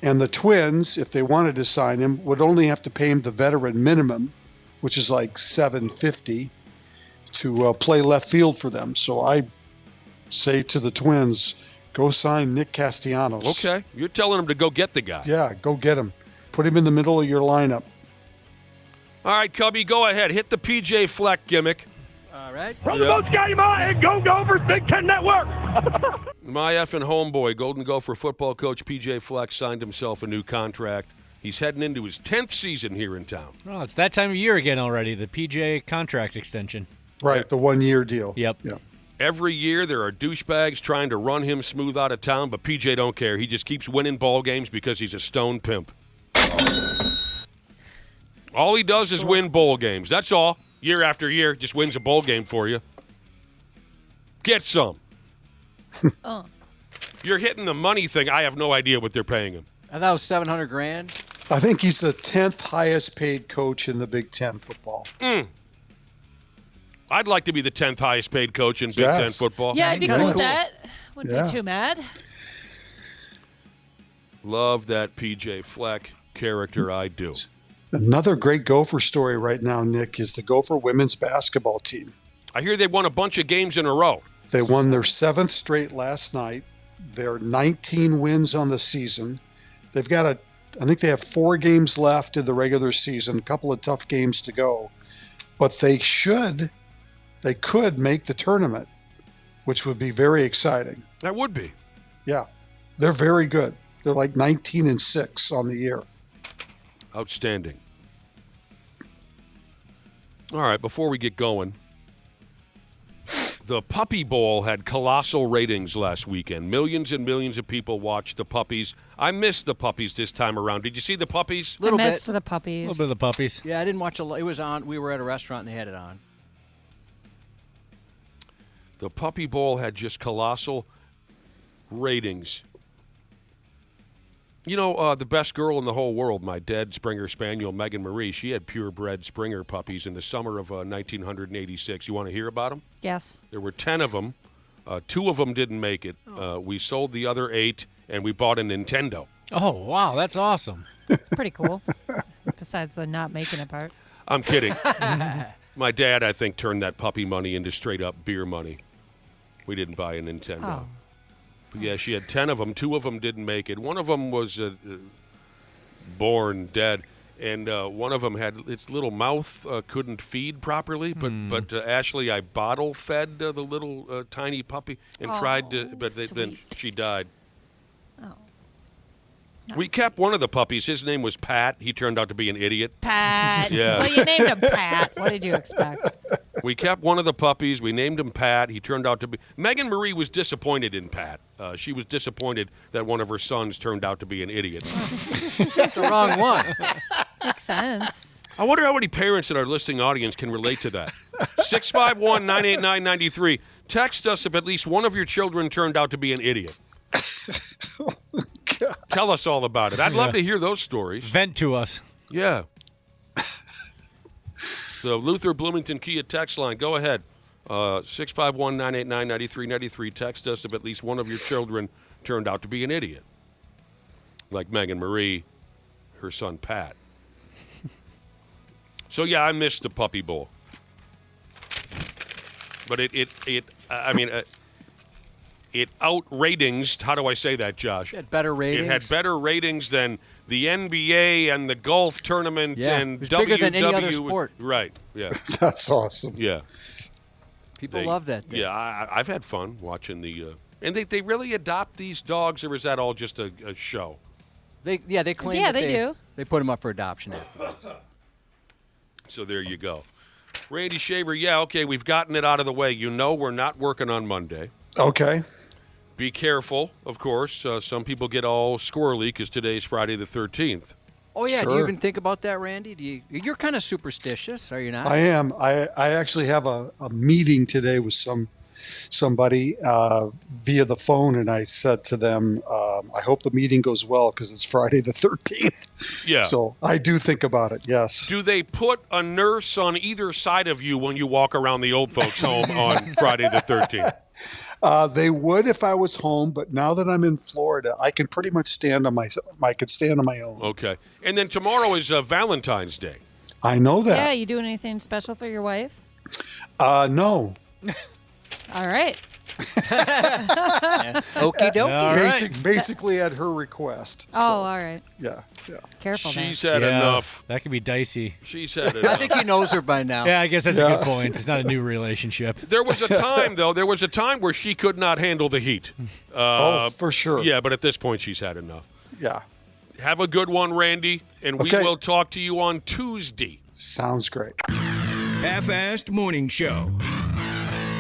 And the Twins, if they wanted to sign him, would only have to pay him the veteran minimum, which is like $750, to play left field for them. So I say to the Twins, go sign Nick Castellanos. Okay. You're telling him to go get the guy. Yeah, go get him. Put him in the middle of your lineup. All right, Cubby, go ahead. Hit the PJ Fleck gimmick. All right. From the most guy and go Gophers Big Ten Network. My effing homeboy, Golden Gopher football coach PJ Fleck, signed himself a new contract. He's heading into his 10th season here in town. Well, it's that time of year again already, the PJ contract extension. Right, the one-year deal. Yep. Yeah. Every year there are douchebags trying to run him smooth out of town, but PJ don't care. He just keeps winning ball games because he's a stone pimp. All he does is win bowl games. That's all. Year after year, just wins a bowl game for you. Get some. You're hitting the money thing. I have no idea what they're paying him. I thought it was $700,000. I think he's the 10th highest paid coach in the Big Ten football. I'd like to be the 10th highest paid coach in Big Ten football. Yeah, I'd be cool with that. Wouldn't be too mad. Love that PJ Fleck character. I do. Another great Gopher story right now, Nick, is the Gopher women's basketball team. I hear they won a bunch of games in a row. They won their 7th straight last night. They're 19 wins on the season. They've got I think they have 4 games left in the regular season, a couple of tough games to go. But they could make the tournament, which would be very exciting. That would be. Yeah. They're very good. They're like 19-6 on the year. Outstanding. All right, before we get going, the Puppy Bowl had colossal ratings last weekend. Millions and millions of people watched the puppies. I missed the puppies this time around. Did you see the puppies? I missed the puppies. A little bit of the puppies. Yeah, I didn't watch a lot. It was on. We were at a restaurant and they had it on. The Puppy Bowl had just colossal ratings. You know, the best girl in the whole world, my dead Springer Spaniel, Megan Marie, she had purebred Springer puppies in the summer of 1986. You want to hear about them? Yes. There were 10 of them. 2 of them didn't make it. We sold the other 8, and we bought a Nintendo. Oh, wow, that's awesome. It's pretty cool, besides the not making it part. I'm kidding. My dad, I think, turned that puppy money into straight-up beer money. We didn't buy a Nintendo. Oh. But yeah, she had 10 of them. 2 of them didn't make it. One of them was born dead. And one of them had its little mouth couldn't feed properly, but Ashley, I bottle fed the little tiny puppy and tried to, but then she died. Oh. We kept one of the puppies. His name was Pat. He turned out to be an idiot. Pat. Yeah. Well, you named him Pat. What did you expect? We kept one of the puppies. We named him Pat. He turned out to be... Megan Marie was disappointed in Pat. She was disappointed that one of her sons turned out to be an idiot. The wrong one. Makes sense. I wonder how many parents in our listening audience can relate to that. 651-989-93. Text us if at least one of your children turned out to be an idiot. Tell us all about it. I'd love to hear those stories. Vent to us. Yeah. The Luther Bloomington Kia text line. Go ahead. 651-989-9393. Text us if at least one of your children turned out to be an idiot. Like Megan Marie, her son Pat. So, yeah, I missed the Puppy Bowl. But it out-ratings. How do I say that, Josh? It had better ratings. It had better ratings than the NBA and the golf tournament and it was bigger than any other sport. Right, yeah. That's awesome. Yeah. People love that thing. Yeah, I've had fun watching the and they really adopt these dogs, or is that all just a show? They claim Yeah, that they do. They put them up for adoption afterwards. So there you go. Randy Shaver, okay, we've gotten it out of the way. You know we're not working on Monday. Okay. Be careful, of course. Some people get all squirrely because today's Friday the 13th. Oh, yeah. Sure. Do you even think about that, Randy? You're kind of superstitious, are you not? I am. I actually have a meeting today with somebody via the phone, and I said to them, I hope the meeting goes well because it's Friday the 13th. Yeah. So I do think about it, yes. Do they put a nurse on either side of you when you walk around the old folks' home on Friday the 13th? They would if I was home, but now that I'm in Florida, I can pretty much stand on my own. Okay. And then tomorrow is Valentine's Day. I know that. Yeah, you doing anything special for your wife? No. All right. Okie dokie. Basically at her request. So, all right. Yeah. Careful there. She's had enough. That could be dicey. She's had enough. I think he knows her by now. Yeah, I guess that's a good point. It's not a new relationship. There was a time, though, where she could not handle the heat. For sure. Yeah, but at this point, she's had enough. Yeah. Have a good one, Randy, and we will talk to you on Tuesday. Sounds great. Half-Assed Morning Show.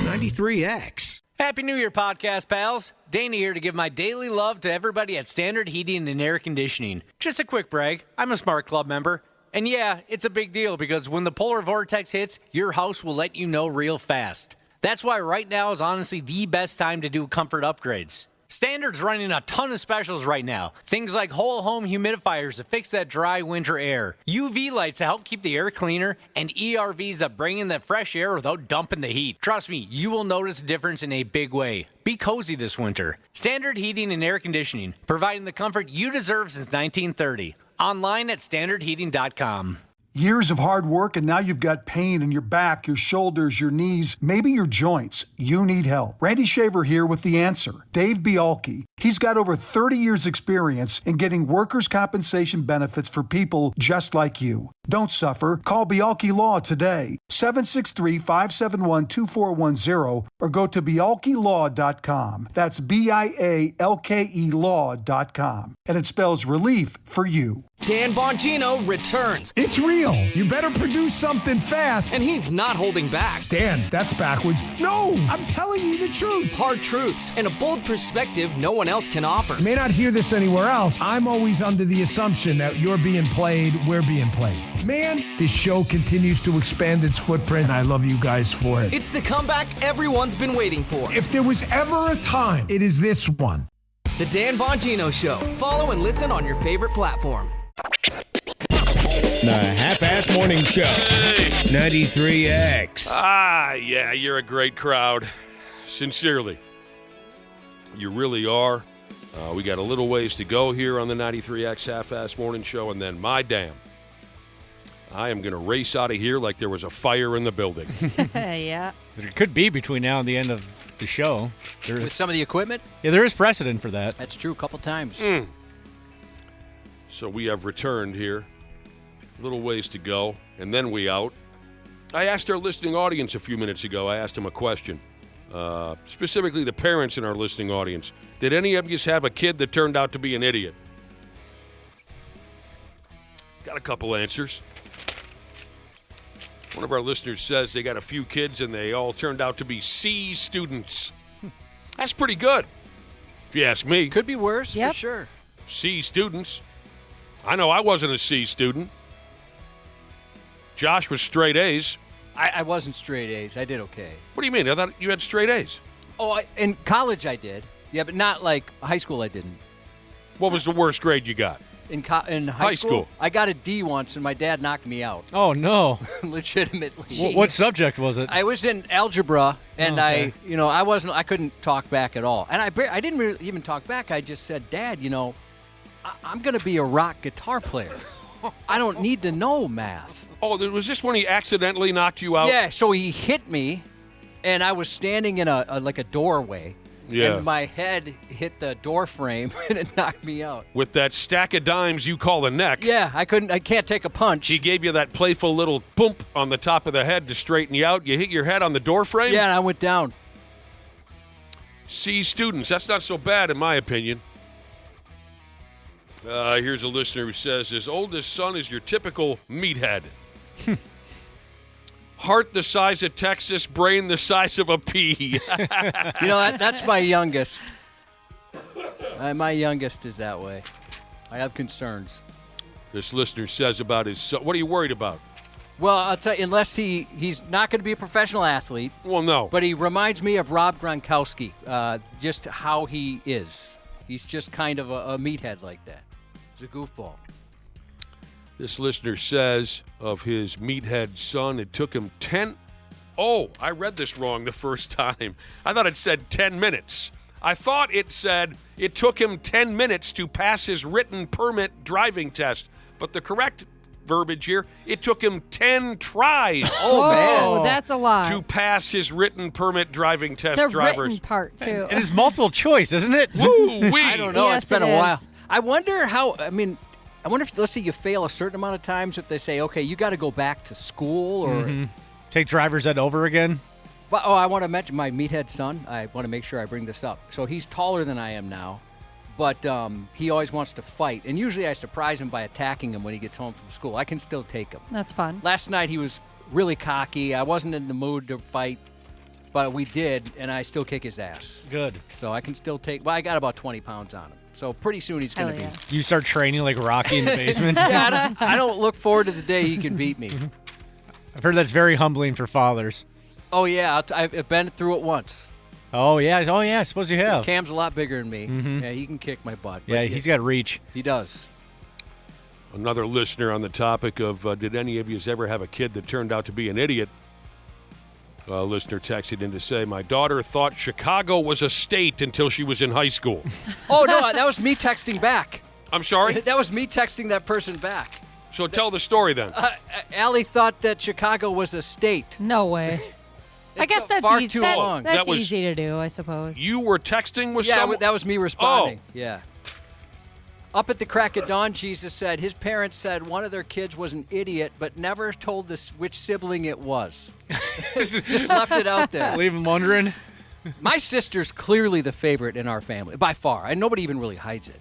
93X. Happy New Year, podcast pals. Danny here to give my daily love to everybody at Standard Heating and Air Conditioning. Just a quick brag. I'm a Smart Club member. And yeah, it's a big deal because when the polar vortex hits, your house will let you know real fast. That's why right now is honestly the best time to do comfort upgrades. Standard's running a ton of specials right now. Things like whole home humidifiers to fix that dry winter air, UV lights to help keep the air cleaner, and ERVs that bring in that fresh air without dumping the heat. Trust me, you will notice a difference in a big way. Be cozy this winter. Standard Heating and Air Conditioning, providing the comfort you deserve since 1930. Online at standardheating.com. Years of hard work, and now you've got pain in your back, your shoulders, your knees, maybe your joints. You need help. Randy Shaver here with the answer. Dave Bialke. He's got over 30 years experience in getting workers' compensation benefits for people just like you. Don't suffer. Call Bialke Law today. 763-571-2410 or go to bialkelaw.com. That's BIALKE law.com. And it spells relief for you. Dan Bongino returns. It's real. You better produce something fast. And he's not holding back. Dan, that's backwards. No, I'm telling you the truth. Hard truths and a bold perspective no one else can offer. You may not hear this anywhere else. I'm always under the assumption that you're being played, we're being played. Man, this show continues to expand its footprint, and I love you guys for it. It's the comeback everyone's been waiting for. If there was ever a time, it is this one. The Dan Bongino Show. Follow and listen on your favorite platform. The Half-Assed Morning Show. Hey. 93X. Yeah, you're a great crowd. Sincerely. You really are. We got a little ways to go here on the 93X Half-Assed Morning Show, and then my damn. I am going to race out of here like there was a fire in the building. Yeah. It could be between now and the end of the show. With some of the equipment? Yeah, there is precedent for that. That's true, a couple times. So we have returned here Little ways to go, and then we out. I asked our listening audience a few minutes ago, I asked them a question. Specifically the parents in our listening audience. Did any of you have a kid that turned out to be an idiot? Got a couple answers. One of our listeners says they got a few kids and they all turned out to be C students. That's pretty good, if you ask me. Could be worse, for sure. C students. I know I wasn't a C student. Josh was straight A's. I wasn't straight A's. I did okay. What do you mean? I thought you had straight A's. Oh, in college I did. Yeah, but not like high school I didn't. What was the worst grade you got? In high school, I got a D once, and my dad knocked me out. Oh, no. Legitimately. What subject was it? I was in algebra, and okay. I couldn't talk back at all. And I didn't really even talk back. I just said, Dad, I'm going to be a rock guitar player. I don't need to know math. Oh, was this when he accidentally knocked you out? Yeah, so he hit me, and I was standing in a doorway. Yeah. And my head hit the door frame, and it knocked me out. With that stack of dimes you call a neck. Yeah, I can't take a punch. He gave you that playful little boomp on the top of the head to straighten you out. You hit your head on the door frame? Yeah, and I went down. C students, that's not so bad in my opinion. Here's a listener who says, his oldest son is your typical meathead. Heart the size of Texas, brain the size of a pea. That's my youngest. My youngest is that way. I have concerns. This listener says about his son. What are you worried about? Well, I'll tell you, unless he's not going to be a professional athlete. Well, no. But he reminds me of Rob Gronkowski, just how he is. He's just kind of a meathead like that. He's a goofball. This listener says of his meathead son, it took him 10. Oh, I read this wrong the first time. I thought it said 10 minutes. I thought it said it took him 10 minutes to pass his written permit driving test. But the correct verbiage here, it took him 10 tries. Oh, man. That's a lot. To pass his written permit driving test the drivers. Written part, too. And it's multiple choice, isn't it? Woo-wee. I don't know. Yes, it's been it a while. is. I wonder if, let's say you fail a certain amount of times, if they say, okay, you got to go back to school or take driver's ed over again. But, I want to mention my meathead son. I want to make sure I bring this up. So he's taller than I am now, but he always wants to fight. And usually I surprise him by attacking him when he gets home from school. I can still take him. That's fun. Last night he was really cocky. I wasn't in the mood to fight, but we did, and I still kick his ass. Good. So I can still take – I got about 20 pounds on him. So pretty soon he's going to be. You start training like Rocky in the basement. Yeah, I don't look forward to the day he can beat me. I've heard that's very humbling for fathers. Oh, yeah. I've been through it once. Oh, yeah. I suppose you have. Cam's a lot bigger than me. Yeah, he can kick my butt. Yeah, he's got reach. He does. Another listener on the topic of did any of you ever have a kid that turned out to be an idiot? A listener texted in to say, my daughter thought Chicago was a state until she was in high school. Oh, no, that was me texting back. I'm sorry? That was me texting that person back. So tell the story then. Allie thought that Chicago was a state. No way. I guess that's far easy. too long. That's easy to do, I suppose. You were texting with someone? someone? That was me responding. Oh. Yeah. Up at the crack of dawn, Jesus said his parents said one of their kids was an idiot, but never told us which sibling it was. Just left it out there. Leave them wondering. My sister's clearly the favorite in our family, by far. And nobody even really hides it.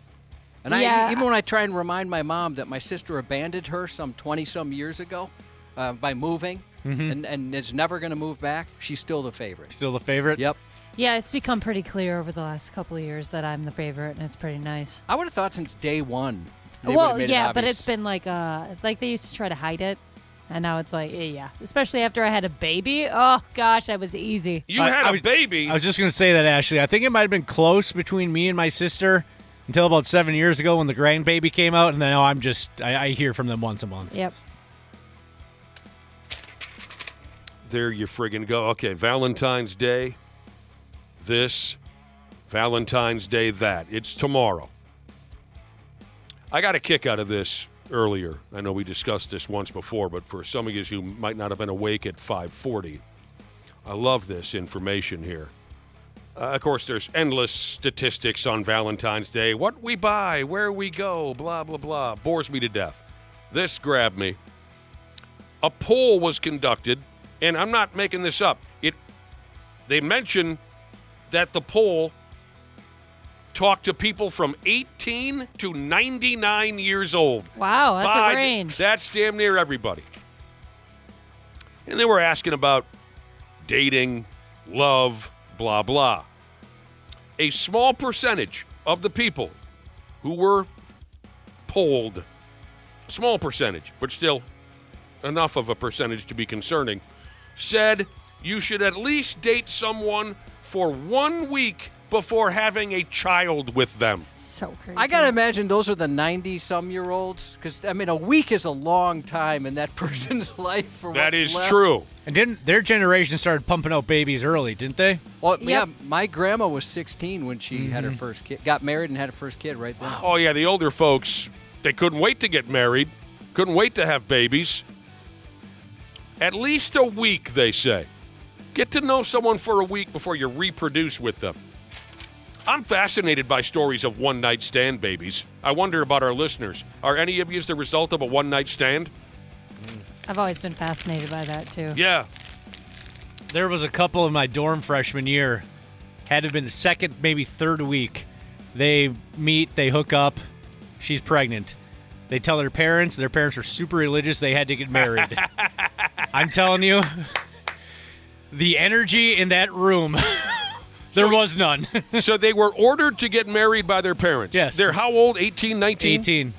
And even when I try and remind my mom that my sister abandoned her some 20-some years ago by moving and is never going to move back, she's still the favorite. Still the favorite? Yep. Yeah, it's become pretty clear over the last couple of years that I'm the favorite, and it's pretty nice. I would have thought since day one. Well, yeah, but it's been like they used to try to hide it, and now it's like, yeah. Especially after I had a baby. Oh, gosh, that was easy. You had a baby? I was just going to say that, Ashley. I think it might have been close between me and my sister until about 7 years ago when the grandbaby came out, and then now I hear from them once a month. Yep. There you friggin' go. Okay, Valentine's Day. This, Valentine's Day, that. It's tomorrow. I got a kick out of this earlier. I know we discussed this once before, but for some of you who might not have been awake at 5:40, I love this information here. Of course, there's endless statistics on Valentine's Day. What we buy, where we go, blah, blah, blah. Bores me to death. This grabbed me. A poll was conducted, and I'm not making this up. They mention that the poll talked to people from 18 to 99 years old. Wow, that's a range. That's damn near everybody. And they were asking about dating, love, blah, blah. A small percentage of the people who were polled, small percentage, but still enough of a percentage to be concerning, said you should at least date someone for 1 week before having a child with them. So crazy. I got to imagine those are the 90-some-year-olds, because, I mean, a week is a long time in that person's life for That what's is left. true. And didn't their generation started pumping out babies early, didn't they? Well, yeah, my grandma was 16 when she had her Mm-hmm. first kid, got married and had her first kid right then. Oh, yeah, the older folks, they couldn't wait to get married, couldn't wait to have babies. At least a week, they say. Get to know someone for a week before you reproduce with them. I'm fascinated by stories of one-night stand babies. I wonder about our listeners. Are any of you the result of a one-night stand? I've always been fascinated by that, too. Yeah. There was a couple in my dorm freshman year. Had to have been the second, maybe third week. They meet, they hook up. She's pregnant. They tell their parents are super religious. They had to get married. I'm telling you, the energy in that room, there was none. So they were ordered to get married by their parents. Yes. They're how old? 18, 19? 18.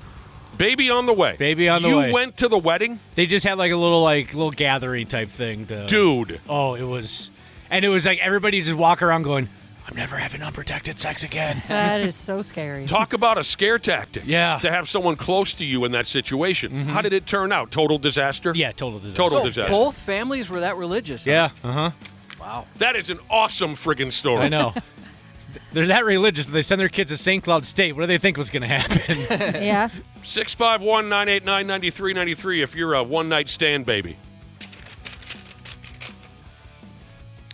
Baby on the way. Baby on the way. You went to the wedding? They just had like a little gathering type thing. Dude. Oh, it was like everybody just walk around going, I'm never having unprotected sex again. That is so scary. Talk about a scare tactic. Yeah. To have someone close to you in that situation. Mm-hmm. How did it turn out? Total disaster? Yeah, total disaster. Total So disaster. both families were that religious? Huh? Yeah, uh-huh. Wow. That is an awesome friggin' story. I know. They're that religious, but they send their kids to St. Cloud State. What do they think was going to happen? Yeah. 651-989-9393 if you're a one-night stand baby.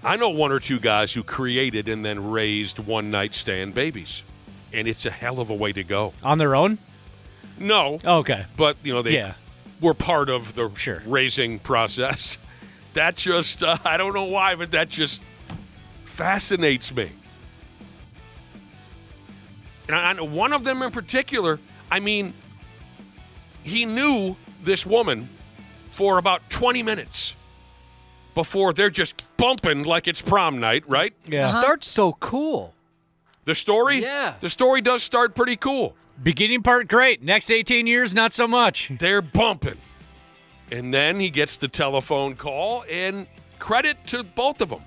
I know one or two guys who created and then raised one-night stand babies, and it's a hell of a way to go. On their own? No. Okay. But, they were part of the raising process. That just, I don't know why, but that just fascinates me. And I know one of them in particular, I mean, he knew this woman for about 20 minutes before they're just bumping like it's prom night, right? Yeah. Starts so cool. The story? Yeah. The story does start pretty cool. Beginning part, great. Next 18 years, not so much. They're bumping. And then he gets the telephone call, and credit to both of them.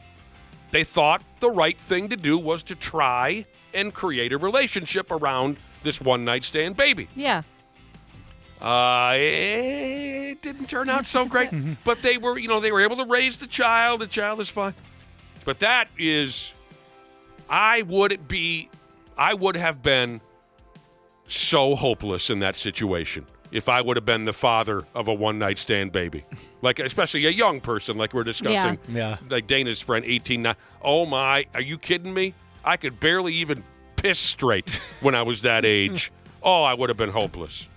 They thought the right thing to do was to try and create a relationship around this one-night stand baby. Yeah. It didn't turn out so great, but they were able to raise the child. The child is fine. But that is, I would have been so hopeless in that situation if I would have been the father of a one-night stand baby. Like, especially a young person like we're discussing. Yeah. Like Dana's friend, 18. Oh, my. Are you kidding me? I could barely even piss straight when I was that age. Oh, I would have been hopeless.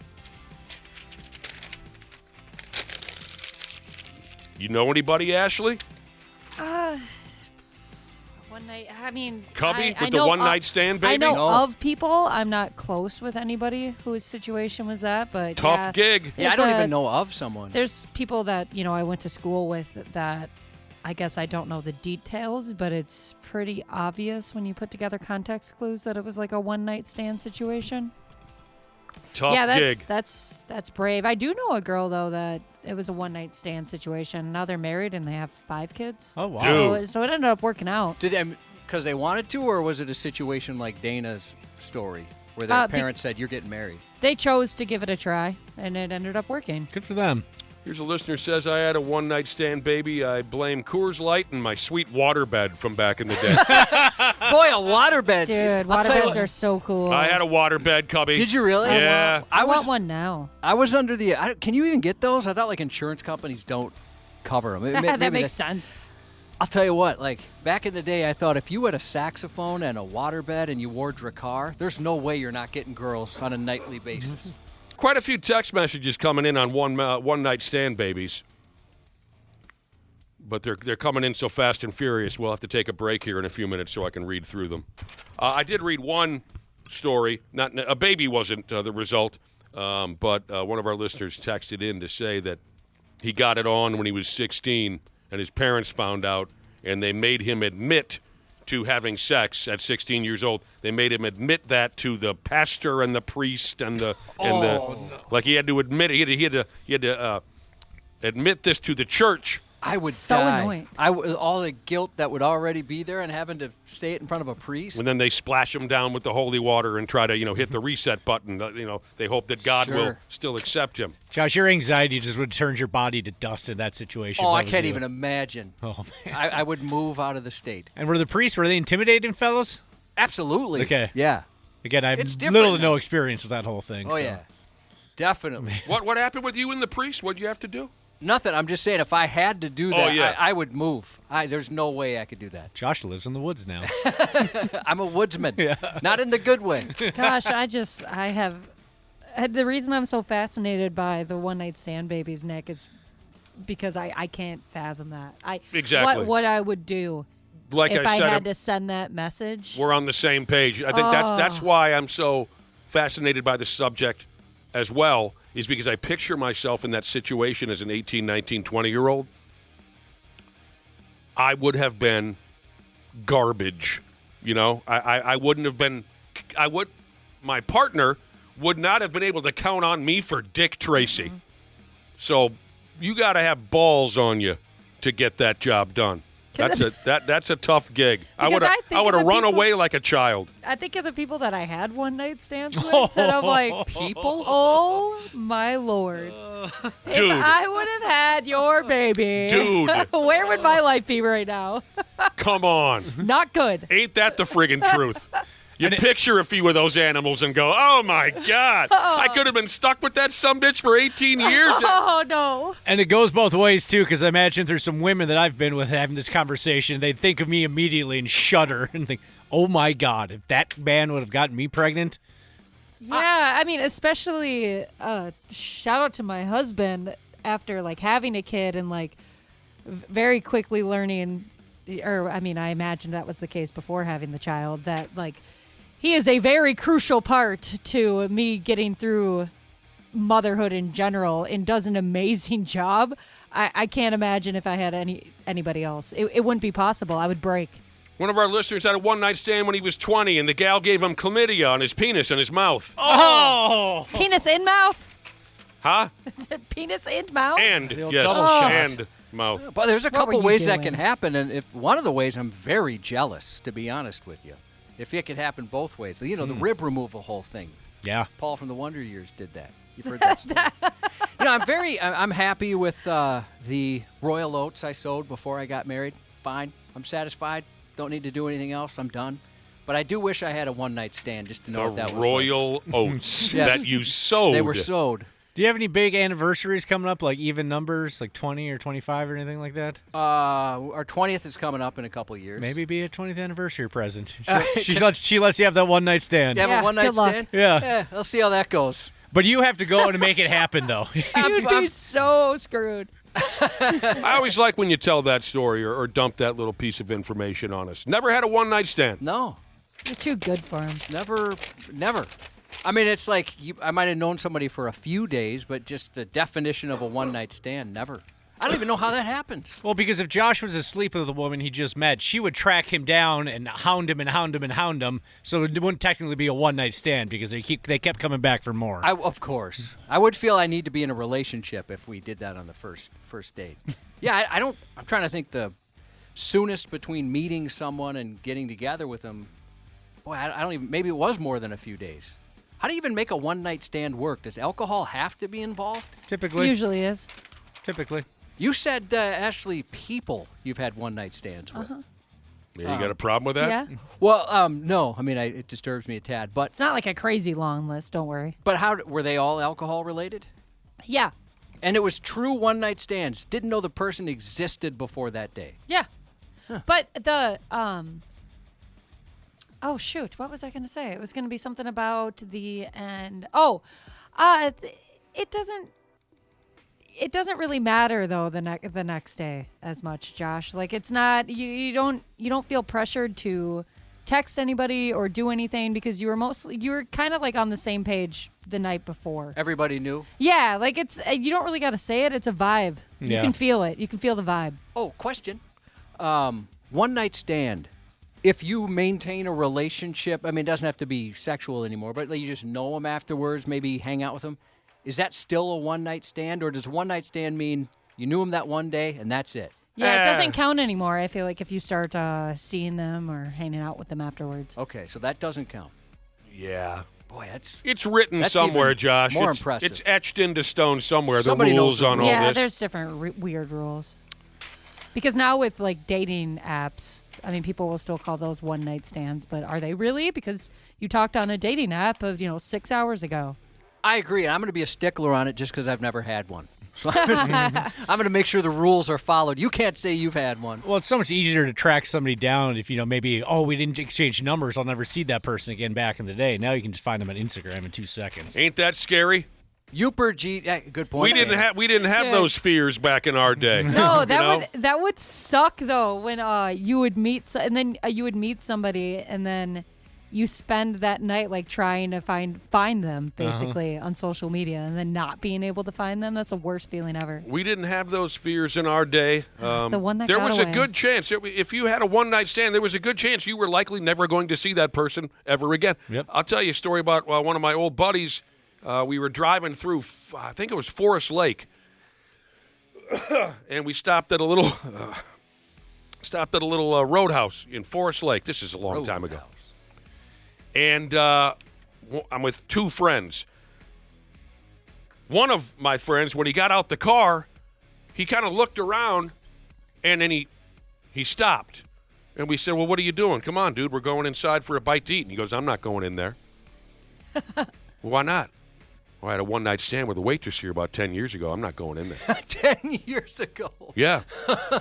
You know anybody, Ashley? One night. I mean, Cubby I with the know one-night stand baby? I know No. of people. I'm not close with anybody whose situation was that, but Tough gig. Yeah, I don't even know of someone. There's people that I went to school with that. I guess I don't know the details, but it's pretty obvious when you put together context clues that it was like a one-night stand situation. Tough yeah, gig. that's brave. I do know a girl though that it was a one-night stand situation. Now they're married and they have 5 kids. Oh wow! So it ended up working out. Did they, because they wanted to, or was it a situation like Dana's story where their parents said, "You're getting married"? They chose to give it a try, and it ended up working. Good for them. Here's a listener says, I had a one-night stand baby. I blame Coors Light and my sweet waterbed from back in the day. Boy, a waterbed. Dude, I'll tell you waterbeds what- are so cool. I had a waterbed, Cubby. Did you really? Yeah. I want one now. I was under the. Can you even get those? I thought like insurance companies don't cover them. That makes sense. I'll tell you what. Like back in the day, I thought if you had a saxophone and a waterbed and you wore Drakkar, there's no way you're not getting girls on a nightly basis. Quite a few text messages coming in on one night stand babies. But they're coming in so fast and furious, we'll have to take a break here in a few minutes so I can read through them. I did read one story. Not a baby wasn't the result, but one of our listeners texted in to say that he got it on when he was 16, and his parents found out, and they made him admit to having sex at 16 years old. They made him admit that to the pastor and the priest and the like. He had to admit it. He had to admit this to the church. I would so die. Annoying. All the guilt that would already be there, and having to say it in front of a priest. And then they splash him down with the holy water and try to, hit the reset button. They hope that God will still accept him. Josh, your anxiety just would turn your body to dust in that situation. Oh, I can't even imagine. Oh, man. I would move out of the state. And were the priests, were they intimidating fellas? Absolutely. Okay. Yeah. Again, I have It's different little to now. no experience with that whole thing. Oh, yeah. Definitely. What happened with you and the priest? What did you have to do? Nothing. I'm just saying, if I had to do that, yeah. I would move. There's no way I could do that. Josh lives in the woods now. I'm a woodsman. Not in the good way. Gosh, the reason I'm so fascinated by the one night stand babies, Nick, is because I can't fathom that. Exactly. What I would do Like if I I said, had to send that message. we're on the same page. I think that's why I'm so fascinated by the subject as well, is because I picture myself in that situation as an 18, 19, 20-year-old. I would have been garbage. I wouldn't have been my partner would not have been able to count on me for Dick Tracy. Mm-hmm. So you got to have balls on you to get that job done. That's a tough gig. I would have run away like a child. I think of the people that I had one night stands with, and I'm like, people? Oh, my Lord. If Dude. I would have had your baby, Dude. where would my life be right now? Come on. Not good. Ain't that the friggin' truth? You picture a few of those animals and go, oh, my God. I could have been stuck with that sumbitch for 18 years. Oh, no. And it goes both ways, too, because I imagine there's some women that I've been with having this conversation. They think of me immediately and shudder and think, oh, my God, if that man would have gotten me pregnant. Yeah, I mean, especially shout out to my husband after, having a kid and, very quickly learning, or, I imagine that was the case before having the child, that, he is a very crucial part to me getting through motherhood in general and does an amazing job. I can't imagine if I had anybody else. It wouldn't be possible. I would break. One of our listeners had a one-night stand when he was 20, and the gal gave him chlamydia on his penis and his mouth. Oh! Penis in mouth? Huh? Is it penis in mouth? And, yes, double shot. and mouth. But there's a What were couple you ways that doing? can happen, and if one of the ways I'm very jealous, to be honest with you. If it could happen both ways. The rib removal whole thing. Yeah. Paul from the Wonder Years did that. You've heard that story. I'm happy with the royal oats I sowed before I got married. Fine. I'm satisfied. Don't need to do anything else. I'm done. But I do wish I had a one-night stand just to know what that The was royal oats Yes. that you sowed. They were sowed. Do you have any big anniversaries coming up, like even numbers, like 20 or 25 or anything like that? Our 20th is coming up in a couple of years. Maybe be a 20th anniversary present. She lets you have that one-night stand. You have a one-night good luck. stand? Yeah. Let's see how that goes. But you have to go and make it happen, though. You'd be so screwed. I always like when you tell that story or dump that little piece of information on us. Never had a one-night stand. No. You're too good for him. Never. I mean, it's like I might have known somebody for a few days, but just the definition of a one-night stand, never. I don't even know how that happens. Well, because if Josh was asleep with a woman he just met, she would track him down and hound him and hound him and hound him, so it wouldn't technically be a one-night stand because they kept coming back for more. Of course. I would feel I need to be in a relationship if we did that on the first date. Yeah, I'm trying to think the soonest between meeting someone and getting together with them. Boy, I don't even, maybe it was more than a few days. How do you even make a one-night stand work? Does alcohol have to be involved? Typically. Usually is. Typically. You said, Ashley, people you've had one-night stands with. Yeah, you got a problem with that? Yeah. Well, no. I mean, it disturbs me a tad. But It's not like a crazy long list, don't worry. But how were they all alcohol-related? Yeah. And it was true one-night stands. Didn't know the person existed before that day. Yeah. But the oh shoot, what was I going to say? It was going to be something about the end. Oh, It doesn't really matter though the next day as much, Josh. Like it's not you don't feel pressured to text anybody or do anything because you were kind of like on the same page the night before. Everybody knew? Yeah, like it's you don't really got to say it, it's a vibe. You can feel it. You can feel the vibe. Oh, question. One night stand. If you maintain a relationship, I mean, it doesn't have to be sexual anymore, but you just know them afterwards, maybe hang out with them. Is that still a one-night stand, or does one-night stand mean you knew them that one day and that's it? Yeah, it doesn't count anymore. I feel like if you start seeing them or hanging out with them afterwards. Okay, so that doesn't count. Yeah. Boy, it's written somewhere, Josh. More it's impressive. It's etched into stone somewhere. Somebody the rules knows on all this. Yeah, there's different weird rules. Because now with like dating apps, I mean, people will still call those one-night stands, but are they really? Because you talked on a dating app of 6 hours ago. I agree, and I'm going to be a stickler on it just because I've never had one. So I'm going to make sure the rules are followed. You can't say you've had one. Well, it's so much easier to track somebody down if, maybe, we didn't exchange numbers. I'll never see that person again back in the day. Now you can just find them on Instagram in 2 seconds. Ain't that scary? Good point. We didn't have those fears back in our day. No, that would suck though when you would meet you would meet somebody and then you spend that night like trying to find them basically on social media and then not being able to find them. That's the worst feeling ever. We didn't have those fears in our day. The one that there got was away. a good chance if you had a one-night stand, there was a good chance you were likely never going to see that person ever again. Yep. I'll tell you a story about one of my old buddies. We were driving through, I think it was Forest Lake, and we stopped at a little roadhouse in Forest Lake. This is a long time ago. And I'm with two friends. One of my friends, when he got out the car, he kind of looked around, and then he stopped. And we said, well, what are you doing? Come on, dude, we're going inside for a bite to eat. And he goes, I'm not going in there. Well, why not? Well, I had a one-night stand with a waitress here about 10 years ago. I'm not going in there. 10 years ago? Yeah.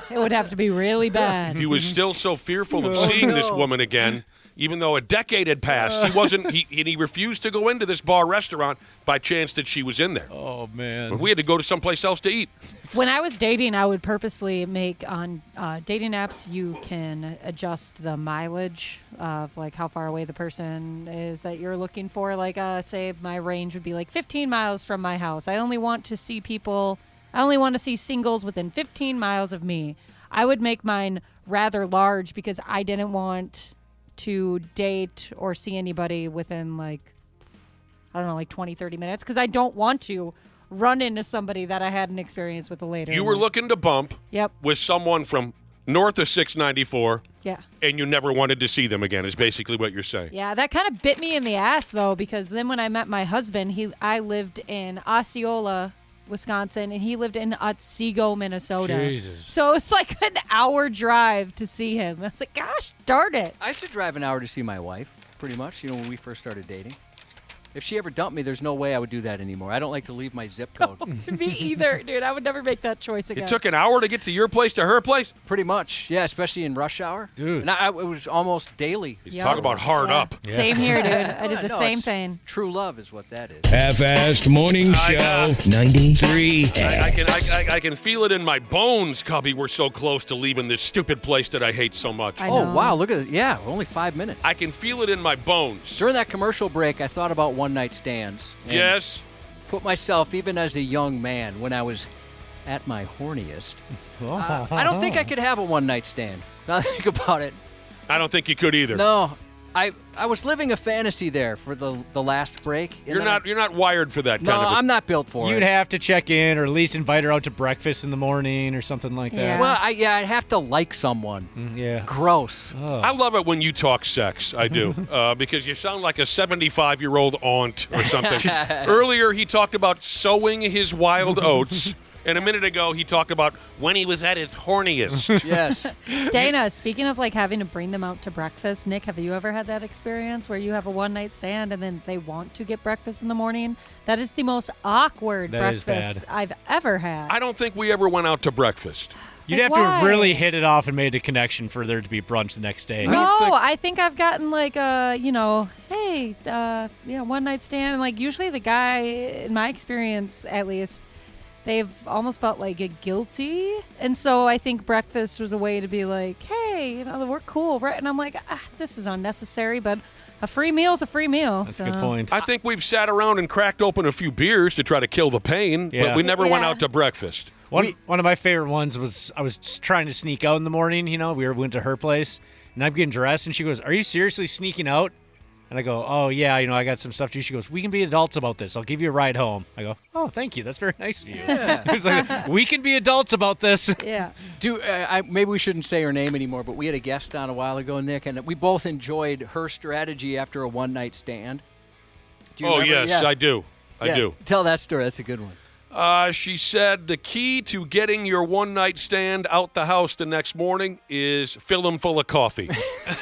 It would have to be really bad. He was still so fearful of seeing this woman again, even though a decade had passed. He refused to go into this bar restaurant by chance that she was in there. Oh, man. But we had to go to someplace else to eat. When I was dating, I would purposely make on dating apps, you can adjust the mileage of like how far away the person is that you're looking for. Like, say my range would be like 15 miles from my house. I only want to see singles within 15 miles of me. I would make mine rather large because I didn't want to date or see anybody within like 20, 30 minutes because I don't want to run into somebody that I had an experience with later. You were looking to bump with someone from north of 694. Yeah. And you never wanted to see them again is basically what you're saying. Yeah, that kind of bit me in the ass, though, because then when I met my husband, I lived in Osceola, Wisconsin, and he lived in Otsego, Minnesota. Jesus. So it's like an hour drive to see him. I was like, gosh darn it. I used to drive an hour to see my wife, pretty much, when we first started dating. If she ever dumped me, there's no way I would do that anymore. I don't like to leave my zip code. Me either, dude. I would never make that choice again. It took an hour to get to your place to her place? Pretty much, yeah, especially in rush hour. Dude. And it was almost daily. Talk about hard up. Yeah. Same here, dude. I did the same thing. True love is what that is. Half-assed morning show, 93. I can feel it in my bones, Cubby. We're so close to leaving this stupid place that I hate so much. Oh, wow, look at it. Yeah, only 5 minutes. I can feel it in my bones. During that commercial break, I thought about one-night stands. Yes. Put myself, even as a young man, when I was at my horniest, I don't think I could have a one-night stand. Now that I think about it. I don't think you could either. No. I was living a fantasy there for the last break. You're not wired for that kind of No, I'm not built for it. You'd have to check in or at least invite her out to breakfast in the morning or something like that. Well, I'd have to like someone. Yeah. Gross. Oh. I love it when you talk sex. I do. Because you sound like a 75-year-old aunt or something. Earlier, he talked about sowing his wild oats. And a minute ago, he talked about when he was at his horniest. Yes. Dana, speaking of like having to bring them out to breakfast, Nick, have you ever had that experience where you have a one-night stand and then they want to get breakfast in the morning? That is the most awkward That is breakfast bad. I've ever had. I don't think we ever went out to breakfast. You'd have why? to really hit it off and made a connection for there to be brunch the next day. No, I think I've gotten like a, hey, one night stand. And like usually the guy, in my experience at least, they've almost felt like guilty. And so I think breakfast was a way to be like, hey, we're cool, right? And I'm like, this is unnecessary, but a free meal is a free meal. That's a good point. I think we've sat around and cracked open a few beers to try to kill the pain, but we never went out to breakfast. One of my favorite ones was I was just trying to sneak out in the morning. We went to her place, and I'm getting dressed, and she goes, "Are you seriously sneaking out?" And I go, "Oh, yeah, I got some stuff to do." She goes, "We can be adults about this. I'll give you a ride home." I go, "Oh, thank you. That's very nice of you." Yeah. It was like, we can be adults about this. Yeah. Maybe we shouldn't say her name anymore, but we had a guest on a while ago, Nick, and we both enjoyed her strategy after a one-night stand. Do you remember? Yes, I do. I do. Tell that story. That's a good one. She said the key to getting your one-night stand out the house the next morning is fill them full of coffee.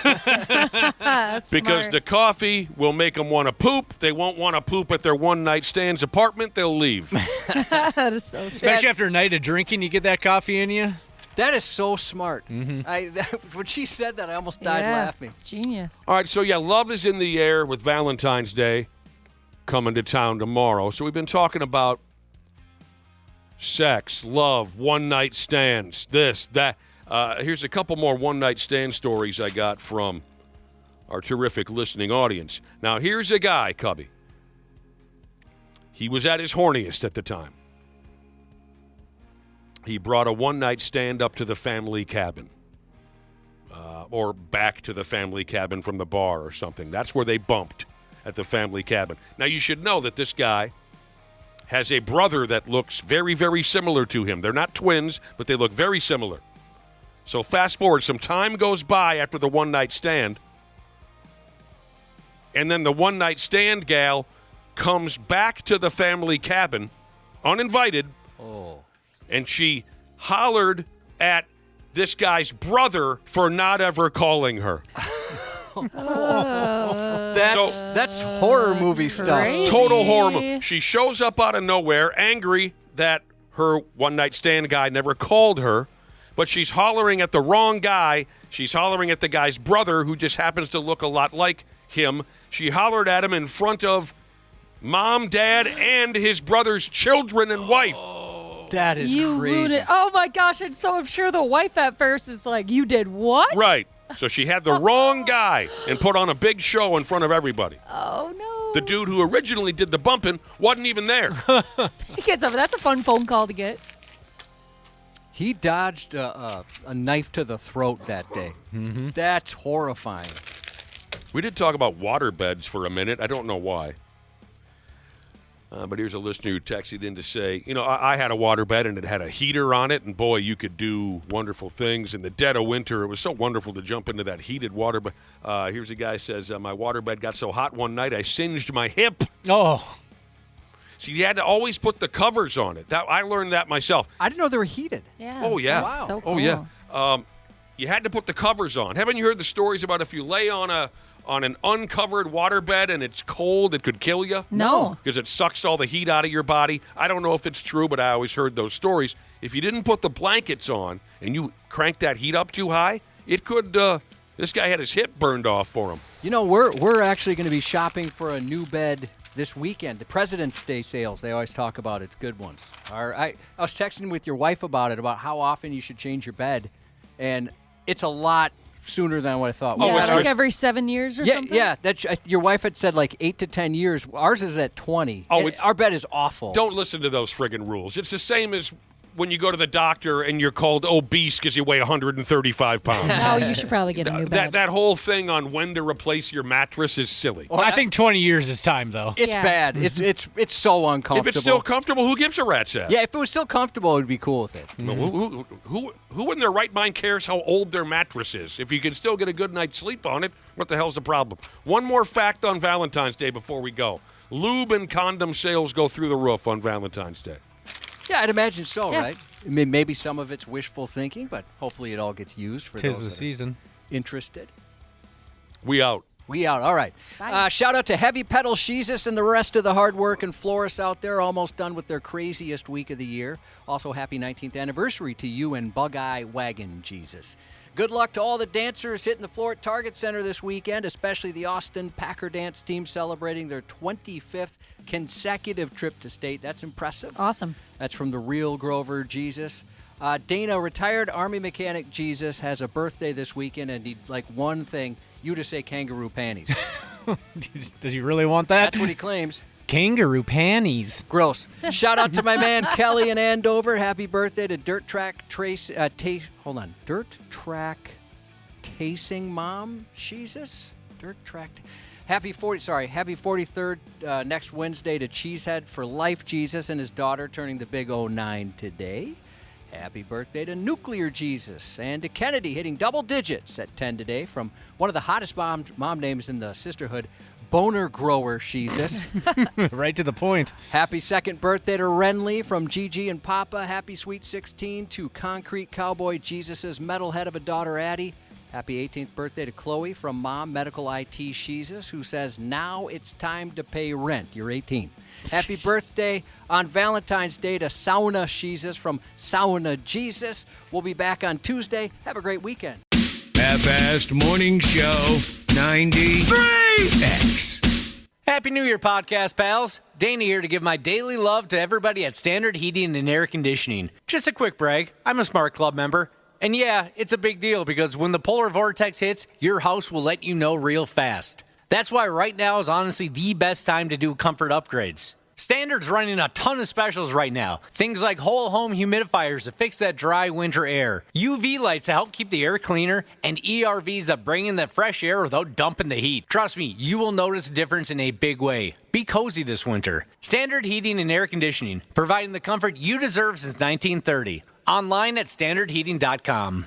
That's because smart. the coffee will make them want to poop. They won't want to poop at their one-night stand's apartment. They'll leave. That is so smart. Especially after a night of drinking, you get that coffee in you. That is so smart. Mm-hmm. When she said that, I almost died laughing. Genius. All right, so love is in the air with Valentine's Day coming to town tomorrow. So we've been talking about sex, love, one-night stands, this, that. Here's a couple more one-night stand stories I got from our terrific listening audience. Now, here's a guy, Cubby. He was at his horniest at the time. He brought a one-night stand up to the family cabin. Or back to the family cabin from the bar or something. That's where they bumped, at the family cabin. Now, you should know that this guy has a brother that looks very, very similar to him. They're not twins, but they look very similar. So fast forward, some time goes by after the one-night stand, and then the one-night stand gal comes back to the family cabin, uninvited, and she hollered at this guy's brother for not ever calling her. That's horror movie stuff. Crazy. Total horror movie. She shows up out of nowhere, angry that her one-night stand guy never called her, but she's hollering at the wrong guy. She's hollering at the guy's brother, who just happens to look a lot like him. She hollered at him in front of Mom, Dad, and his brother's children and wife. That is You crazy. ruined it. Oh my gosh! And so I'm sure the wife at first is like, "You did what?" Right. So she had the wrong guy and put on a big show in front of everybody. Oh no! The dude who originally did the bumping wasn't even there. He gets over. That's a fun phone call to get. He dodged a knife to the throat that day. Mm-hmm. That's horrifying. We did talk about water beds for a minute. I don't know why. But here's a listener who texted in to say, I had a water bed and it had a heater on it, and boy, you could do wonderful things. In the dead of winter, it was so wonderful to jump into that heated water bed. Here's a guy who says, my water bed got so hot one night, I singed my hip. Oh. See, you had to always put the covers on it. I learned that myself. I didn't know they were heated. Yeah. Oh, yeah. Wow. So cool. Oh, yeah. You had to put the covers on. Haven't you heard the stories about if you lay on an uncovered waterbed and it's cold, it could kill you? No. Because it sucks all the heat out of your body. I don't know if it's true, but I always heard those stories. If you didn't put the blankets on and you cranked that heat up too high, it could, this guy had his hip burned off for him. We're actually going to be shopping for a new bed this weekend. The President's Day sales, they always talk about it's good ones. I was texting with your wife about it, about how often you should change your bed, and it's a lot sooner than what I thought. Yeah, like every 7 years or something? Yeah, your wife had said like 8 to 10 years. Ours is at 20. Oh, our bed is awful. Don't listen to those friggin' rules. It's the same as when you go to the doctor and you're called obese because you weigh 135 pounds. Oh, you should probably get a new bed. That whole thing on when to replace your mattress is silly. Well, I think 20 years is time, though. It's bad. It's so uncomfortable. If it's still comfortable, who gives a rat's ass? Yeah, if it was still comfortable, I would be cool with it. Who in their right mind cares how old their mattress is? If you can still get a good night's sleep on it, what the hell's the problem? One more fact on Valentine's Day before we go. Lube and condom sales go through the roof on Valentine's Day. Yeah, I'd imagine so, Yeah. right? I mean, maybe some of it's wishful thinking, but hopefully it all gets used for Tis those the that are season. interested. We out. We out. All right. Shout out to Heavy Pedal Jesus and the rest of the hard-working florists out there, almost done with their craziest week of the year. Also, happy 19th anniversary to you and Bug-Eye Wagon Jesus. Good luck to all the dancers hitting the floor at Target Center this weekend, especially the Austin Packer dance team celebrating their 25th consecutive trip to state. That's impressive. Awesome. That's from the real Grover Jesus. Dana, retired Army mechanic Jesus, has a birthday this weekend, and he'd like one thing, you to say kangaroo panties. Does he really want that? That's what he claims. Kangaroo panties. Gross. Shout out to my man Kelly in Andover. Happy birthday to Dirt Track Dirt Track Tacing Mom Jesus. Dirt Track. Happy 43rd next Wednesday to Cheesehead for Life Jesus and his daughter turning the big 09 today. Happy birthday to Nuclear Jesus and to Kennedy hitting double digits at 10 today from one of the hottest mom names in the sisterhood, Boner Grower Jesus. Right to the point. Happy second birthday to Renly from Gigi and Papa. Happy Sweet 16 to Concrete Cowboy Jesus' metalhead of a daughter, Addie. Happy 18th birthday to Chloe from Mom Medical IT Jesus, who says, now it's time to pay rent. You're 18. Happy birthday on Valentine's Day to Sauna Jesus from Sauna Jesus. We'll be back on Tuesday. Have a great weekend. Half-assed morning show 93X. Happy New Year, podcast pals. Dana here to give my daily love to everybody at Standard Heating and Air Conditioning. Just a quick brag. I'm a Smart Club member. And yeah, it's a big deal because when the polar vortex hits, your house will let you know real fast. That's why right now is honestly the best time to do comfort upgrades. Standard's running a ton of specials right now. Things like whole home humidifiers to fix that dry winter air, UV lights to help keep the air cleaner, and ERVs that bring in that fresh air without dumping the heat. Trust me, you will notice a difference in a big way. Be cozy this winter. Standard Heating and Air Conditioning, providing the comfort you deserve since 1930. Online at standardheating.com.